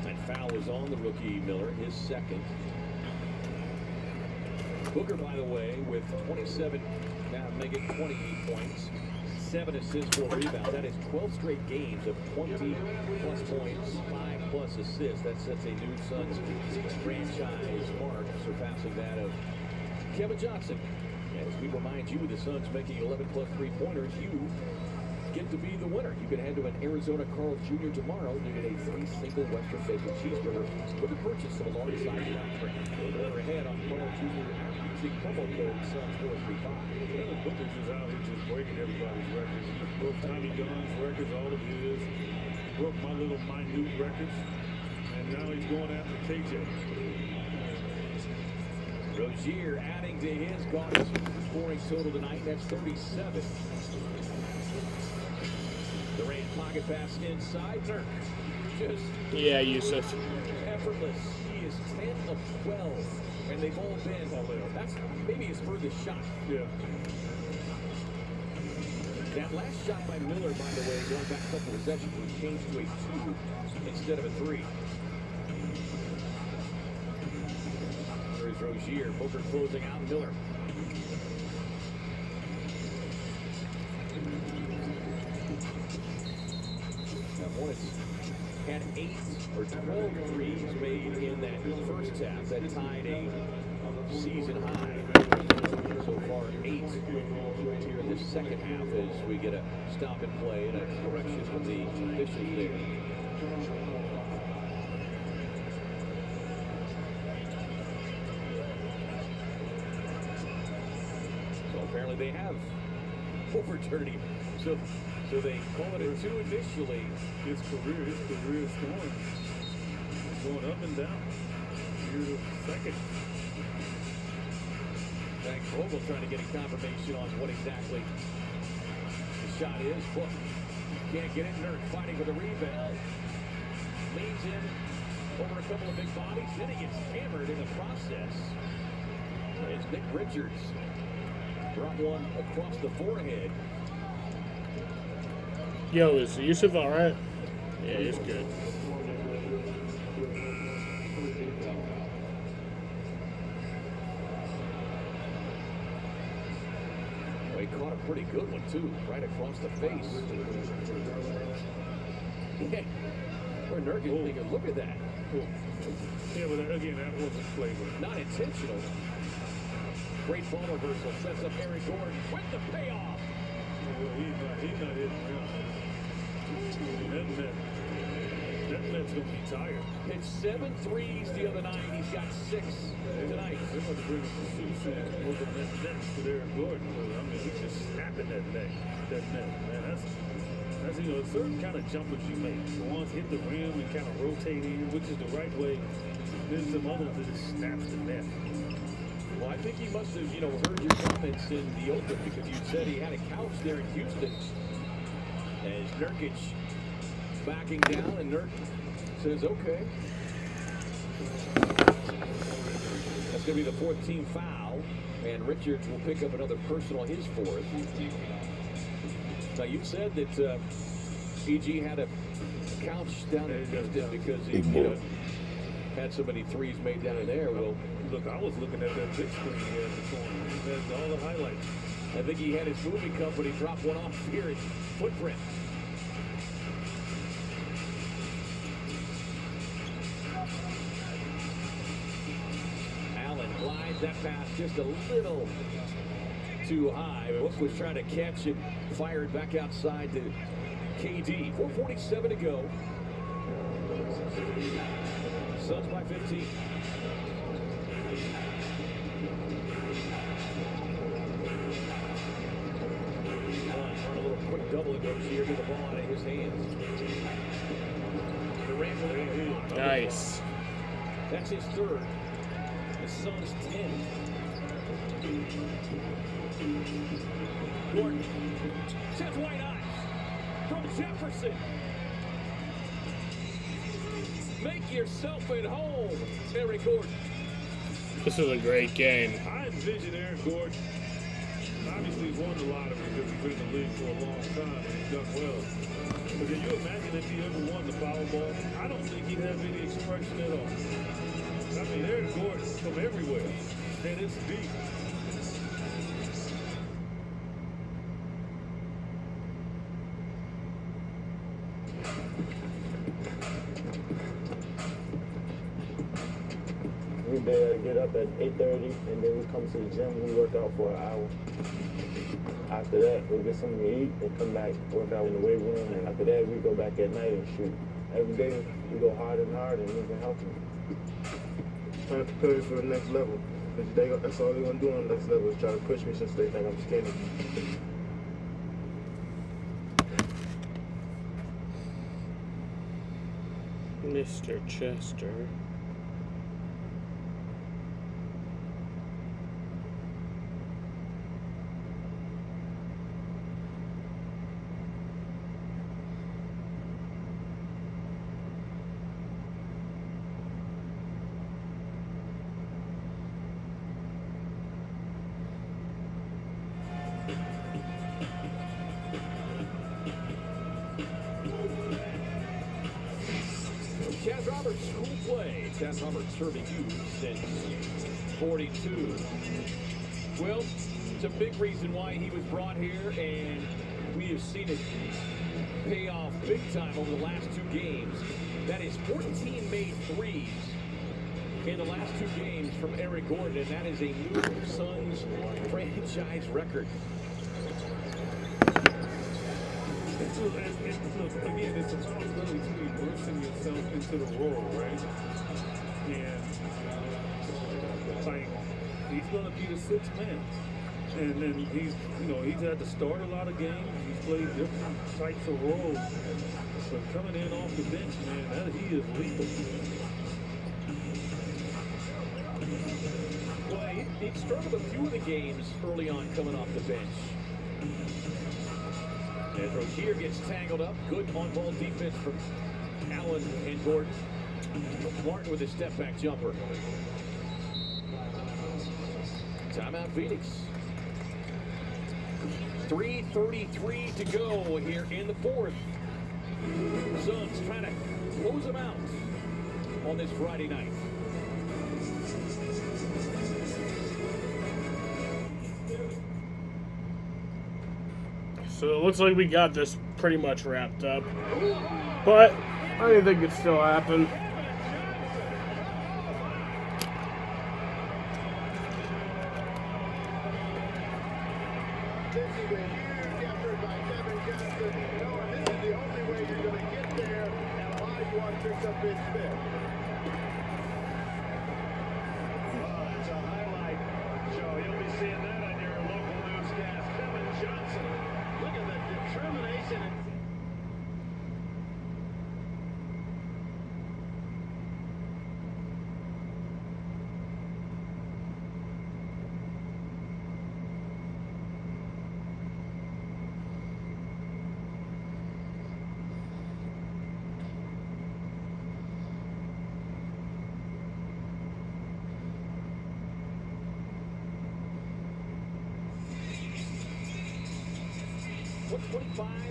That foul was on the rookie Miller, his second. Booker, by the way, with 27, now make it 28 points, 7 assists, 4 rebounds. That is 12 straight games of 20-plus points, 5-plus assists. That sets a new Suns franchise mark, surpassing that of Kevin Johnson. As we remind you, the Suns making 11-plus three-pointers, you get to be the winner. You can head to an Arizona Carl Jr. tomorrow to get a free single Western bacon cheeseburger with the purchase of a large size drink. Order ahead on Carl Jr. using promo code SUNS435. Booker's is out here just breaking everybody's records. He broke Tommy Gunn's records, all of his. Broke my little minute records. And now he's going after KJ. Rozier adding to his gaudy scoring total tonight. That's 37. Durant pocket pass inside. Nurk just Yusuf. effortless. He is 10 of 12, and they've all been. That's maybe his furthest shot. Yeah. That last shot by Miller, by the way, going back a couple of possessions, was changed to a 2 instead of a 3. There's Rozier. Booker closing out Miller. Hornets had 8 or 12 threes made in that first half. That tied a season high. So far, 8 here in the second half as we get a stop and play and a correction from the officials there. So apparently they have overturned him. So they call it a 2 initially. His career is going. It's going up and down. You're the second. Zach Vogel trying to get a confirmation on what exactly the shot is. Book can't get it. Nurk fighting for the rebound. Leans in over a couple of big bodies. Then he gets hammered in the process. It's Nick Richards. Brought one across the forehead. Yo, is Yusuf alright? Yeah, he's good. He caught a pretty good one, too, right across the face. Yeah. Where Nurk is thinking, look at that. Yeah, but again, that wasn't flavor. Not intentional. Great ball reversal. Sets up Eric Gordon with the payoff. Well, he's not hitting him. That net's going to be tired. Hit 7 threes the other night. He's got 6 tonight. They're going to bring some suits in and work on that net for Eric Gordon. I mean, he's just snapping that net. Man, that's a certain kind of jumpers you make. The ones hit the rim and kind of rotate in, which is the right way. There's some other ones that just snaps the net. Well, I think he must have, heard your comments in the open because you said he had a couch there in Houston. As Nurkic backing down, and Nurk says, okay. That's going to be the 4th team foul, and Richards will pick up another personal, his 4th. Now, you said that EG had a couch down in Houston because he had so many threes made down in there. Well, look, I was looking at that big screen here at the corner. He has all the highlights. I think he had his movie company drop one off here at Footprint. Allen glides that pass just a little too high. Book was trying to catch it, fired back outside to KD. 4:47 to go. Suns by 15. Run a little quick double goes here, get the ball out of his hands. Durant. Nice. That's his 3rd. The Suns 10. Gordon sends white eyes from Jefferson. Make yourself at home, Eric Gordon. This is a great game. I envision Eric Gordon. Obviously, he's won a lot of it because he's been in the league for a long time and he's done well. But can you imagine if he ever won the foul ball? I don't think he'd have any expression at all. I mean, Eric Gordon from everywhere, and it's deep. We get up at 8:30, and then we come to the gym. We work out for an hour. After that, we get something to eat and come back, work out in the weight room. And after that, we go back at night and shoot. Every day, we go harder and harder, and we can help them. Trying to prepare for the next level. That's all they're going to do on the next level is try to push me since they think I'm skinny. Mr. Chester. Chaz Roberts, cool play. Chaz Roberts serving you since 42. Well, it's a big reason why he was brought here, and we have seen it pay off big time over the last 2 games. That is 14 made threes in the last 2 games from Eric Gordon, and that is a new Suns franchise record. Again, it's a possibility to immersing yourself into the role, right? And like he's gonna be the 6th man. And then he's had to start a lot of games. He's played different types of roles. But coming in off the bench, man, he is lethal. Well, he struggled a few of the games early on coming off the bench. And Rozier gets tangled up. Good on-ball defense from Allen and Gordon. Martin with a step-back jumper. Timeout Phoenix. 3:33 to go here in the 4th. Suns trying to close them out on this Friday night. So it looks like we got this pretty much wrapped up. But anything could still happen. This is a huge effort by Kevin Johnson. This is the only way you're going to get there, and Olajuwon picks up his 5th. Oh, it's a highlight show. You'll be seeing that on your local newscast. Kevin Johnson. Look at the determination.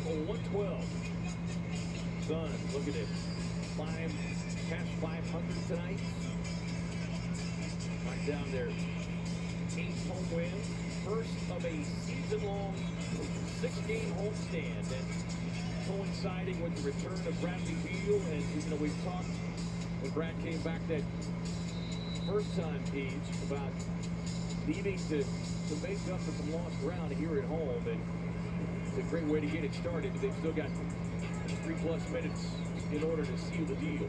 or 112. Suns looking at past 500 tonight. Right down there. 8th home win. First of a season-long 6-game homestand. And coinciding with the return of Bradley Beal. And, you know, we've talked when Brad came back that first time, Pete, about needing to make up for some lost ground here at home. And it's a great way to get it started. They've still got 3+ minutes in order to seal the deal.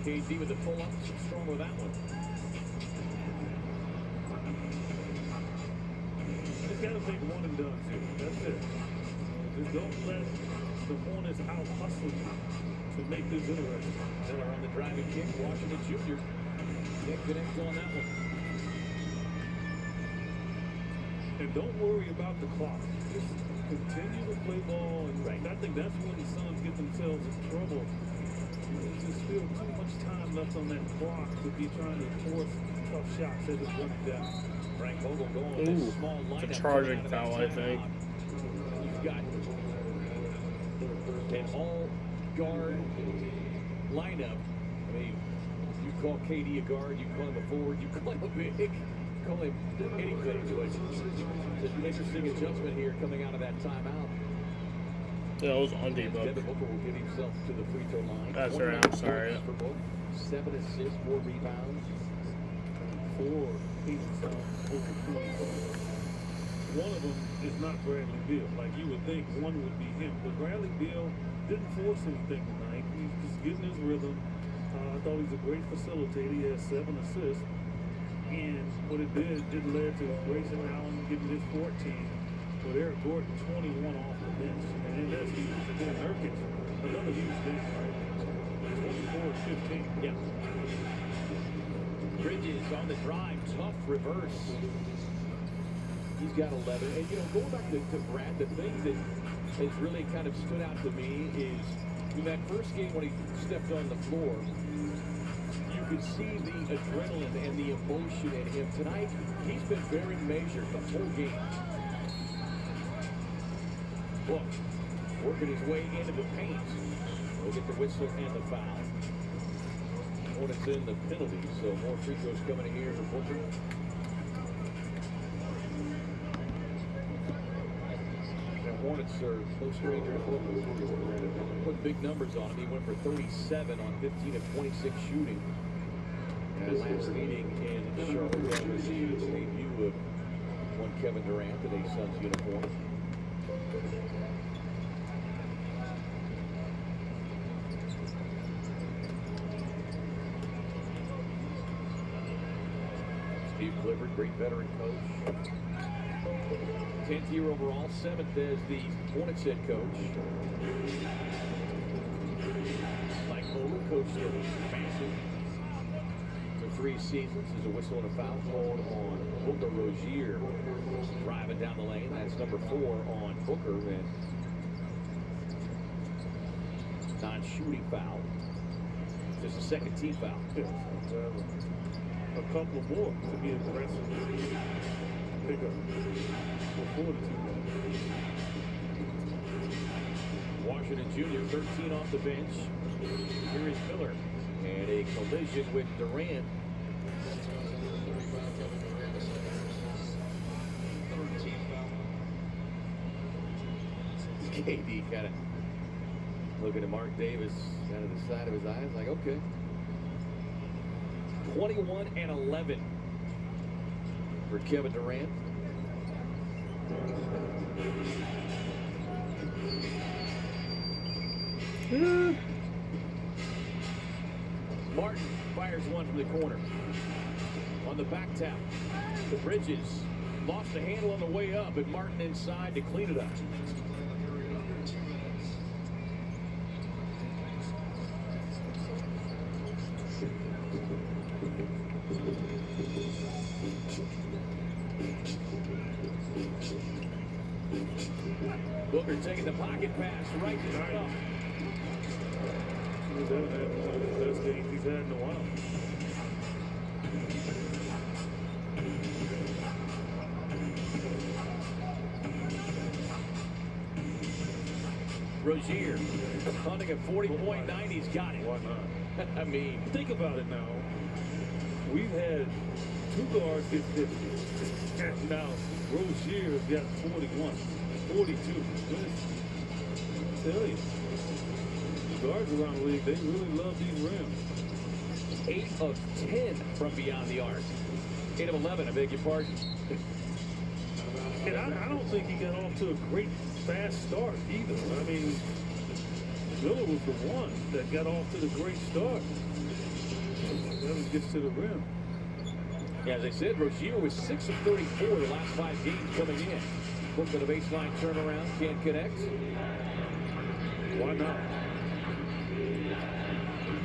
KD with the pull-up, strong with that one. Just got to make one and done, too. That's it. Just don't let the Hornets out-hustle you to make this interesting. Miller on the driving kick, Washington Jr. Can't connect on that one. And don't worry about the clock. Just continue to play ball. And I think that's when the Suns get themselves in trouble. There's just still too much time left on that clock to be trying to force tough shots as it's running down. Frank Vogel going with a small lineup. It's a charging foul, I think. You've got an all-guard lineup. I mean, you call KD a guard, you call him a forward, you call him a big, call him anything. So it's an interesting adjustment here coming out of that timeout. Yeah, it was on D-Book. Devin Booker will get himself to the free throw line. That's right, I'm sorry. 7 assists, 4 rebounds. 4 Phoenix over 20. One of them is not Bradley Beal. Like you would think one would be him. But Bradley Beal didn't force anything tonight. He's just getting his rhythm. I thought he's a great facilitator. He has 7 assists. And what it did led to Grayson Allen getting his 14. With Eric Gordon 21 off the bench. And then that's huge. And then Nurkic, another huge bench, right? 24-15. Yeah. Bridges on the drive. Tough reverse. He's got 11. And, you know, going back to Brad, the thing that has really kind of stood out to me is in that first game when he stepped on the floor, you could see the adrenaline and the emotion in him. Tonight, he's been very measured the whole game. Book working his way into the paint. We'll get the whistle and the foul. Hornets in the penalty, so more free throws coming in here for Booker. Hornets are no stranger to football. Put big numbers on him. He went for 37 on 15 of 26 shooting. And last meeting in Charlotte, that was the debut of one Kevin Durant in a Suns uniform. Steve Clifford, great veteran coach. 10th year overall, 7th as the Hornets head coach. Mike Bowler coached their expansion for 3 seasons. There's a whistle and a foul called on Booker. Rozier driving down the lane. That's number 4 on Booker. And non-shooting foul. Just a second team foul. A couple more to be aggressive. Pick up before the 2 minutes. Washington Jr., 13 off the bench. Here is Miller. And a collision with Durant. KD kind of looking at Mark Davis out of the side of his eyes like, okay. 21 and 11 for Kevin Durant. Martin fires one from the corner. On the back tap, the Bridges lost the handle on the way up, and Martin inside to clean it up. Booker taking the pocket pass right to the top. That was one of the best games he's had in a while. Rozier hunting a 40.9. He's got it. Why not? I mean, think about it now. We've had 2 guards get 50. And now Rozier's got 41, 42. I tell you, the guards around the league, they really love these rims. 8 of 10 from beyond the arc. 8 of 11, I beg your pardon. And I don't think he got off to a great fast start either. I mean, Miller was the one that got off to the great start. Never gets to the rim. Yeah, as I said, Rozier was 6 of 34 the last 5 games coming in. Look at the baseline turnaround, can't connect. Why not?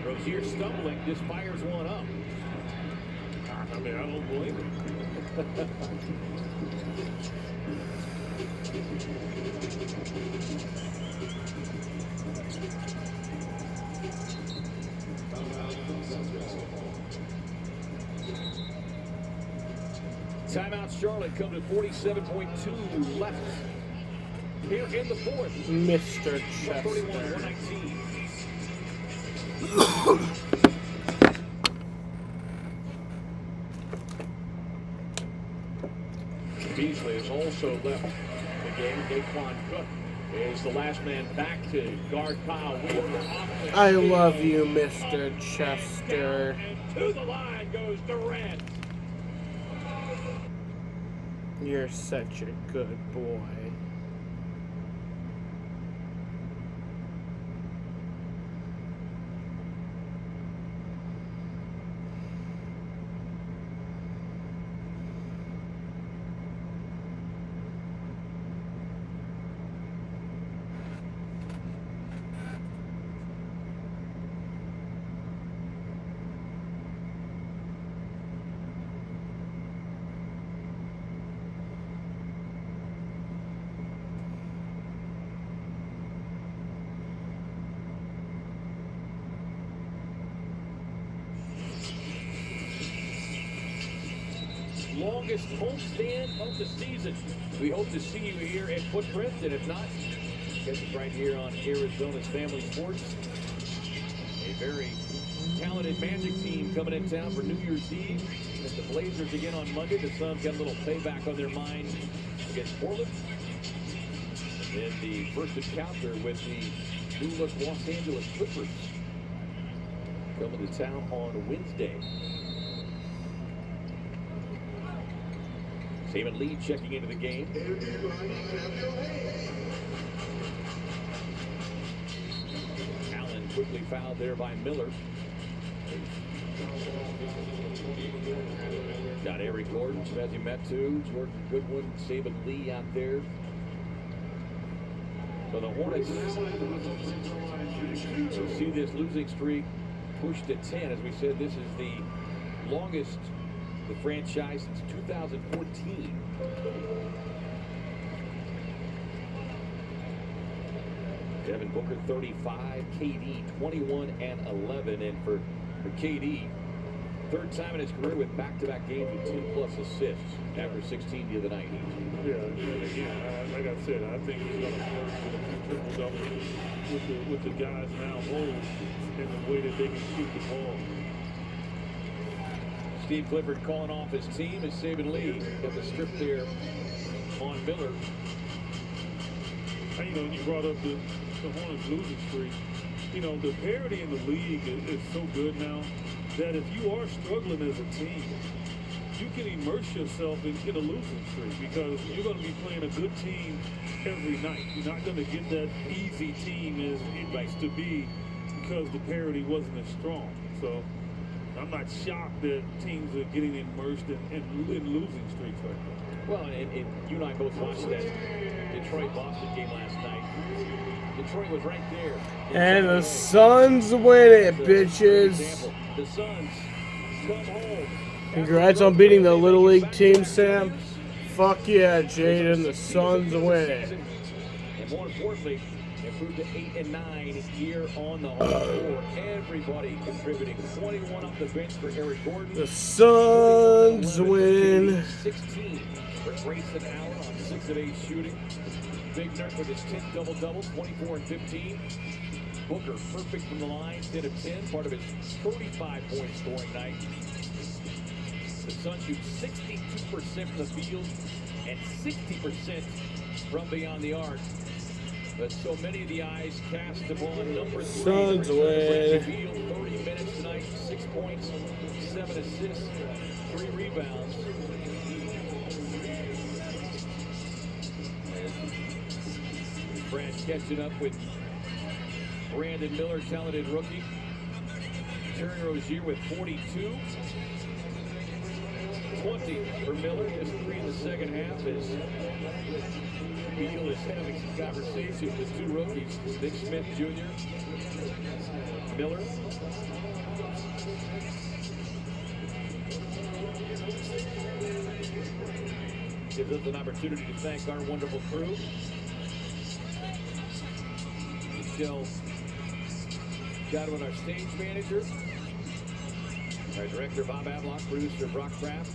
Rozier stumbling, just fires one up. I mean, I don't blame him. Timeout Charlotte comes to 47.2 left here in the 4th. Mr. Chester. 31-119. Beasley has also left the game. Daquan Cook is the last man back to guard Kyle Wheeler. I love you, Mr. Chester. And to the line goes Durant. You're such a good boy. Longest homestand of the season. We hope to see you here at Footprint, and if not, guess it's right here on Arizona's Family Sports. A very talented Magic team coming in town for New Year's Eve. And the Blazers again on Monday. The Suns got a little payback on their mind against Portland. in the first encounter with the new look Los Angeles Clippers coming to town on Wednesday. Saban Lee checking into the game. Allen quickly fouled there by Miller. Got Eric Gordon, Matthew Metu, Jordan Goodwin, Saban Lee out there. So the Hornets see this losing streak pushed to 10. As we said, this is the longest the franchise since 2014. Devin Booker 35, KD 21 and 11, and for KD, third time in his career with back-to-back games with 10+ assists after 16 the other night. Yeah, and again, like I said, I think he's going to flirt with a triple-double with the guys now hold and the way that they can shoot the ball. Steve Clifford calling off his team as Saban Lee got the strip there on Miller. And, you know, you brought up the Hornets losing streak. You know, the parity in the league is so good now that if you are struggling as a team, you can immerse yourself in a losing streak because you're going to be playing a good team every night. You're not going to get that easy team as it used to be because the parity wasn't as strong. So I'm not shocked that teams are getting immersed in losing streaks like that. Well, and you and I both watched that Detroit-Boston game last night. Detroit was right there. And the Suns win it, bitches. The Suns come home. Congrats on beating the Little League team, Sam. Fuck yeah, Jaden. The Suns win it. And more importantly, improved to 8-9 here on the home floor. Everybody contributing. 21 off the bench for Eric Gordon. The Suns win. 16 for Grayson Allen on 6 of 8 shooting. Big Nurk with his 10th double-double, 24 and 15. Booker perfect from the line, 10 of 10, part of his 35-point scoring night. The Suns shoot 62% from the field and 60% from beyond the arc. But so many of the eyes cast upon number 3. Suns win. 30 minutes tonight, 6 points, 7 assists, 3 rebounds. Brad catching up with Brandon Miller, talented rookie. Terry Rozier with 42. 20 for Miller, just 3 in the second half as Beal is having some conversations with 2 rookies, Nick Smith Jr., Miller. Gives us an opportunity to thank our wonderful crew. Michelle Godwin, our stage manager. Our director, Bob Adlock, producer, Brock Kraft.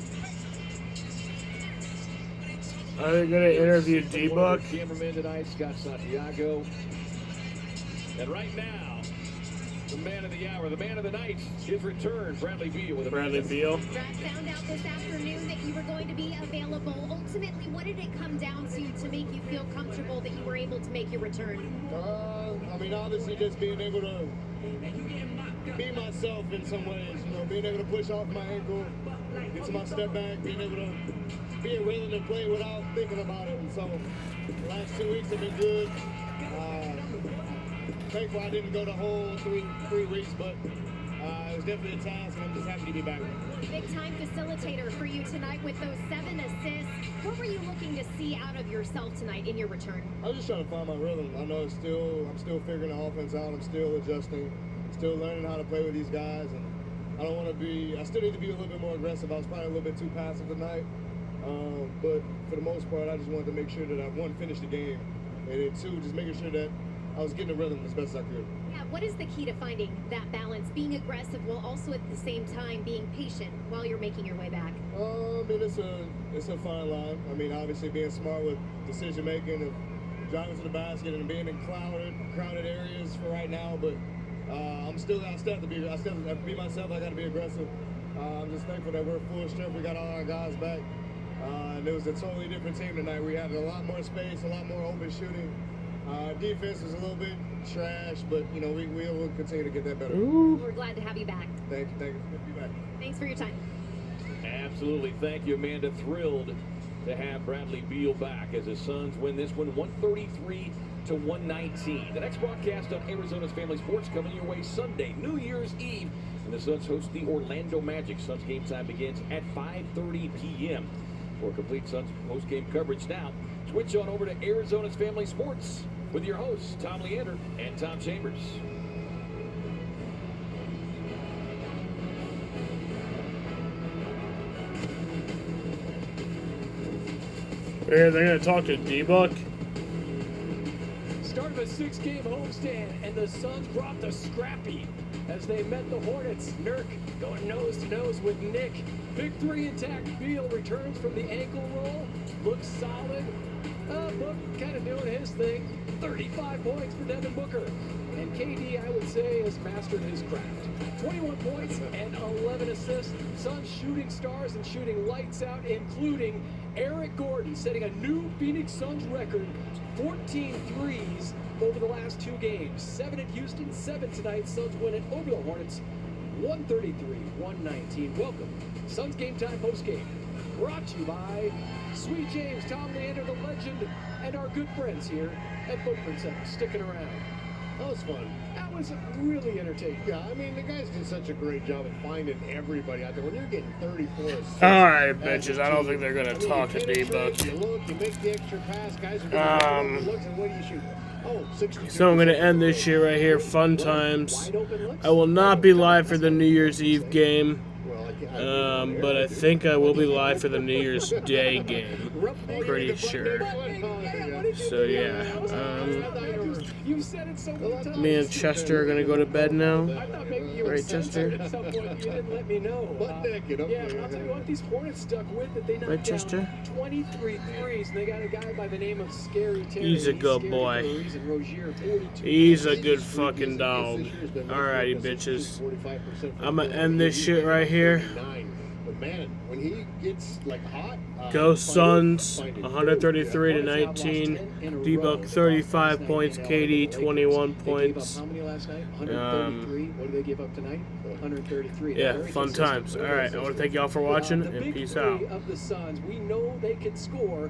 Are they going to interview D-Buck? Cameraman tonight, Scott Santiago. And right now, the man of the hour, the man of the night, his return, Bradley Beal. With a Bradley Beal. Brad found out this afternoon that you were going to be available. Ultimately, what did it come down to make you feel comfortable that you were able to make your return? I mean, obviously just being able to be myself in some ways, you know, being able to push off my ankle, get to my step back, being able to be a rhythm and play without thinking about it. And so the last 2 weeks have been good. Thankful I didn't go the whole three weeks, but it was definitely a task, and I'm just happy to be back. Big-time facilitator for you tonight with those 7 assists. What were you looking to see out of yourself tonight in your return? I was just trying to find my rhythm. I know I'm still figuring the offense out. I'm still adjusting, still learning how to play with these guys, and I still need to be a little bit more aggressive. I was probably a little bit too passive tonight, but for the most part, I just wanted to make sure that I, 1, finished the game, and then 2, just making sure that I was getting the rhythm as best as I could. Yeah, what is the key to finding that balance, being aggressive while also at the same time being patient while you're making your way back? I mean, it's a fine line. I mean, obviously being smart with decision making and driving to the basket and being in crowded areas for right now, but I still have to be myself. I got to be aggressive. I'm just thankful that we're full strength. We got all our guys back. And it was a totally different team tonight. We had a lot more space, a lot more open shooting. Defense was a little bit trash, but you know we will continue to get that better. We're glad to have you back. Thank you. Good to be back. Thanks for your time. Absolutely. Thank you, Amanda. Thrilled to have Bradley Beal back as the Suns win this one 133-119. The next broadcast on Arizona's Family Sports coming your way Sunday, New Year's Eve, and the Suns host the Orlando Magic. Suns game time begins at 5:30 p.m. For complete Suns post-game coverage now, switch on over to Arizona's Family Sports with your hosts, Tom Leander and Tom Chambers. They're going to talk to D-Buck. Start of a 6-game homestand, and the Suns brought the scrappy as they met the Hornets. Nurk going nose-to-nose with Nick. Big three intact. Beal returns from the ankle roll. Looks solid. Book kind of doing his thing. 35 points for Devin Booker. And KD, I would say, has mastered his craft. 21 points and 11 assists. Suns shooting stars and shooting lights out, including Eric Gordon setting a new Phoenix Suns record. 14 threes over the last 2 games. 7 at Houston, 7 tonight. Suns win it over the Hornets. 133-119. Welcome. Suns Game Time postgame. Brought to you by Sweet James, Tom Leander, the legend, and our good friends here at Footprint Center sticking around. That was fun. That was really entertaining. Yeah, I mean, the guys did such a great job of finding everybody out there. When you're getting 34 assists. All right, bitches. I don't think they're going to talk to D-Buck. You look, you make the extra pass. Guys are going to look, and what do you shoot? Oh, 62. So I'm going to end this shit right here. Fun times. I will not be live for the New Year's Eve game. But I think I will be live for the New Year's Day game. Pretty sure. So yeah. Me and Chester are gonna go to bed now. Right, Chester? At some point, you didn't let me know. Yeah, I'll tell you what, these Hornets stuck with it. They knocked Right, Chester? down 23 threes, and they got a guy by the name of Scary Terry. He's a good boy. He's a good fucking dog. Alrighty, bitches. I'm gonna end this shit right here. But man, when he gets like hot, Go Suns, 133-19. D-Buck 35 points. KD 21 points. How many last night? 133. What did they give up tonight? 133. Yeah, fun times. All right, I want to thank y'all for watching, The and big peace three out. of the Suns, we know they can score.